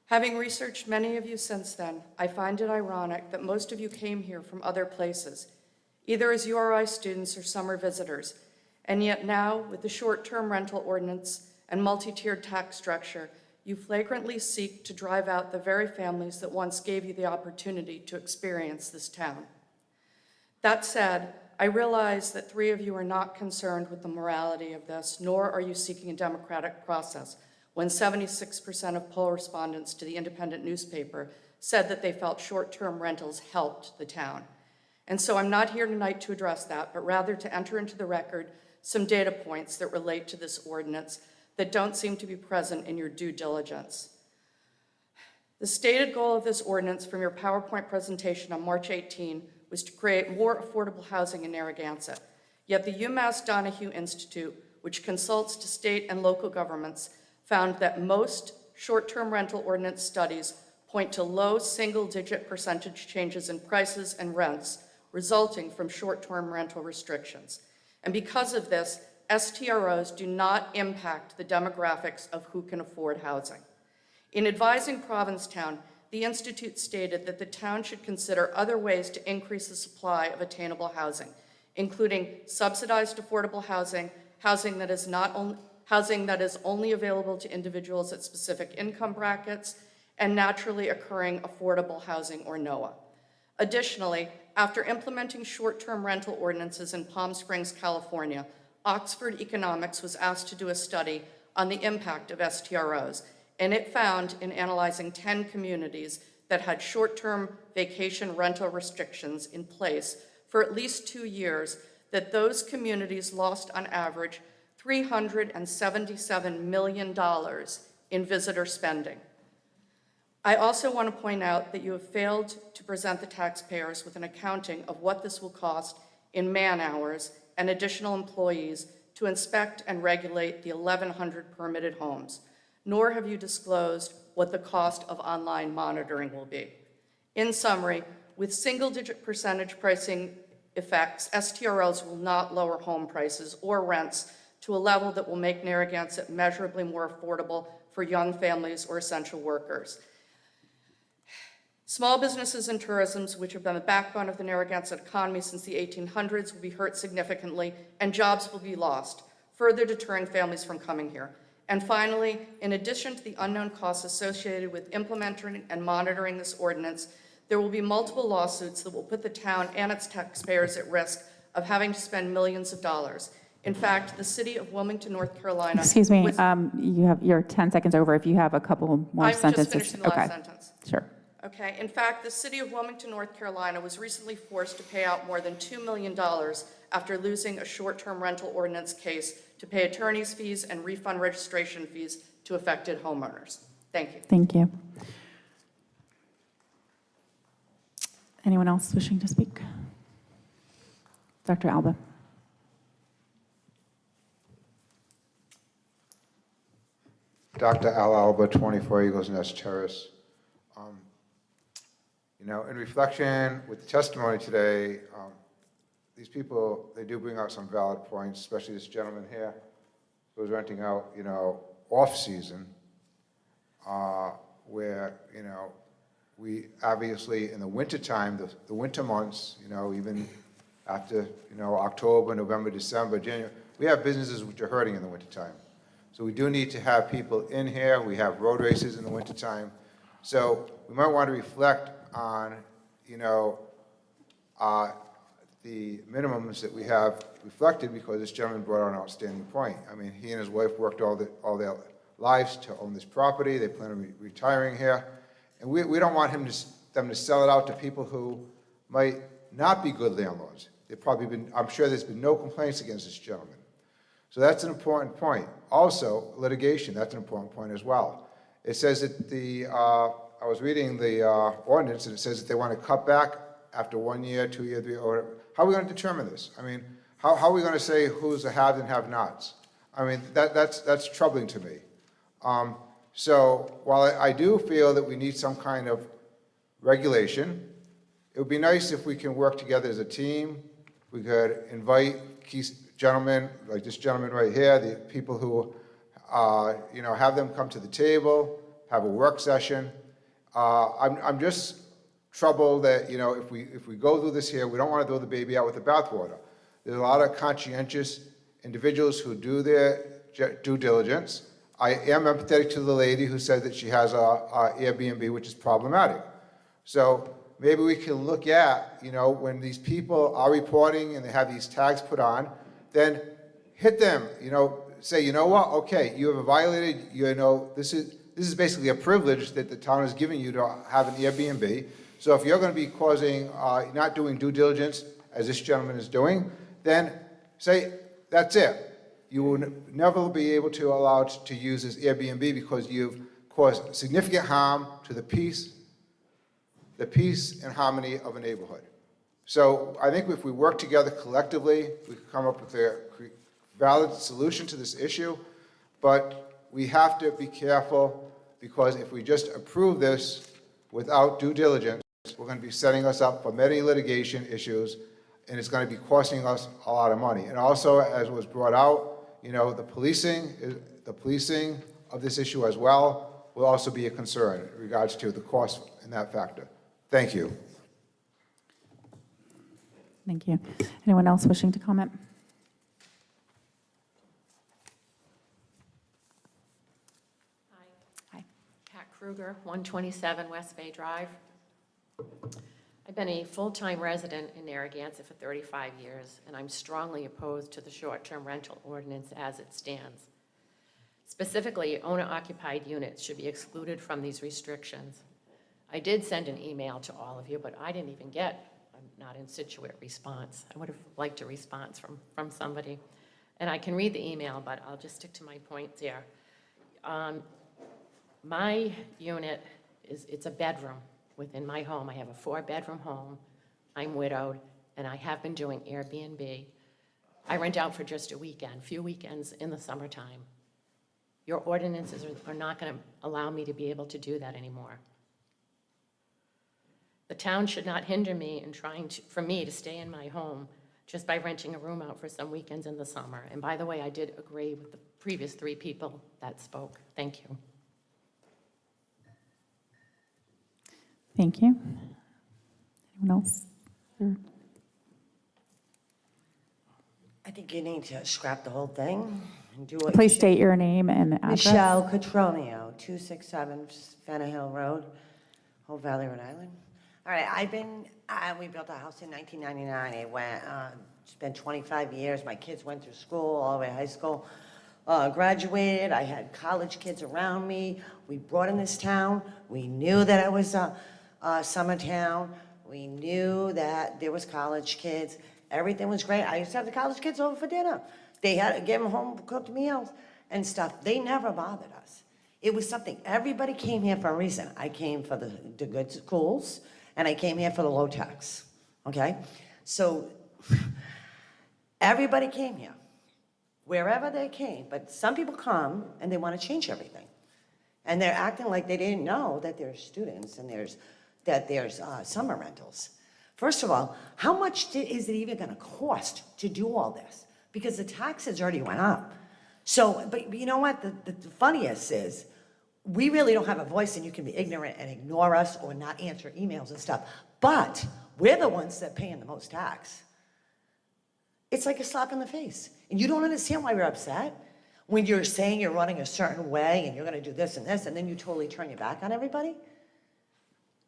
Having researched many of you since then, I find it ironic that most of you came here from other places, either as URI students or summer visitors, and yet now, with the short-term rental ordinance and multi-tiered tax structure, you flagrantly seek to drive out the very families that once gave you the opportunity to experience this town. That said, I realize that 3 of you are not concerned with the morality of this, nor are you seeking a democratic process, when 76% of poll respondents to the Independent newspaper said that they felt short-term rentals helped the town. And so I'm not here tonight to address that, but rather to enter into the record some data points that relate to this ordinance that don't seem to be present in your due diligence. The stated goal of this ordinance from your PowerPoint presentation on March 18 was to create more affordable housing in Narragansett. Yet the UMass Donahue Institute, which consults to state and local governments, found that most short-term rental ordinance studies point to low single-digit percentage changes in prices and rents resulting from short-term rental restrictions. And because of this, STROs do not impact the demographics of who can afford housing. In advising Provincetown, the Institute stated that the town should consider other ways to increase the supply of attainable housing, including subsidized affordable housing, housing that is only available to individuals at specific income brackets, and naturally occurring affordable housing, or NOAH. Additionally, after implementing short-term rental ordinances in Palm Springs, California, Oxford Economics was asked to do a study on the impact of STROs, and it found, in analyzing 10 communities that had short-term vacation rental restrictions in place for at least 2 years, that those communities lost on average $377 million in visitor spending. I also want to point out that you have failed to present the taxpayers with an accounting of what this will cost in man-hours and additional employees to inspect and regulate the 1,100 permitted homes, nor have you disclosed what the cost of online monitoring will be. In summary, with single-digit percentage pricing effects, STROs will not lower home prices or rents to a level that will make Narragansett measurably more affordable for young families or essential workers. Small businesses and tourism, which have been the backbone of the Narragansett economy since the 1800s, will be hurt significantly, and jobs will be lost. further deterring families from coming here. And finally, in addition to the unknown costs associated with implementing and monitoring this ordinance, there will be multiple lawsuits that will put the town and its taxpayers at risk of having to spend millions of dollars. In fact, the city of Wilmington, North Carolina. Excuse me, was- you're 10 seconds over. If you have a couple more I'm just sentences. finishing the last sentence. Sure. Okay, in fact, the city of Wilmington, North Carolina was recently forced to pay out more than $2 million after losing a short-term rental ordinance case to pay attorney's fees and refund registration fees to affected homeowners. Thank you. Thank you. Anyone else wishing to speak? Dr. Alba. Dr. Al Alba, 24 Eagles Nest Terrace. In reflection with the testimony today, these people, they do bring out some valid points, especially this gentleman here who's renting out, off-season, where, we obviously in the wintertime, the winter months, even after, October, November, December, January, we have businesses which are hurting in the wintertime. So we do need to have people in here. We have road races in the wintertime. So we might want to reflect on, the minimums that we have reflected, because this gentleman brought out an outstanding point. I mean, he and his wife worked all their lives to own this property. They plan on retiring here. And we don't want them to sell it out to people who might not be good landlords. I'm sure there's been no complaints against this gentleman. So that's an important point. Also, litigation, that's an important point as well. It says that I was reading the ordinance, and it says that they want to cut back after 1 year, 2 years, 3 years, or how are we going to determine this? I mean, how are we going to say who's the haves and have-nots? I mean, that's troubling to me. So while I do feel that we need some kind of regulation, it would be nice if we can work together as a team. We could invite key gentlemen, like this gentleman right here, the people who, have them come to the table, have a work session. I'm just troubled that, if we go through this here, we don't want to throw the baby out with the bathwater. There's a lot of conscientious individuals who do their due diligence. I am empathetic to the lady who said that she has a Airbnb, which is problematic. So maybe we can look at, when these people are reporting and they have these tags put on, then hit them, say, you know what, okay, you have violated, this is basically a privilege that the town is giving you to have an Airbnb. So if you're going to be causing, not doing due diligence, as this gentleman is doing, then say, that's it. You will never be able to allow to use this Airbnb because you've caused significant harm to the peace and harmony of a neighborhood. So I think if we work together collectively, we can come up with a valid solution to this issue, but we have to be careful, because if we just approve this without due diligence, we're going to be setting us up for many litigation issues, and it's going to be costing us a lot of money. And also, as was brought out, the policing of this issue as well will also be a concern in regards to the cost in that factor. Thank you. Thank you. Anyone else wishing to comment? Hi. Pat Kruger, 127 West Bay Drive. I've been a full-time resident in Narragansett for 35 years, and I'm strongly opposed to the short-term rental ordinance as it stands. Specifically, owner-occupied units should be excluded from these restrictions. I did send an email to all of you, but I didn't even get a not in Situate response. I would have liked a response from somebody. And I can read the email, but I'll just stick to my points here. My unit it's a bedroom within my home. I have a 4-bedroom home. I'm widowed, and I have been doing Airbnb. I rent out for just a weekend, few weekends in the summertime. Your ordinances are not going to allow me to be able to do that anymore. The town should not hinder me in for me to stay in my home just by renting a room out for some weekends in the summer. And by the way, I did agree with the previous 3 people that spoke. Thank you. Thank you. Anyone else? think you need to scrap the whole thing and do what Please you should. state your name and address. Michelle Catronio, 267 Fenner Hill Road, Hope Valley, Rhode Island. All right, we built a house in 1999. It's been 25 years. My kids went through school, all the way to high school, graduated. I had college kids around me. We brought in this town. We knew that it was a summer town. We knew that there was college kids. Everything was great. I used to have the college kids over for dinner. They had to give them home cooked meals and stuff. They never bothered us. It was something. Everybody came here for a reason. I came for the good schools, and I came here for the low tax. Okay? So everybody came here, wherever they came. But some people come and they want to change everything. And they're acting like they didn't know that there's students and there's summer rentals. First of all, how much is it even going to cost to do all this? Because the taxes already went up. So, but you know what? The funniest is, we really don't have a voice, and you can be ignorant and ignore us or not answer emails and stuff. But we're the ones that paying the most tax. It's like a slap in the face. And you don't understand why you're upset when you're saying you're running a certain way and you're going to do this, and then you totally turn your back on everybody.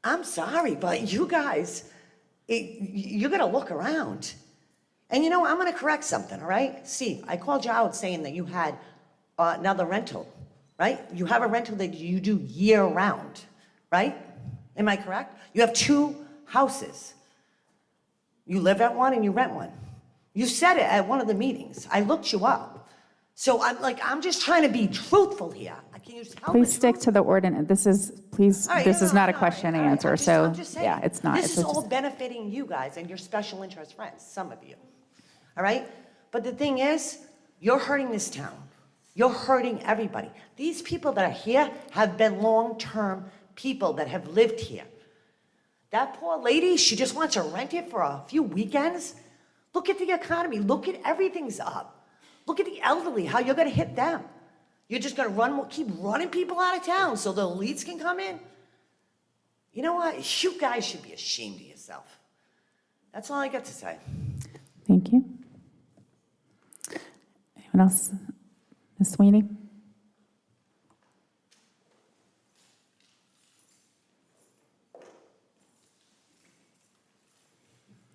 I'm sorry, but you guys, you're going to look around. And you know, I'm going to correct something, all right? Steve, I called you out saying that you had another rental, right? You have a rental that you do year-round, right? Am I correct? You have 2 houses. You live at one and you rent one. You said it at one of the meetings. I looked you up. So I'm just trying to be truthful here. Can you tell me? Please stick to the ordinance. This is not a question and answer, so, yeah, it's not. This is all benefiting you guys and your special interest friends, some of you. All right? But the thing is, you're hurting this town. You're hurting everybody. These people that are here have been long-term people that have lived here. That poor lady, she just wants to rent it for a few weekends. Look at the economy. Look at everything's up. Look at the elderly, how you're going to hit them. You're just going to keep running people out of town so the elites can come in. You know what? You guys should be ashamed of yourself. That's all I got to say. Thank you. Anyone else? Ms. Sweeney?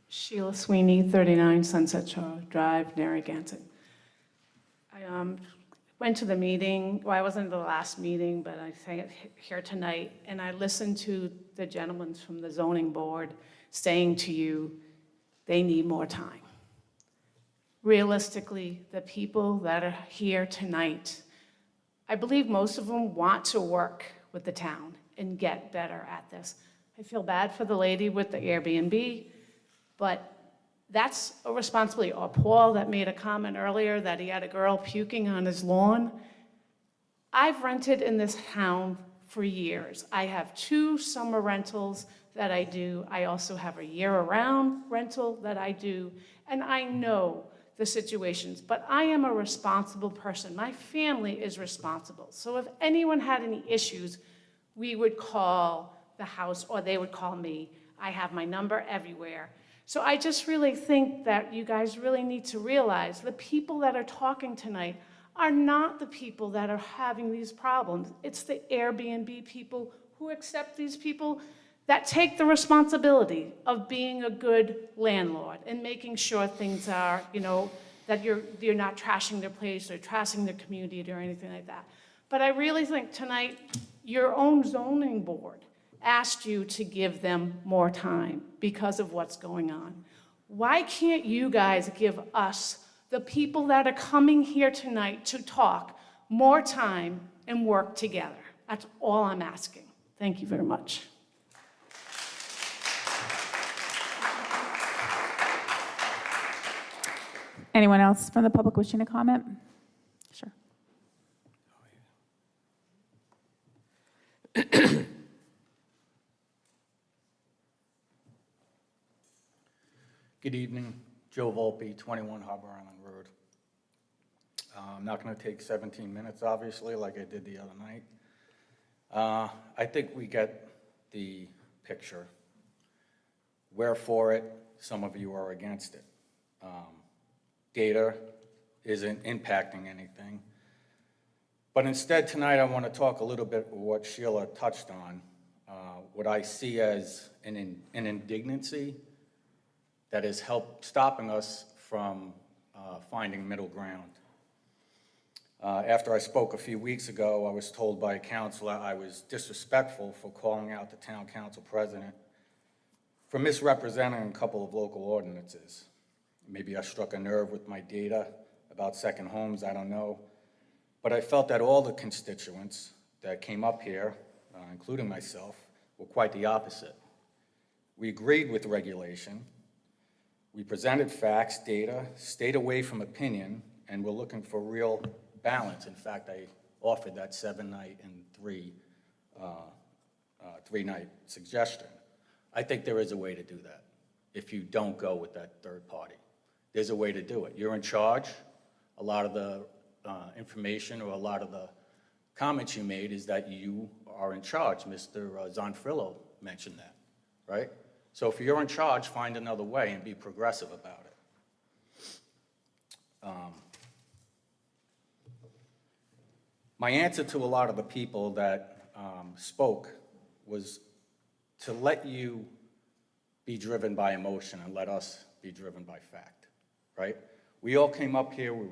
Sheila Sweeney, 39 Sunset Shore Drive, Narragansett. I went to the meeting, well, I wasn't at the last meeting, but I sang it here tonight, and I listened to the gentlemen from the zoning board saying to you, they need more time. Realistically, the people that are here tonight, I believe most of them want to work with the town and get better at this. I feel bad for the lady with the Airbnb, but that's a responsibility. Or Paul that made a comment earlier that he had a girl puking on his lawn. I've rented in this town for years. I have 2 summer rentals that I do. I also have a year-round rental that I do, and I know the situations, but I am a responsible person. My family is responsible. So if anyone had any issues, we would call the house or they would call me. I have my number everywhere. So I just really think that you guys really need to realize the people that are talking tonight are not the people that are having these problems. It's the Airbnb people who accept these people that take the responsibility of being a good landlord and making sure things are, that you're not trashing their place or trashing their community or anything like that. But I really think tonight, your own zoning board asked you to give them more time because of what's going on. Why can't you guys give us, the people that are coming here tonight to talk, more time and work together? That's all I'm asking. Thank you very much. Anyone else from the public wishing to comment? Sure. Good evening, Joe Volpe, 21 Harbor Island Road. I'm not going to take 17 minutes, obviously, like I did the other night. I think we get the picture. We're for it, some of you are against it. data isn't impacting anything. But instead, tonight, I want to talk a little bit what Sheila touched on, what I see as an indignancy that is stopping us from finding middle ground. After I spoke a few weeks ago, I was told by a counselor I was disrespectful for calling out the town council president for misrepresenting a couple of local ordinances. Maybe I struck a nerve with my data about second homes, I don't know. But I felt that all the constituents that came up here, including myself, were quite the opposite. We agreed with regulation. We presented facts, data, stayed away from opinion, and we're looking for real balance. In fact, I offered that 7-night and 3-night suggestion. I think there is a way to do that if you don't go with that third party. There's a way to do it. You're in charge. A lot of the information or a lot of the comments you made is that you are in charge. Mr. Zonfrillo mentioned that, right? So if you're in charge, find another way and be progressive about it. My answer to a lot of the people that spoke was to let you be driven by emotion and let us be driven by fact, right? We all came up here, we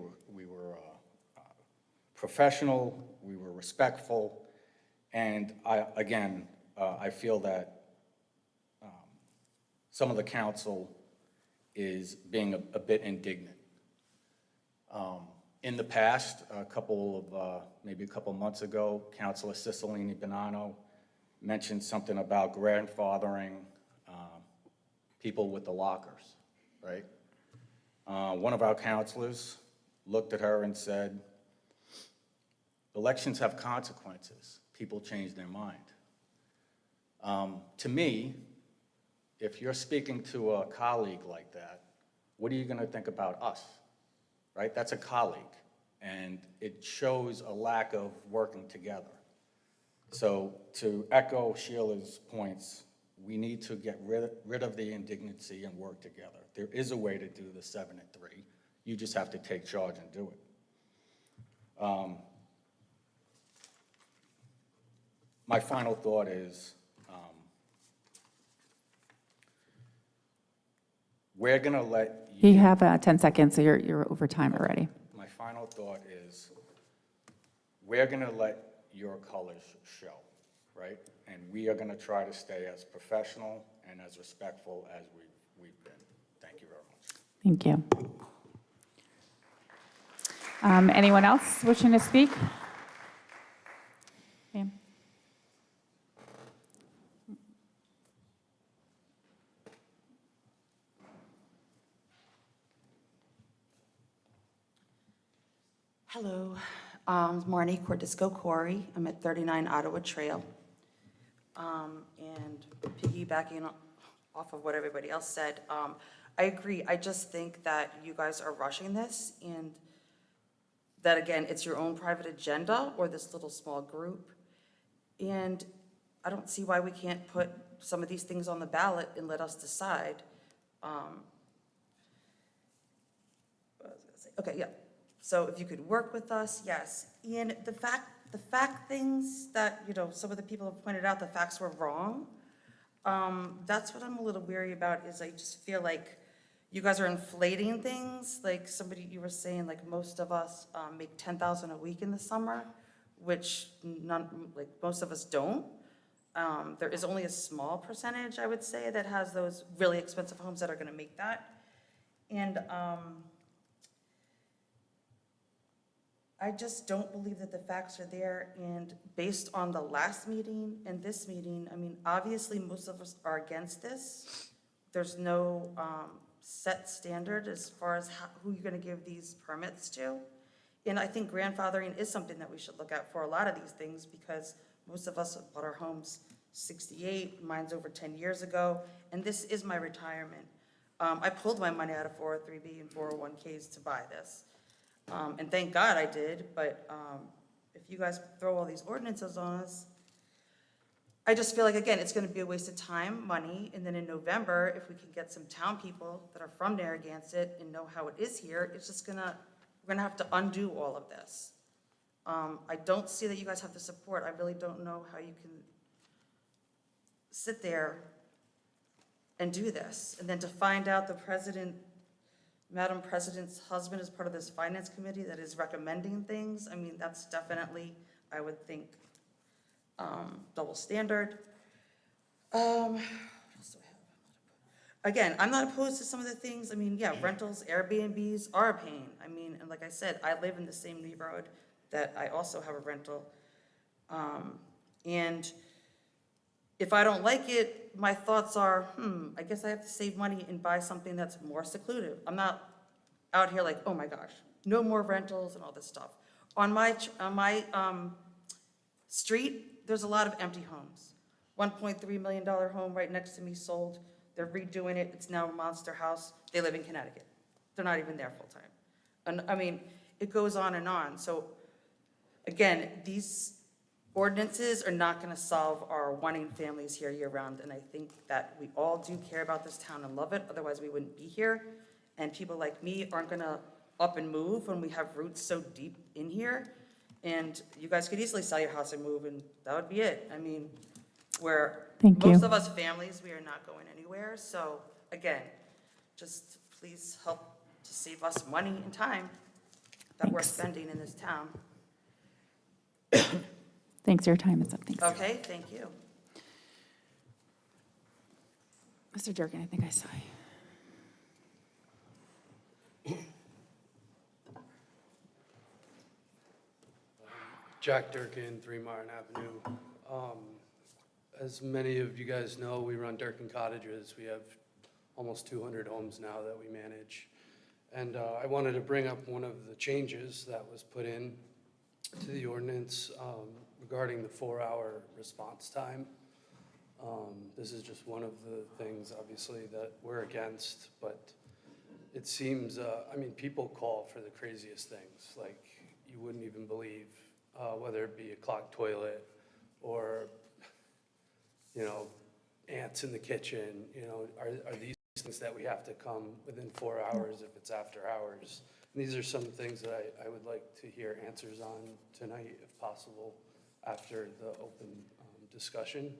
were professional, we were respectful, and I feel that some of the council is being a bit indignant. In the past, maybe a couple months ago, Councilor Cicilline Bonanno mentioned something about grandfathering people with the lockers, right? One of our counselors looked at her and said, elections have consequences. People change their mind. To me, if you're speaking to a colleague like that, what are you going to think about us, right? That's a colleague, and it shows a lack of working together. So to echo Sheila's points, we need to get rid of the indignancy and work together. There is a way to do the 7 and 3. You just have to take charge and do it. My final thought is, we're going to let You have 10 seconds, so you're over time already. My final thought is, we're going to let your colors show, right? And we are going to try to stay as professional and as respectful as we've been. Thank you very much. Thank you. Anyone else wishing to speak? Ma'am. Hello, Marnie Cordisco-Corey. I'm at 39 Ottawa Trail. And piggybacking off of what everybody else said, I agree. I just think that you guys are rushing this, and that, again, it's your own private agenda or this little small group. And I don't see why we can't put some of these things on the ballot and let us decide. Okay, yeah. So if you could work with us, yes. And the fact things that, some of the people have pointed out, the facts were wrong. That's what I'm a little weary about, is I just feel like you guys are inflating things. Like you were saying, like most of us make $10,000 a week in the summer, which most of us don't. There is only a small percentage, I would say, that has those really expensive homes that are gonna make that. And I just don't believe that the facts are there, and based on the last meeting and this meeting, I mean, obviously, most of us are against this. There's no set standard as far as who you're gonna give these permits to. And I think grandfathering is something that we should look at for a lot of these things, because most of us bought our homes 68, mine's over 10 years ago, and this is my retirement. I pulled my money out of 403B and 401Ks to buy this. And thank God I did, but if you guys throw all these ordinances on us, I just feel like, again, it's gonna be a waste of time, money, and then in November, if we can get some town people that are from Narragansett and know how it is here, it's just gonna, we're gonna have to undo all of this. I don't see that you guys have the support. I really don't know how you can sit there and do this. And then to find out the president, Madam President's husband is part of this finance committee that is recommending things, I mean, that's definitely, I would think, double standard. What else do I have? Again, I'm not opposed to some of the things. I mean, yeah, rentals, Airbnbs are a pain. I mean, and like I said, I live in the same neighborhood that I also have a rental. And if I don't like it, my thoughts are, I guess I have to save money and buy something that's more secluded. I'm not out here like, oh my gosh, no more rentals and all this stuff. On my street, there's a lot of empty homes. $1.3 million home right next to me sold. They're redoing it. It's now a monster house. They live in Connecticut. They're not even there full time. And I mean, it goes on and on. So again, these ordinances are not going to solve our wanting families here year round. And I think that we all do care about this town and love it. Otherwise we wouldn't be here. And people like me aren't going to up and move when we have roots so deep in here. And you guys could easily sell your house and move, and that would be it. I mean, most of us families, we are not going anywhere. So again, just please help to save us money and time that we're spending in this town. Thanks, your time is up. Thanks. Okay, thank you. Mr. Durkin, I think I saw you. Jack Durkin, 3 Martin Avenue. As many of you guys know, we run Durkin Cottages. We have almost 200 homes now that we manage. And I wanted to bring up one of the changes that was put in to the ordinance regarding the 4-hour response time. This is just one of the things, obviously, that we're against, but it seems, I mean, people call for the craziest things, like you wouldn't even believe, whether it be a clogged toilet or, you know, ants in the kitchen, you know, are these things that we have to come within 4 hours if it's after hours? And these are some things that I would like to hear answers on tonight, if possible, after the open discussion.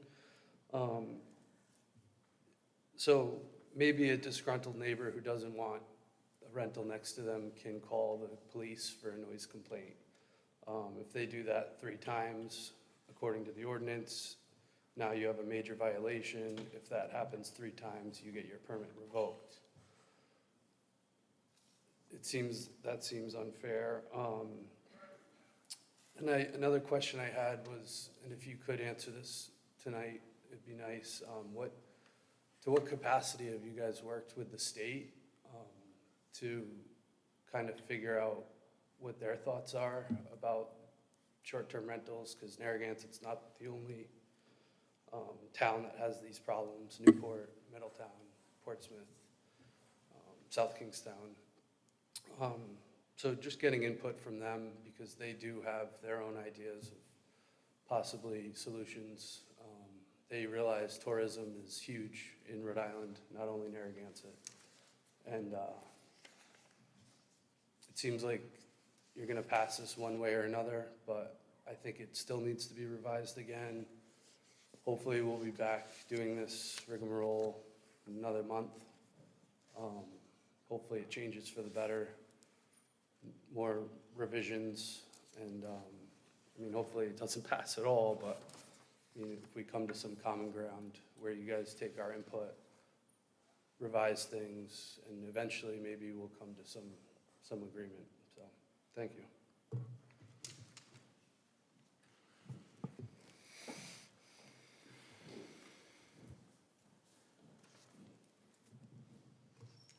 So maybe a disgruntled neighbor who doesn't want a rental next to them can call the police for a noise complaint. If they do that 3 times, according to the ordinance, now you have a major violation. If that happens 3 times, you get your permit revoked. That seems unfair. And another question I had was, and if you could answer this tonight, it'd be nice. To what capacity have you guys worked with the state to kind of figure out what their thoughts are about short-term rentals? Because Narragansett's not the only town that has these problems. Newport, Middletown, Portsmouth, South Kingstown. So just getting input from them, because they do have their own ideas of possibly solutions. They realize tourism is huge in Rhode Island, not only Narragansett. And it seems like you're gonna pass this one way or another, but I think it still needs to be revised again. Hopefully we'll be back doing this rigmarole in another month. Hopefully it changes for the better, more revisions, and I mean, hopefully it doesn't pass at all, but I mean, if we come to some common ground where you guys take our input, revise things, and eventually maybe we'll come to some agreement. So, thank you.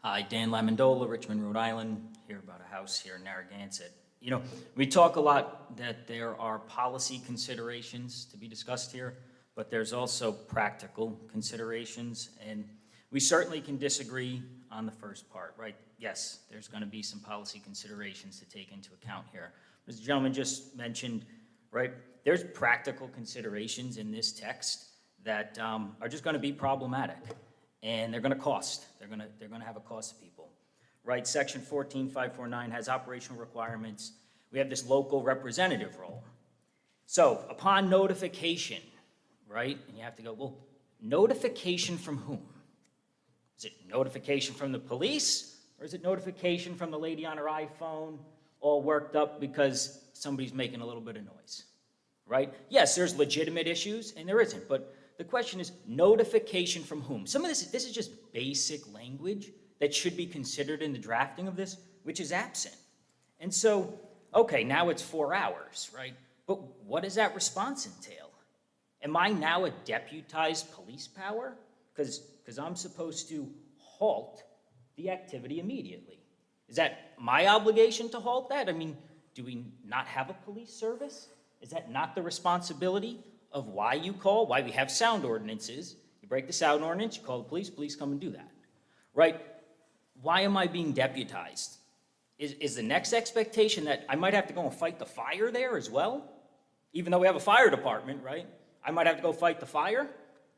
Hi, Dan Lamondola, Richmond, Rhode Island, here about a house here in Narragansett. You know, we talk a lot that there are policy considerations to be discussed here, but there's also practical considerations, and we certainly can disagree on the first part, right? Yes, there's going to be some policy considerations to take into account here. As the gentleman just mentioned, right, there's practical considerations in this text that are just going to be problematic, and they're going to cost. They're going to have a cost to people, right? Section 14549 has operational requirements. We have this local representative role. So upon notification, right, and you have to go, well, notification from whom? Is it notification from the police, or is it notification from the lady on her iPhone, all worked up because somebody's making a little bit of noise, right? Yes, there's legitimate issues, and there isn't, but the question is notification from whom? Some of this is just basic language that should be considered in the drafting of this, which is absent. And so, okay, now it's 4 hours, right? But what does that response entail? Am I now a deputized police power? Because I'm supposed to halt the activity immediately. Is that my obligation to halt that? I mean, do we not have a police service? Is that not the responsibility of why you call, why we have sound ordinances? You break the sound ordinance, you call the police come and do that, right? Why am I being deputized? Is the next expectation that I might have to go and fight the fire there as well? Even though we have a fire department, right? I might have to go fight the fire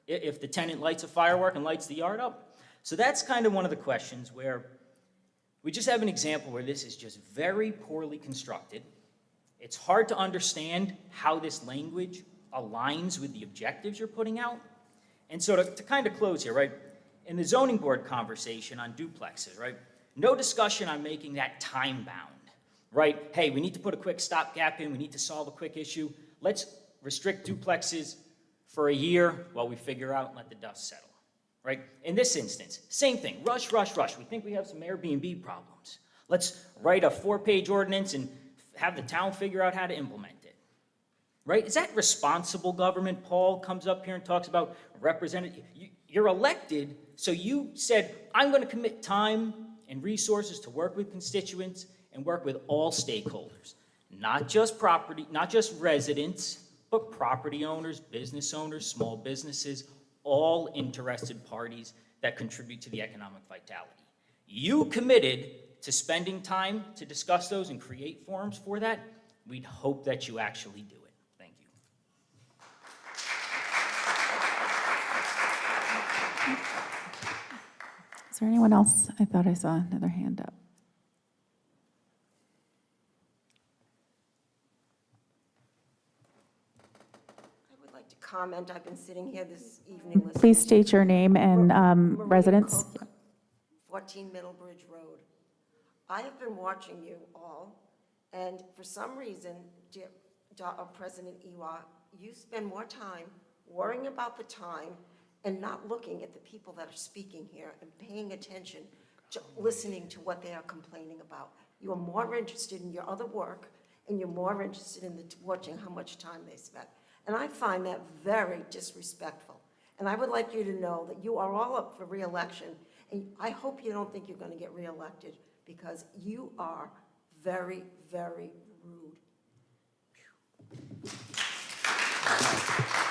if the tenant lights a firework and lights the yard up. So that's kind of one of the questions where we just have an example where this is just very poorly constructed. It's hard to understand how this language aligns with the objectives you're putting out. And so to kind of close here, right? In the zoning board conversation on duplexes, right? No discussion on making that time bound, right? Hey, we need to put a quick stopgap in. We need to solve a quick issue. Let's restrict duplexes for a year while we figure out and let the dust settle, right? In this instance, same thing, rush. We think we have some Airbnb problems. Let's write a 4-page ordinance and have the town figure out how to implement it, right? Is that responsible government? Paul comes up here and talks about representative. You're elected, so you said, I'm going to commit time and resources to work with constituents and work with all stakeholders, not just property, not just residents, but property owners, business owners, small businesses, all interested parties that contribute to the economic vitality. You committed to spending time to discuss those and create forums for that. We'd hope that you actually do it. Thank you. Is there anyone else? I thought I saw another hand up. I would like to comment. I've been sitting here this evening listening. Please state your name and Maria residence. Cook, 14 Middlebridge Road. I have been watching you all, and for some reason, dear President Ewa, you spend more time worrying about the time and not looking at the people that are speaking here and paying attention to listening to what they are complaining about. You are more interested in your other work, and you're more interested in watching how much time they spend. And I find that very disrespectful. And I would like you to know that you are all up for re-election, and I hope you don't think you're going to get re-elected, because you are very, very rude.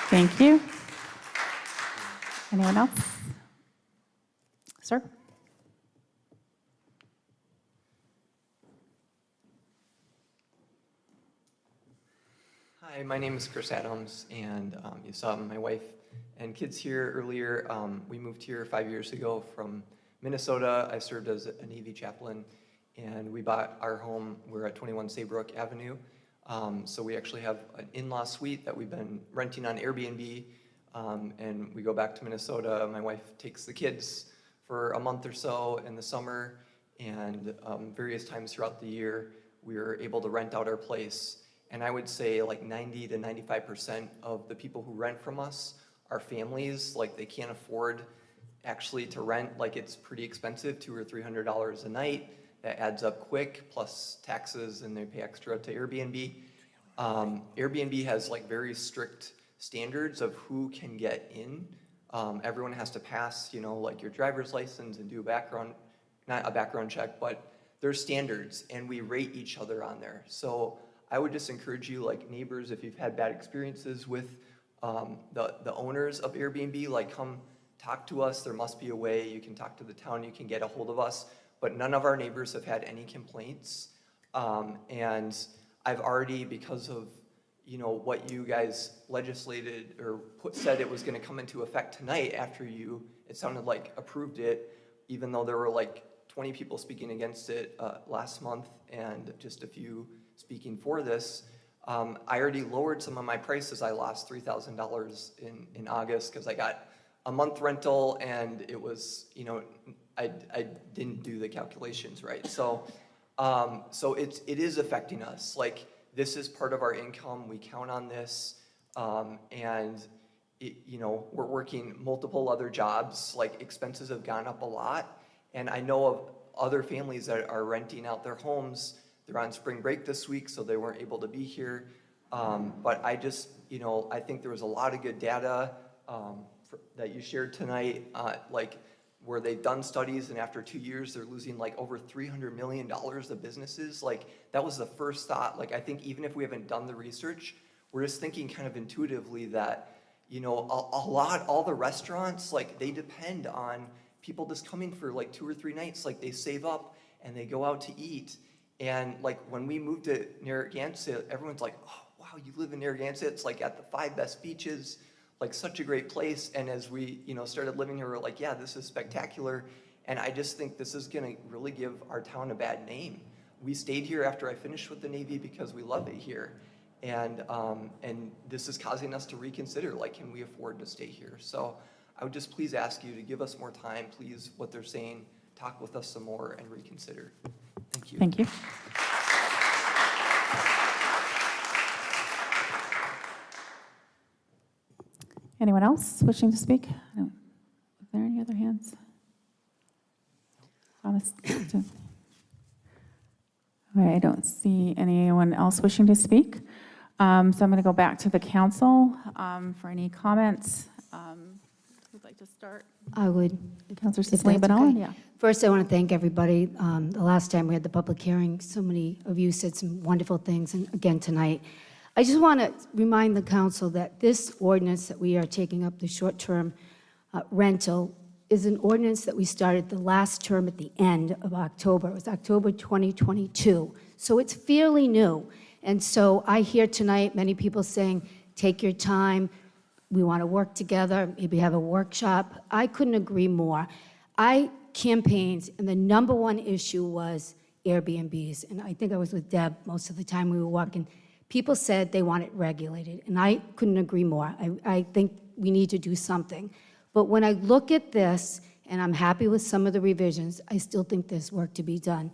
Thank you. Anyone else? Sir? Hi, my name is Chris Adams, and you saw my wife and kids here earlier. We moved here 5 years ago from Minnesota. I served as a Navy chaplain, and we bought our home. We're at 21 Saybrook Avenue. So we actually have an in-law suite that we've been renting on Airbnb, and we go back to Minnesota. My wife takes the kids for a month or so in the summer, and various times throughout the year, we are able to rent out our place. And I would say like 90 to 95% of the people who rent from us are families. Like, they can't afford actually to rent. Like, it's pretty expensive, $200 or $300 a night. That adds up quick, plus taxes, and they pay extra to Airbnb. Airbnb has like very strict standards of who can get in. Everyone has to pass, like your driver's license and do a background, not a background check, but there's standards, and we rate each other on there. So I would just encourage you, like neighbors, if you've had bad experiences with the owners of Airbnb, like, come talk to us. There must be a way. You can talk to the town. You can get a hold of us. But none of our neighbors have had any complaints. And I've already, because of you know, what you guys legislated or said it was going to come into effect tonight after you, it sounded like, approved it, even though there were like 20 people speaking against it last month and just a few speaking for this. I already lowered some of my prices. I lost $3,000 in August because I got a month rental and it was, you know, I didn't do the calculations right. So, it is affecting us. Like, this is part of our income. We count on this. And, you know, we're working multiple other jobs. Like, expenses have gone up a lot. And I know of other families that are renting out their homes. They're on spring break this week, so they weren't able to be here. But I just, you know, I think there was a lot of good data that you shared tonight, like where they've done studies and after 2 years, they're losing like over $300 million of businesses. Like, that was the first thought. Like, I think even if we haven't done the research, we're just thinking kind of intuitively that, you know, all the restaurants, like, they depend on people just coming for like 2 or 3 nights. Like, they save up and they go out to eat. And like, when we moved to Narragansett, everyone's like, oh, wow, you live in Narragansett. It's like at the 5 best beaches, like such a great place. And as we, you know, started living here, we're like, yeah, this is spectacular. And I just think this is gonna really give our town a bad name. We stayed here after I finished with the Navy because we love it here. And this is causing us to reconsider, like, can we afford to stay here? So I would just please ask you to give us more time, please, what they're saying, talk with us some more and reconsider. Thank you. Thank you. Anyone else wishing to speak? No. Are there any other hands? Thomas? All right, I don't see anyone else wishing to speak. So I'm going to go back to the council for any comments. Who'd like to start? I would. Councilor If Cicely that's Banal? okay. Yeah. First, I want to thank everybody. The last time we had the public hearing, so many of you said some wonderful things, and again tonight. I just want to remind the council that this ordinance that we are taking up, the short-term rental, is an ordinance that we started the last term at the end of October. It was October 2022. So it's fairly new. And so I hear tonight many people saying, take your time, we want to work together, maybe have a workshop. I couldn't agree more. I campaigned, and the number one issue was Airbnbs. And I think I was with Deb most of the time we were walking. People said they want it regulated, and I couldn't agree more. I think we need to do something. But when I look at this, and I'm happy with some of the revisions, I still think there's work to be done.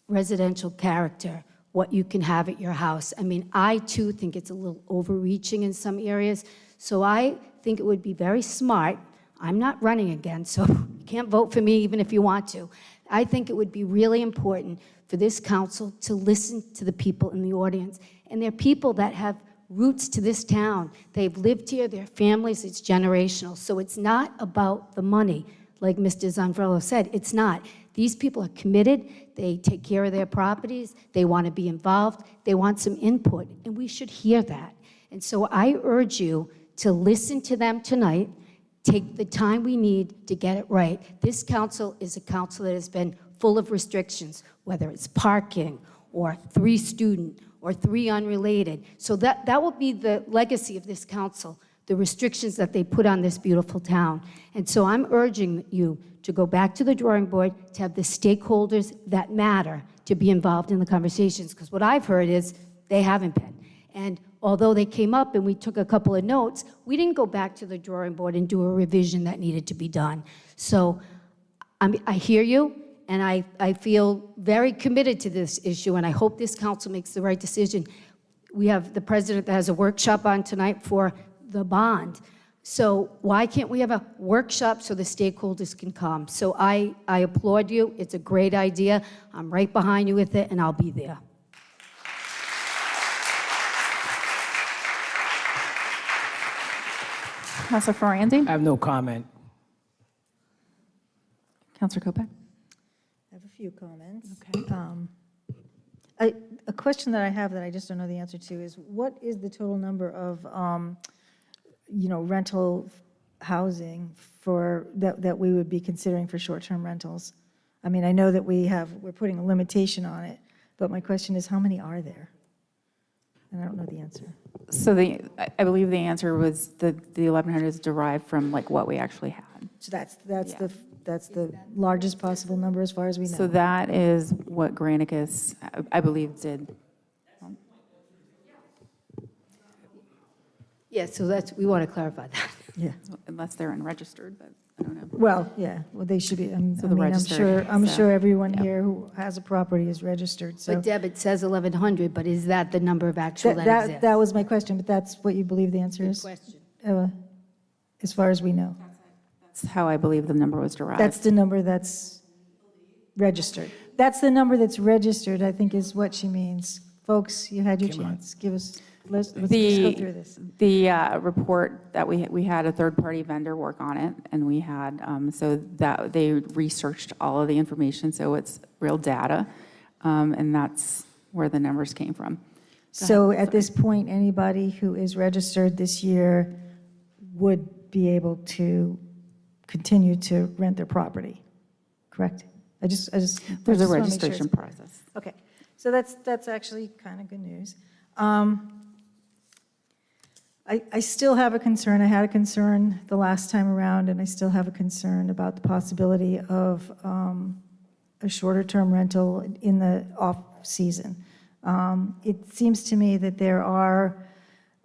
Residential character, what you can have at your house. I mean, I too think it's a little overreaching in some areas. So I think it would be very smart. I'm not running again, so you can't vote for me even if you want to. I think it would be really important for this council to listen to the people in the audience. And they're people that have roots to this town. They've lived here, their families, it's generational. So it's not about the money, like Mr. Zanfrello said. It's not. These people are committed. They take care of their properties. They want to be involved. They want some input, and we should hear that. And so I urge you to listen to them tonight. Take the time we need to get it right. This council is a council that has been full of restrictions, whether it's parking or 3 student or 3 unrelated. So that will be the legacy of this council, the restrictions that they put on this beautiful town. And so I'm urging you to go back to the drawing board, to have the stakeholders that matter to be involved in the conversations, because what I've heard is they haven't been. And although they came up and we took a couple of notes, we didn't go back to the drawing board and do a revision that needed to be done. So I hear you, and I feel very committed to this issue, and I hope this council makes the right decision. We have the president that has a workshop on tonight for the bond. So why can't we have a workshop so the stakeholders can come? So I applaud you. It's a great idea. I'm right behind you with it, and I'll be there. Councilor Ferranti? I have no comment. Councilor Kopech? I have a few comments. Okay. A question that I have that I just don't know the answer to is, what is the total number of, rental housing that we would be considering for short-term rentals? I mean, I know that we're putting a limitation on it, but my question is, how many are there? And I don't know the answer. So I believe the answer was the 1,100 is derived from like what we actually had. So that's the largest possible number as far as we know. So that is what Granicus, I believe, did. Yeah, so we want to clarify that. Yeah. Unless they're unregistered, but I don't know. Well, yeah, well, they should be, So the registered, I'm so, sure everyone yeah. here who has a property is registered, so. But Deb, it says 1,100, but is that the number of actual that exists? That was my question, but that's what you believe the answer Good is? question. As far as we know. That's how I believe the number was derived. That's the number that's registered. That's the number that's registered, I think is what she means. Folks, you had your chance. Give us, let's just go through this. The report that we had a third-party vendor work on it, and we had, so that they researched all of the information, so it's real data, and that's where the numbers came from. So at this point, anybody who is registered this year would be able to continue to rent their property, correct? I just There's wanna a make sure registration it's- process. Okay, so that's actually kind of good news. I still have a concern. I had a concern the last time around, and I still have a concern about the possibility of a shorter-term rental in the off-season. It seems to me that there are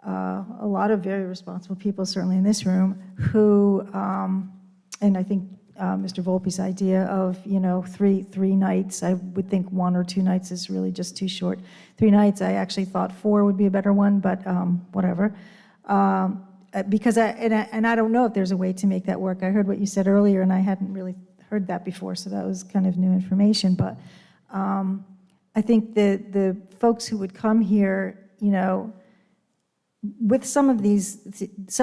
a lot of very responsible people, certainly in this room, who, and I think Mr. Volpe's idea of, three nights, I would think 1 or 2 nights is really just too short. 3 nights, I actually thought 4 would be a better one, but whatever. Because I don't know if there's a way to make that work. I heard what you said earlier, and I hadn't really heard that before, so that was kind of new information. But I think the folks who would come here, with some of these,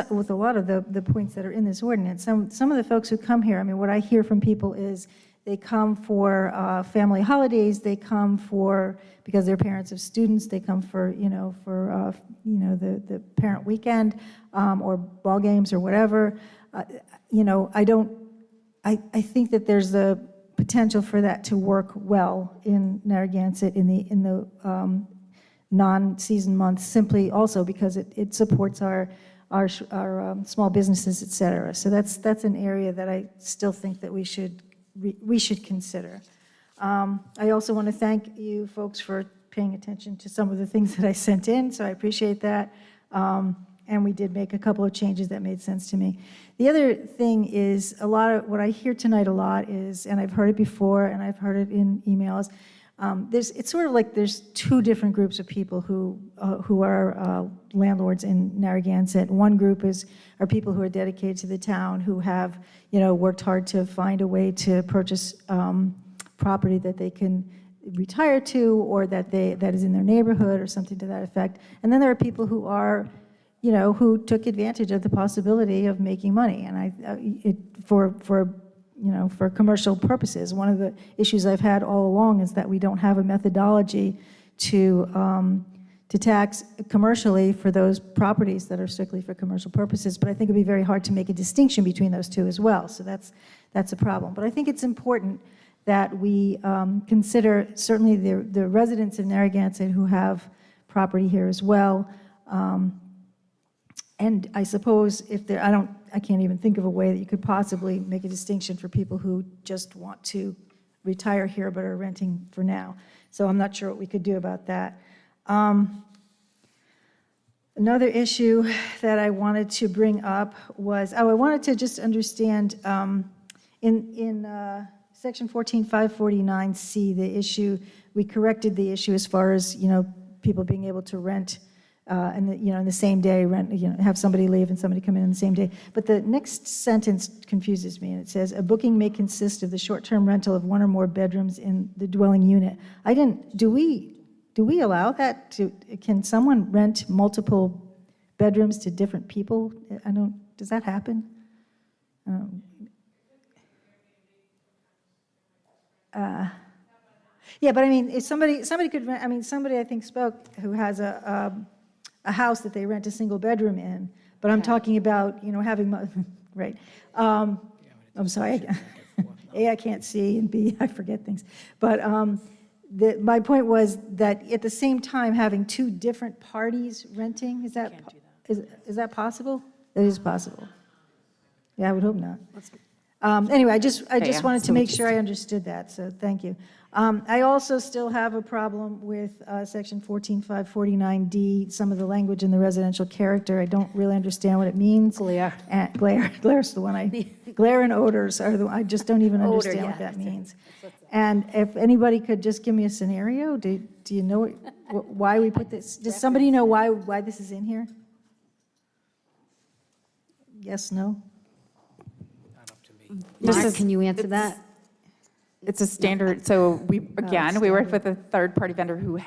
with a lot of the points that are in this ordinance, some of the folks who come here, I mean, what I hear from people is they come for family holidays, they come because they're parents of students, they come for the parent weekend or ball games or whatever. I think that there's the potential for that to work well in Narragansett in the non-season months, simply also because it supports our small businesses, et cetera. So that's an area that I still think that we should consider. I also want to thank you folks for paying attention to some of the things that I sent in, so I appreciate that. And we did make a couple of changes that made sense to me. The other thing is, a lot of what I hear tonight a lot is, and I've heard it before, and I've heard it in emails, it's sort of like there's 2 different groups of people who are landlords in Narragansett. One group are people who are dedicated to the town, who have worked hard to find a way to purchase property that they can retire to, or that is in their neighborhood or something to that effect. And then there are people who are who took advantage of the possibility of making money, and for commercial purposes. One of the issues I've had all along is that we don't have a methodology to tax commercially for those properties that are strictly for commercial purposes, but I think it'd be very hard to make a distinction between those 2 as well, so that's a problem. But I think it's important that we consider certainly the residents of Narragansett who have property here as well. And I suppose I can't even think of a way that you could possibly make a distinction for people who just want to retire here but are renting for now. So I'm not sure what we could do about that. Another issue that I wanted to bring up was, I wanted to just understand in section 14.549C, the issue, we corrected the issue as far as, people being able to rent and in the same day, have somebody leave and somebody come in the same day. But the next sentence confuses me, and it says, a booking may consist of the short-term rental of 1 or more bedrooms in the dwelling unit. Do we allow that? Can someone rent multiple bedrooms to different people? Does that happen? Yeah, but I mean, if somebody could rent, somebody I think spoke who has a house that they rent a single bedroom in, but I'm talking about, having, right. I'm sorry, A, I can't see, and B, I forget things. But my point was that at the same time, having two different parties renting, is that possible? It is possible. Yeah, I would hope not. Anyway, I just yeah, wanted to so make sure I understood that, so thank you. I also still have a problem with section 14.549D, some of the language in the residential character. I don't really understand what it means. Glare. Glare's the one glare and odors are I just don't even Odor, understand what that means. And if anybody could just give me a scenario, do you know why we put this? Does somebody know why this is in here? Yes, no? Mark, can you answer that? It's a standard, so we work with a third-party vendor who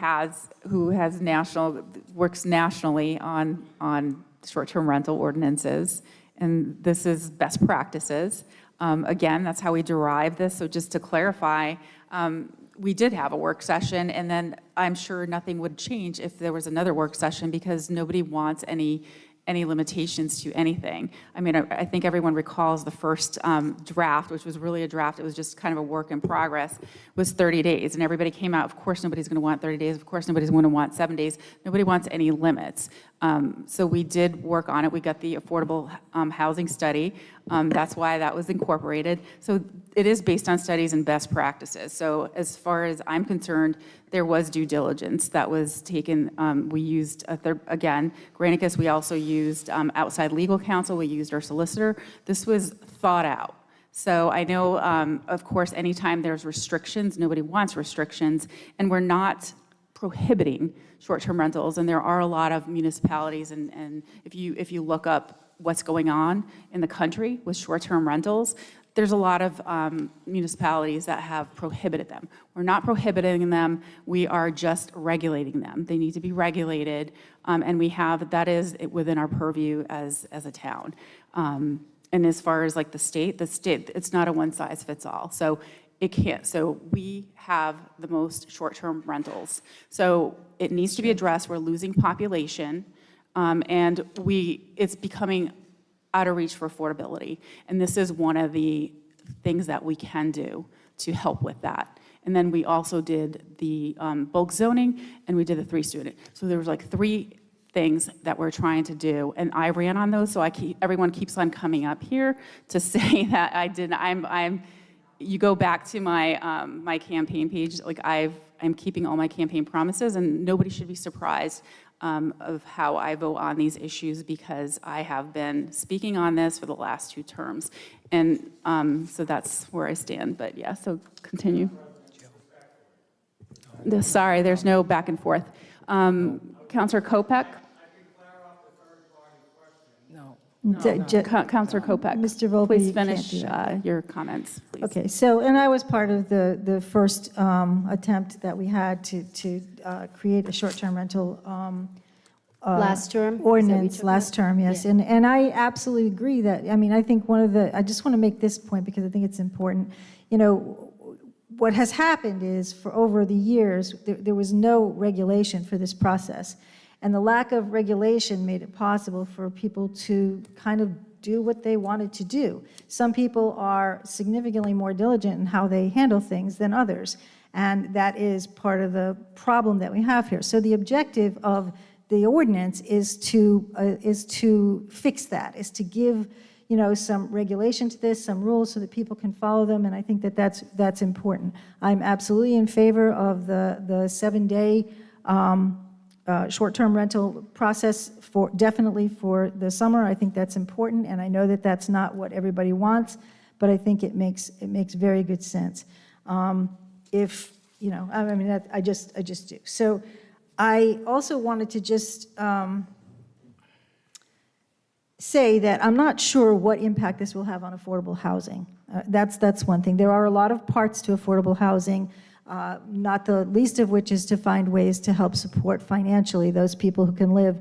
works nationally on short-term rental ordinances, and this is best practices. Again, that's how we derive this, so just to clarify, we did have a work session, and then I'm sure nothing would change if there was another work session, because nobody wants any limitations to anything. I mean, I think everyone recalls the first draft, which was really a draft, it was just kind of a work in progress, was 30 days. And everybody came out, of course nobody's going to want 30 days, of course nobody's going to want 7 days, nobody wants any limits. So we did work on it, we got the affordable housing study, that's why that was incorporated. So it is based on studies and best practices. So as far as I'm concerned, there was due diligence that was taken. We used, again, Granicus, we also used outside legal counsel, we used our solicitor. This was thought out. So I know, of course, anytime there's restrictions, nobody wants restrictions, and we're not prohibiting short-term rentals, and there are a lot of municipalities, and if you look up what's going on in the country with short-term rentals, there's a lot of municipalities that have prohibited them. We're not prohibiting them, we are just regulating them. They need to be regulated, and that is within our purview as a town. And as far as like the state, it's not a one-size-fits-all. So we have the most short-term rentals. So it needs to be addressed. We're losing population, and it's becoming out of reach for affordability. And this is one of the things that we can do to help with that. And then we also did the bulk zoning, and we did the 3-student. So there was like 3 things that we're trying to do, and I ran on those, so everyone keeps on coming up here to say that I didn't. You go back to my my campaign page, like I'm keeping all my campaign promises, and nobody should be surprised of how I vote on these issues, because I have been speaking on this for the last 2 terms. And so that's where I stand, but yeah, so continue. Sorry, there's no back and forth. Councilor Kopech? Councilor Kopech, Mr. Volpe, please you can't finish do that. your comments, please. Okay, so, and I was part of the first attempt that we had to create a short-term rental Last term? Is that what you ordinance, took last that? term, yes. Yeah. And I absolutely agree that, I mean, I think I just want to make this point because I think it's important. You know, what has happened is for over the years, there was no regulation for this process. And the lack of regulation made it possible for people to kind of do what they wanted to do. Some people are significantly more diligent in how they handle things than others. And that is part of the problem that we have here. So the objective of the ordinance is to fix that, is to give, you know, some regulation to this, some rules so that people can follow them, and I think that that's important. I'm absolutely in favor of the 7-day short-term rental process definitely for the summer. I think that's important, and I know that that's not what everybody wants, but I think it makes very good sense. If, you know, I mean, I just do. So I also wanted to just say that I'm not sure what impact this will have on affordable housing. That's one thing. There are a lot of parts to affordable housing, not the least of which is to find ways to help support financially those people who can live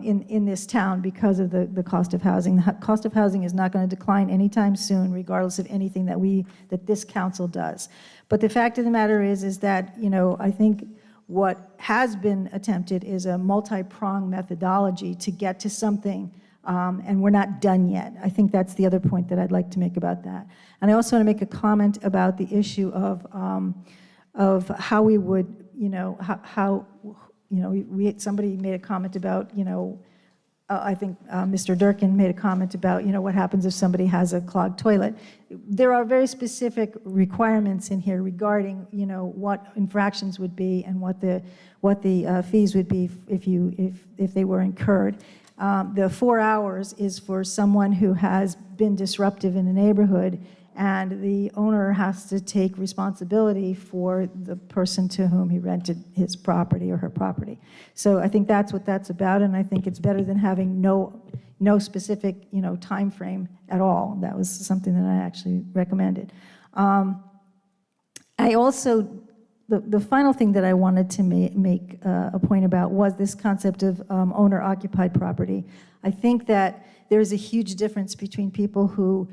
in this town because of the cost of housing. The cost of housing is not going to decline anytime soon, regardless of anything that this council does. But the fact of the matter is that, you know, I think what has been attempted is a multi-pronged methodology to get to something, and we're not done yet. I think that's the other point that I'd like to make about that. And I also want to make a comment about the issue of of how we would, somebody made a comment about, I think Mr. Durkin made a comment about, what happens if somebody has a clogged toilet. There are very specific requirements in here regarding, what infractions would be and what the fees would be if they were incurred. The 4 hours is for someone who has been disruptive in a neighborhood, and the owner has to take responsibility for the person to whom he rented his property or her property. So I think that's what that's about, and I think it's better than having no specific, time frame at all. That was something that I actually recommended. I also, the final thing that I wanted to make a point about was this concept of owner-occupied property. I think that there's a huge difference between people who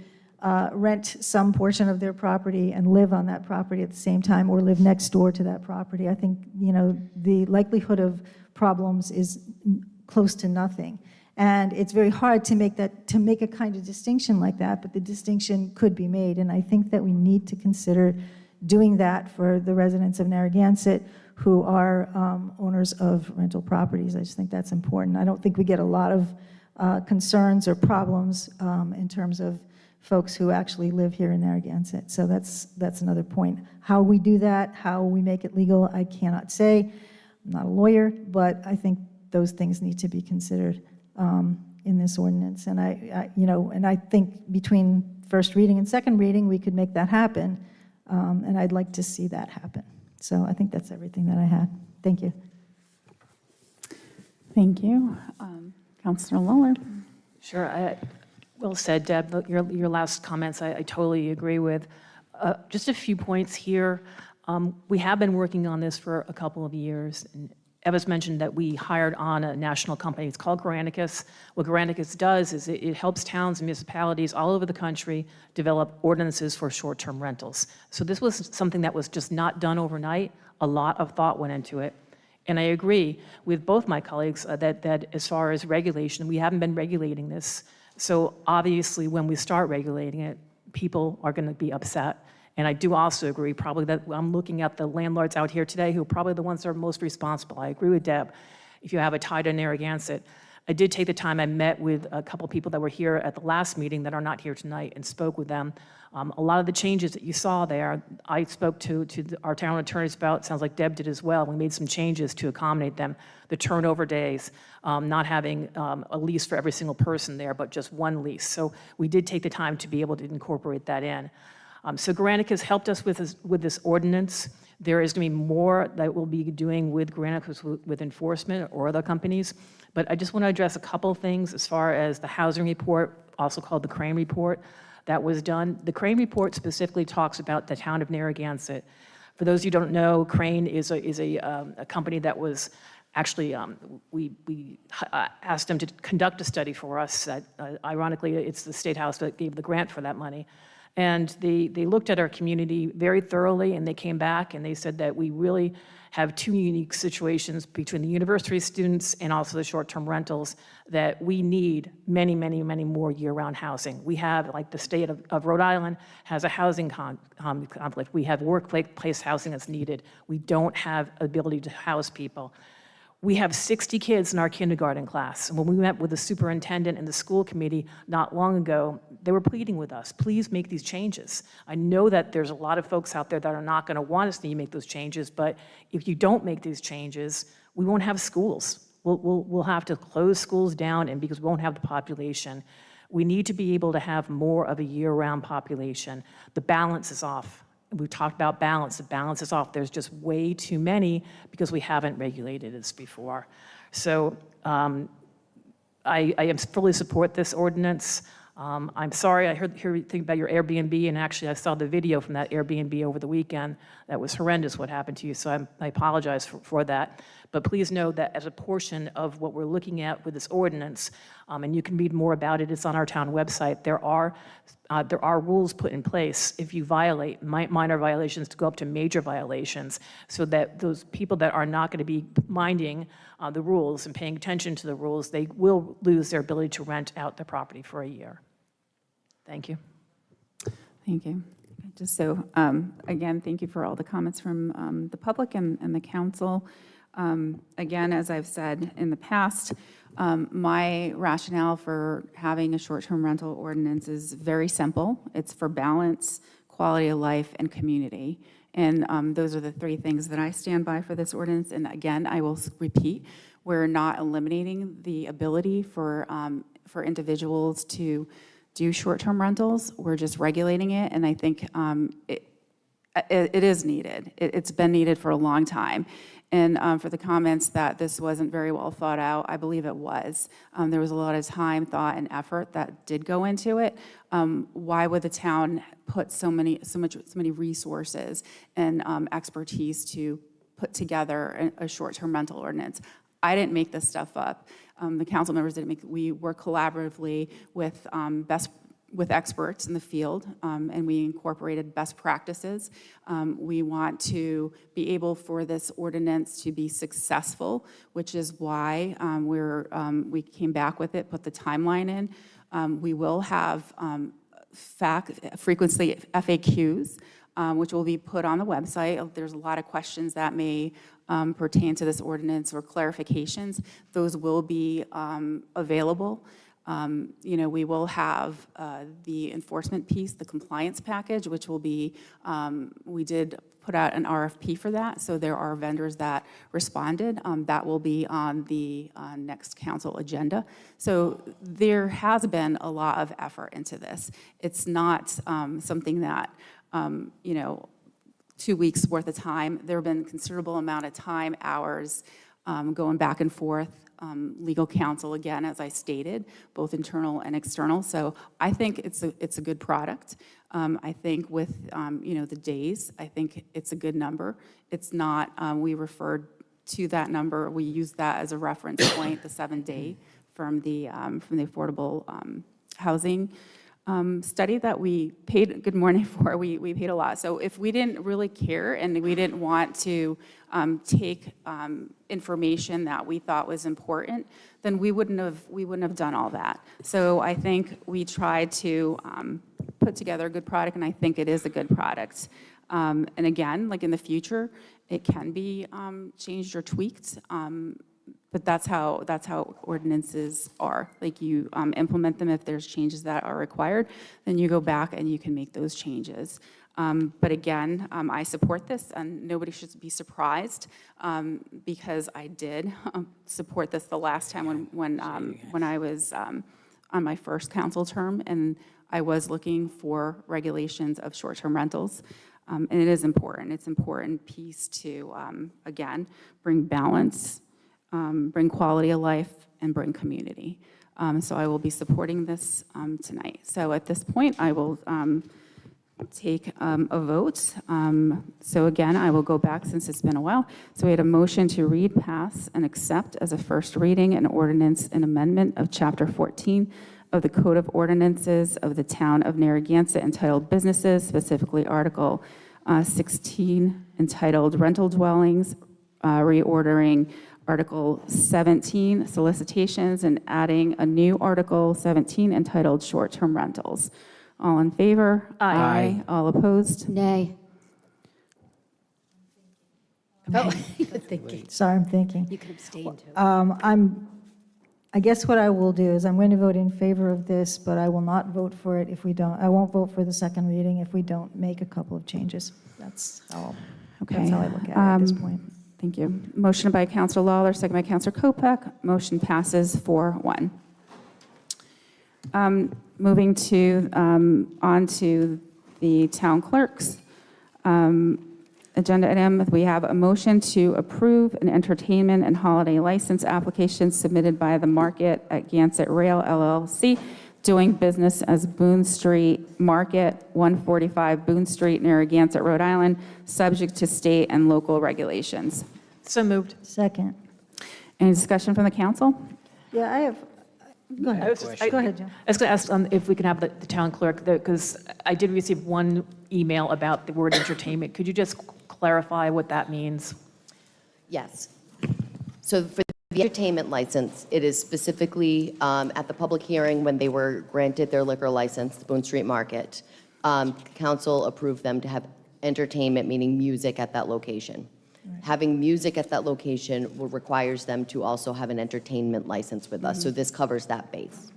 rent some portion of their property and live on that property at the same time, or live next door to that property. I think, the likelihood of problems is close to nothing. And it's very hard to make a kind of distinction like that, but the distinction could be made. And I think that we need to consider doing that for the residents of Narragansett who are owners of rental properties. I just think that's important. I don't think we get a lot of concerns or problems in terms of folks who actually live here in Narragansett. So that's another point. How we do that, how we make it legal, I cannot say. I'm not a lawyer, but I think those things need to be considered in this ordinance. And I think between first reading and second reading, we could make that happen. And I'd like to see that happen. So I think that's everything that I had. Thank you. Thank you. Councilor Lawler. Sure. Well said, Deb. Your last comments I totally agree with. Just a few points here. We have been working on this for a couple of years. And Eva's mentioned that we hired on a national company. It's called Granicus. What Granicus does is it helps towns and municipalities all over the country develop ordinances for short-term rentals. So this was something that was just not done overnight. A lot of thought went into it. And I agree with both my colleagues that as far as regulation, we haven't been regulating this. So obviously, when we start regulating it, people are going to be upset. And I do also agree probably that I'm looking at the landlords out here today who are probably the ones that are most responsible. I agree with Deb. If you have a tie to Narragansett, I did take the time, I met with a couple people that were here at the last meeting that are not here tonight and spoke with them. A lot of the changes that you saw there, I spoke to our town attorneys about, sounds like Deb did as well. We made some changes to accommodate them. The turnover days, not having a lease for every single person there, but just one lease. So we did take the time to be able to incorporate that in. So Granicus helped us with this ordinance. There is going to be more that we'll be doing with Granicus with enforcement or other companies. But I just want to address a couple things as far as the housing report, also called the Crane report, that was done. The Crane report specifically talks about the town of Narragansett. For those who don't know, Crane is a company that was actually, we asked them to conduct a study for us. Ironically, it's the State House that gave the grant for that money. And they looked at our community very thoroughly, and they came back and they said that we really have two unique situations between the university students and also the short-term rentals, that we need many, many, many more year-round housing. We have, like the state of Rhode Island has a housing conflict. We have workplace housing that's needed. We don't have ability to house people. We have 60 kids in our kindergarten class. And when we met with the superintendent and the school committee not long ago, they were pleading with us, please make these changes. I know that there's a lot of folks out there that are not going to want us to make those changes, but if you don't make these changes, we won't have schools. We'll have to close schools down, and because we won't have the population. We need to be able to have more of a year-round population. The balance is off. We've talked about balance. The balance is off. There's just way too many because we haven't regulated this before. So I fully support this ordinance. I'm sorry, I heard you think about your Airbnb, and actually I saw the video from that Airbnb over the weekend. That was horrendous what happened to you, so I apologize for that. But please know that as a portion of what we're looking at with this ordinance, and you can read more about it, it's on our town website, there are rules put in place if you violate minor violations to go up to major violations, so that those people that are not going to be minding the rules and paying attention to the rules, they will lose their ability to rent out the property for a year. Thank you. Thank you. Just so, again, thank you for all the comments from the public and the council. Again, as I've said in the past, my rationale for having a short-term rental ordinance is very simple. It's for balance, quality of life, and community. And those are the three things that I stand by for this ordinance. And again, I will repeat, we're not eliminating the ability for individuals to do short-term rentals. We're just regulating it, and I think it is needed. It's been needed for a long time. And for the comments that this wasn't very well thought out, I believe it was. There was a lot of time, thought, and effort that did go into it. Why would the town put so many resources and expertise to put together a short-term rental ordinance? I didn't make this stuff up. The council members didn't make it. We work collaboratively with experts in the field, and we incorporated best practices. We want to be able for this ordinance to be successful, which is why we came back with it, put the timeline in. We will have frequently FAQs, which will be put on the website. There's a lot of questions that may pertain to this ordinance or clarifications. Those will be available. We will have the enforcement piece, the compliance package, which will be, we did put out an RFP for that, so there are vendors that responded. That will be on the next council agenda. So there has been a lot of effort into this. It's not something that, 2 weeks worth of time. There have been considerable amount of time, hours, going back and forth. Legal counsel, again, as I stated, both internal and external. So I think it's a good product. I think with the days, I think it's a good number. It's not. We referred to that number. We used that as a reference point, the 7-day from the affordable housing study that we paid good money for. We paid a lot. So if we didn't really care and we didn't want to take information that we thought was important, then we wouldn't have done all that. So I think we tried to put together a good product, and I think it is a good product. And again, like in the future, it can be changed or tweaked. But that's how ordinances are. Like you implement them. If there's changes that are required, then you go back and you can make those changes. But again, I support this, and nobody should be surprised because I did support this the last time when I was on my first council term, and I was looking for regulations of short-term rentals. And it is important. It's an important piece to, again, bring balance, bring quality of life, and bring community. So I will be supporting this tonight. So at this point, I will take a vote. So again, I will go back since it's been a while. So we had a motion to read, pass, and accept as a first reading an ordinance and amendment of Chapter 14 of the Code of Ordinances of the Town of Narragansett entitled Businesses, specifically Article 16 entitled Rental Dwellings, reordering Article 17, solicitations, and adding a new Article 17 entitled short-term rentals. All in favor? Aye. All opposed? Nay. Oh, you're thinking. Sorry, I'm thinking. You can abstain too. I guess what I will do is I'm going to vote in favor of this, but I will not vote for it if we don't. I won't vote for the second reading if we don't make a couple of changes. That's how I look at it at this point. Thank you. Motion by Councilor Lawler, second by Councilor Kopek. Motion passes 4-1. Moving to on to the town clerk's agenda item, we have a motion to approve an entertainment and holiday license application submitted by the Market at Gansett Rail LLC, doing business as Boone Street Market, 145 Boone Street, Narragansett, Rhode Island, subject to state and local regulations. So moved. Second. Any discussion from the council? Yeah, I have. Go ahead. Go ahead, Jim. I was going to ask if we can have the town clerk, because I did receive one email about the word entertainment. Could you just clarify what that means? Yes. So for the entertainment license, it is specifically at the public hearing when they were granted their liquor license, the Boone Street Market. council approved them to have entertainment, meaning music at that location. Having music at that location requires them to also have an entertainment license with us, so this covers that base.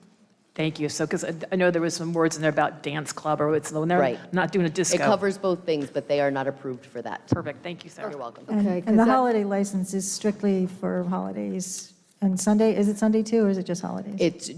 Thank you. So, because I know there was some words in there about dance club, or it's, when they're Right. not doing a disco. It covers both things, but they are not approved for that. Perfect, thank you, Sarah. You're welcome. Okay, And the 'cause that- holiday license is strictly for holidays. And Sunday, is it Sunday too, or is it just holidays? It's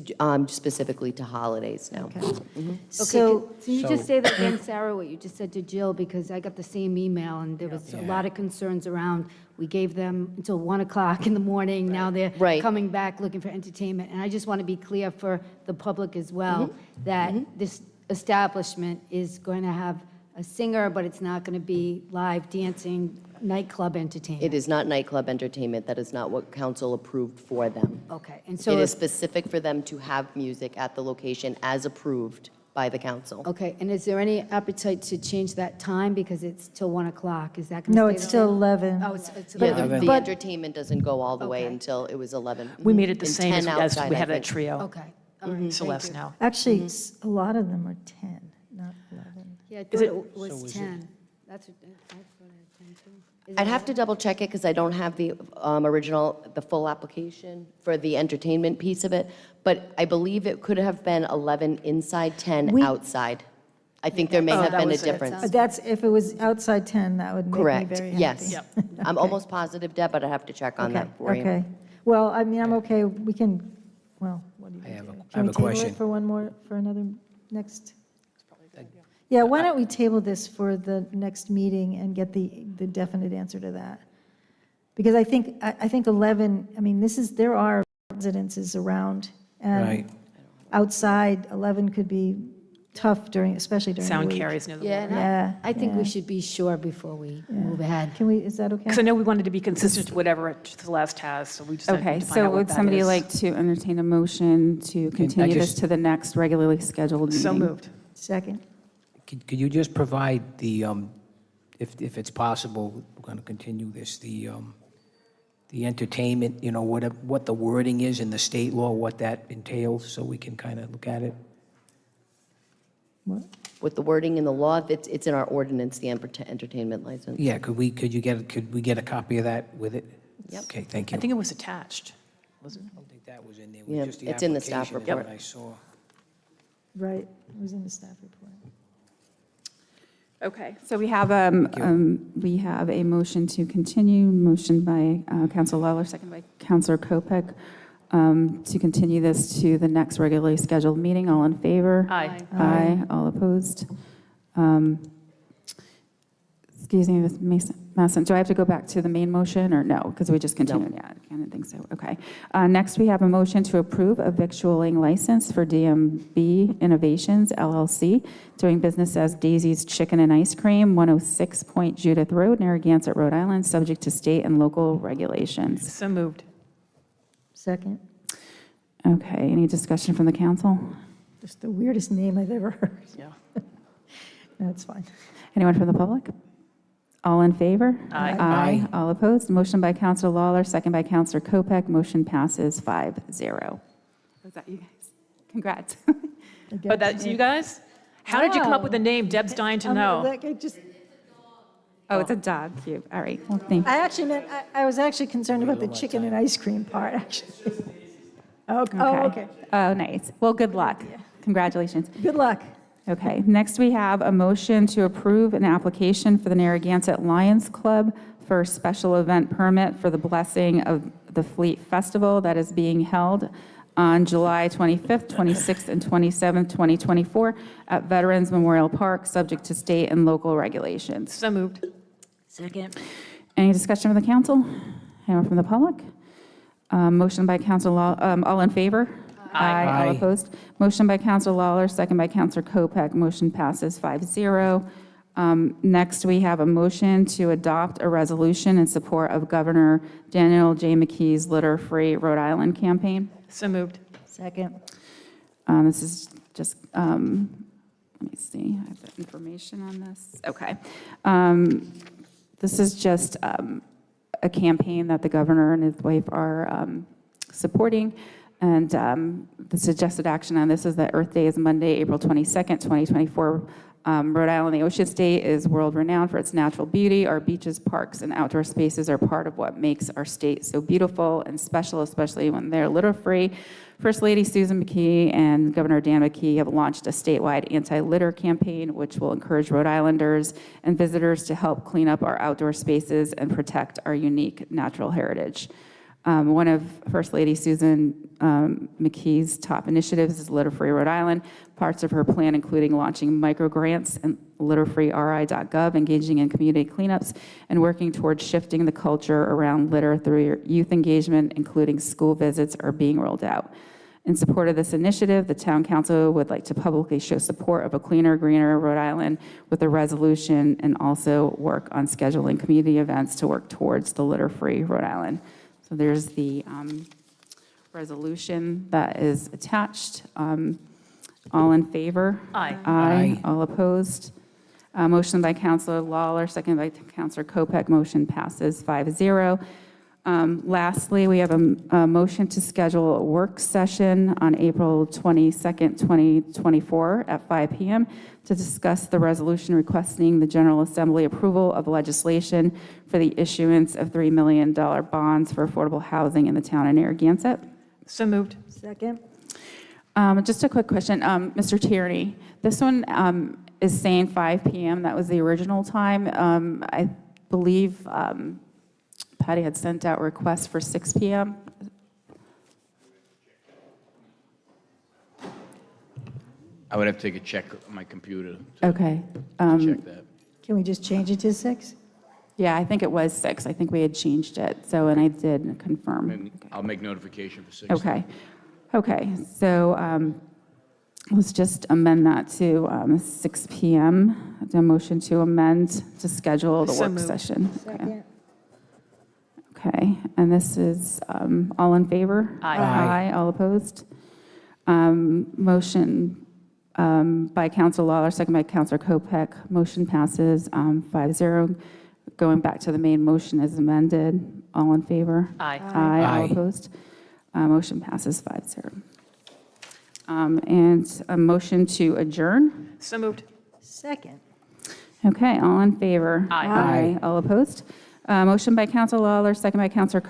specifically to holidays now. Okay. Mhm. So, Can you just say that again, Sarah, what you just said to Jill, because I got the same email, and there was a lot of concerns around, we gave them until 1 o'clock in the morning, now they're Right. coming back looking for entertainment, and I just want to be clear for the public as well, that this establishment is going to have a singer, but it's not going to be live dancing, nightclub entertainment. It is not nightclub entertainment. That is not what council approved for them. Okay, and so It is if- specific for them to have music at the location as approved by the council. Okay, and is there any appetite to change that time, because it's till 1 o'clock? Is that going to no, stay it's the still same? 11. Oh, it's Yeah, 11. the entertainment doesn't go all the way Okay. until it was 11. We made it the And same 10 as outside, we I have that think. trio. Okay, all right, Celeste thank you. now. Actually, a lot of them are 10, not 11. Yeah, I Is thought it- it was 10. That's what I thought I had 10 too. Is I'd it have to double check it because I don't have the the full application for the entertainment piece of it, but I believe it could have been 11 inside, 10 We- outside. I think there may Oh, have that been a was it. difference. That's, if it was outside 10, that would make me Correct, very happy. yes. I'm almost positive, Deb, but I have to check on that for you. Okay. Well, I mean, I'm okay, we can, well, what do you I have do? a- I Can have we a table question. it for one more, for another, next? Yeah, why don't we table this for the next meeting and get the definite answer to that? Because I think 11, I mean, there are residences around, and Right. outside, 11 could be tough especially during the Sound week. carries near the Yeah, water. and Yeah, I think yeah. we should be sure before we move ahead. Can we, is that okay? Because I know we wanted to be consistent to whatever Celeste has, so we just had Okay, to find so out what would that somebody is. like to entertain a motion to continue this just- to the next regularly scheduled meeting? So moved. Second. Could you just provide the, if it's possible, we're going to continue this, the entertainment, what the wording is in the state law, what that entails, so we can kind of look at it? What? With the wording in the law, it's in our ordinance, the entertainment license. Yeah, could we get a copy of that with it? Yep. Okay, thank I you. think it was attached, wasn't it? I don't think that was in there. Yeah, Just the it's in the staff application is report. what I saw. Right, it was in the staff report. Okay, so we have a motion to continue, motion by Councilor Lawler, second by Councilor Kopek, to continue this to the next regularly scheduled meeting. All in favor? Aye. Aye. All opposed? Excuse me, Ms. Masson, do I have to go back to the main motion, or no? Because we just continued, yeah, I didn't think so, okay. Next, we have a motion to approve a victualling license for DMB Innovations LLC, doing business as Daisy's Chicken and Ice Cream, 106 Point Judith Road, Narragansett, Rhode Island, subject to state and local regulations. So moved. Second. Okay, any discussion from the council? Just the weirdest name I've ever heard. Yeah. That's fine. Anyone from the public? All in favor? Aye. Aye. All opposed? Motion by Councilor Lawler, second by Councilor Kopek. Motion passes 5-0. Was that you guys? Congrats. Oh, that's you guys? How did you come up with the name? Deb's dying to know. Oh, it's a dog. Cute. All right. Well, thank you. I actually meant, I was actually concerned about the chicken and ice cream part, actually. Oh, okay. Oh, nice. Well, good luck. Congratulations. Good luck. Okay, next we have a motion to approve an application for the Narragansett Lions Club for a special event permit for the blessing of the Fleet Festival that is being held on July 25th, 26th, and 27th, 2024 at Veterans Memorial Park, subject to state and local regulations. So moved. Second. Any discussion from the council? Anyone from the public? Motion by Council Law, all in favor? Aye. All Aye. opposed? Motion by Councilor Lawler, second by Councilor Kopek. Motion passes 5-0. Next, we have a motion to adopt a resolution in support of Governor Daniel J. McKee's Litter-Free Rhode Island campaign. So moved. Second. This is just, let me see, I have the information on this. Okay. This is just a campaign that the governor and his wife are supporting. And the suggested action on this is that Earth Day is Monday, April 22nd, 2024, Rhode Island, the ocean state, is world-renowned for its natural beauty. Our beaches, parks, and outdoor spaces are part of what makes our state so beautiful and special, especially when they're litter-free. First Lady Susan McKee and Governor Dan McKee have launched a statewide anti-litter campaign, which will encourage Rhode Islanders and visitors to help clean up our outdoor spaces and protect our unique natural heritage. One of First Lady Susan McKee's top initiatives is Litter-Free Rhode Island. Parts of her plan including launching micro-grants and litterfreeri.gov, engaging in community cleanups, and working towards shifting the culture around litter through youth engagement, including school visits, are being rolled out. In support of this initiative, the Town Council would like to publicly show support of a cleaner, greener Rhode Island with a resolution, and also work on scheduling community events to work towards the litter-free Rhode Island. So there's the resolution that is attached. All in favor? Aye. Aye. All opposed? Motion by Councilor Lawler, second by Councilor Kopek. Motion passes 5-0. Lastly, we have a motion to schedule a work session on April 22nd, 2024 at 5 p.m. to discuss the resolution requesting the General Assembly approval of legislation for the issuance of $3 million bonds for affordable housing in the town of Narragansett. So moved. Second? Just a quick question. Mr. Tierney, this one is saying 5 p.m. That was the original time. I believe Patty had sent out requests for 6 p.m. I would have to take a check on my computer Okay. to check that. Can we just change it to 6? Yeah, I think it was 6. I think we had changed it. So, and I did confirm. I'll make notification for 6. Okay. Okay. So let's just amend that to 6 p.m. The motion to amend to schedule the So work moved. session. Okay. Second? Okay, and this is all in favor? Aye. Aye. All opposed? Motion by Councilor Lawler, second by Councilor Kopek. Motion passes 5-0. Going back to the main motion as amended. All in favor? Aye. Aye. All Aye. opposed? Motion passes 5-0. And a motion to adjourn. So moved. Second? Okay, all in favor? Aye. Aye. All opposed? Motion by Councilor Lawler, second by Councilor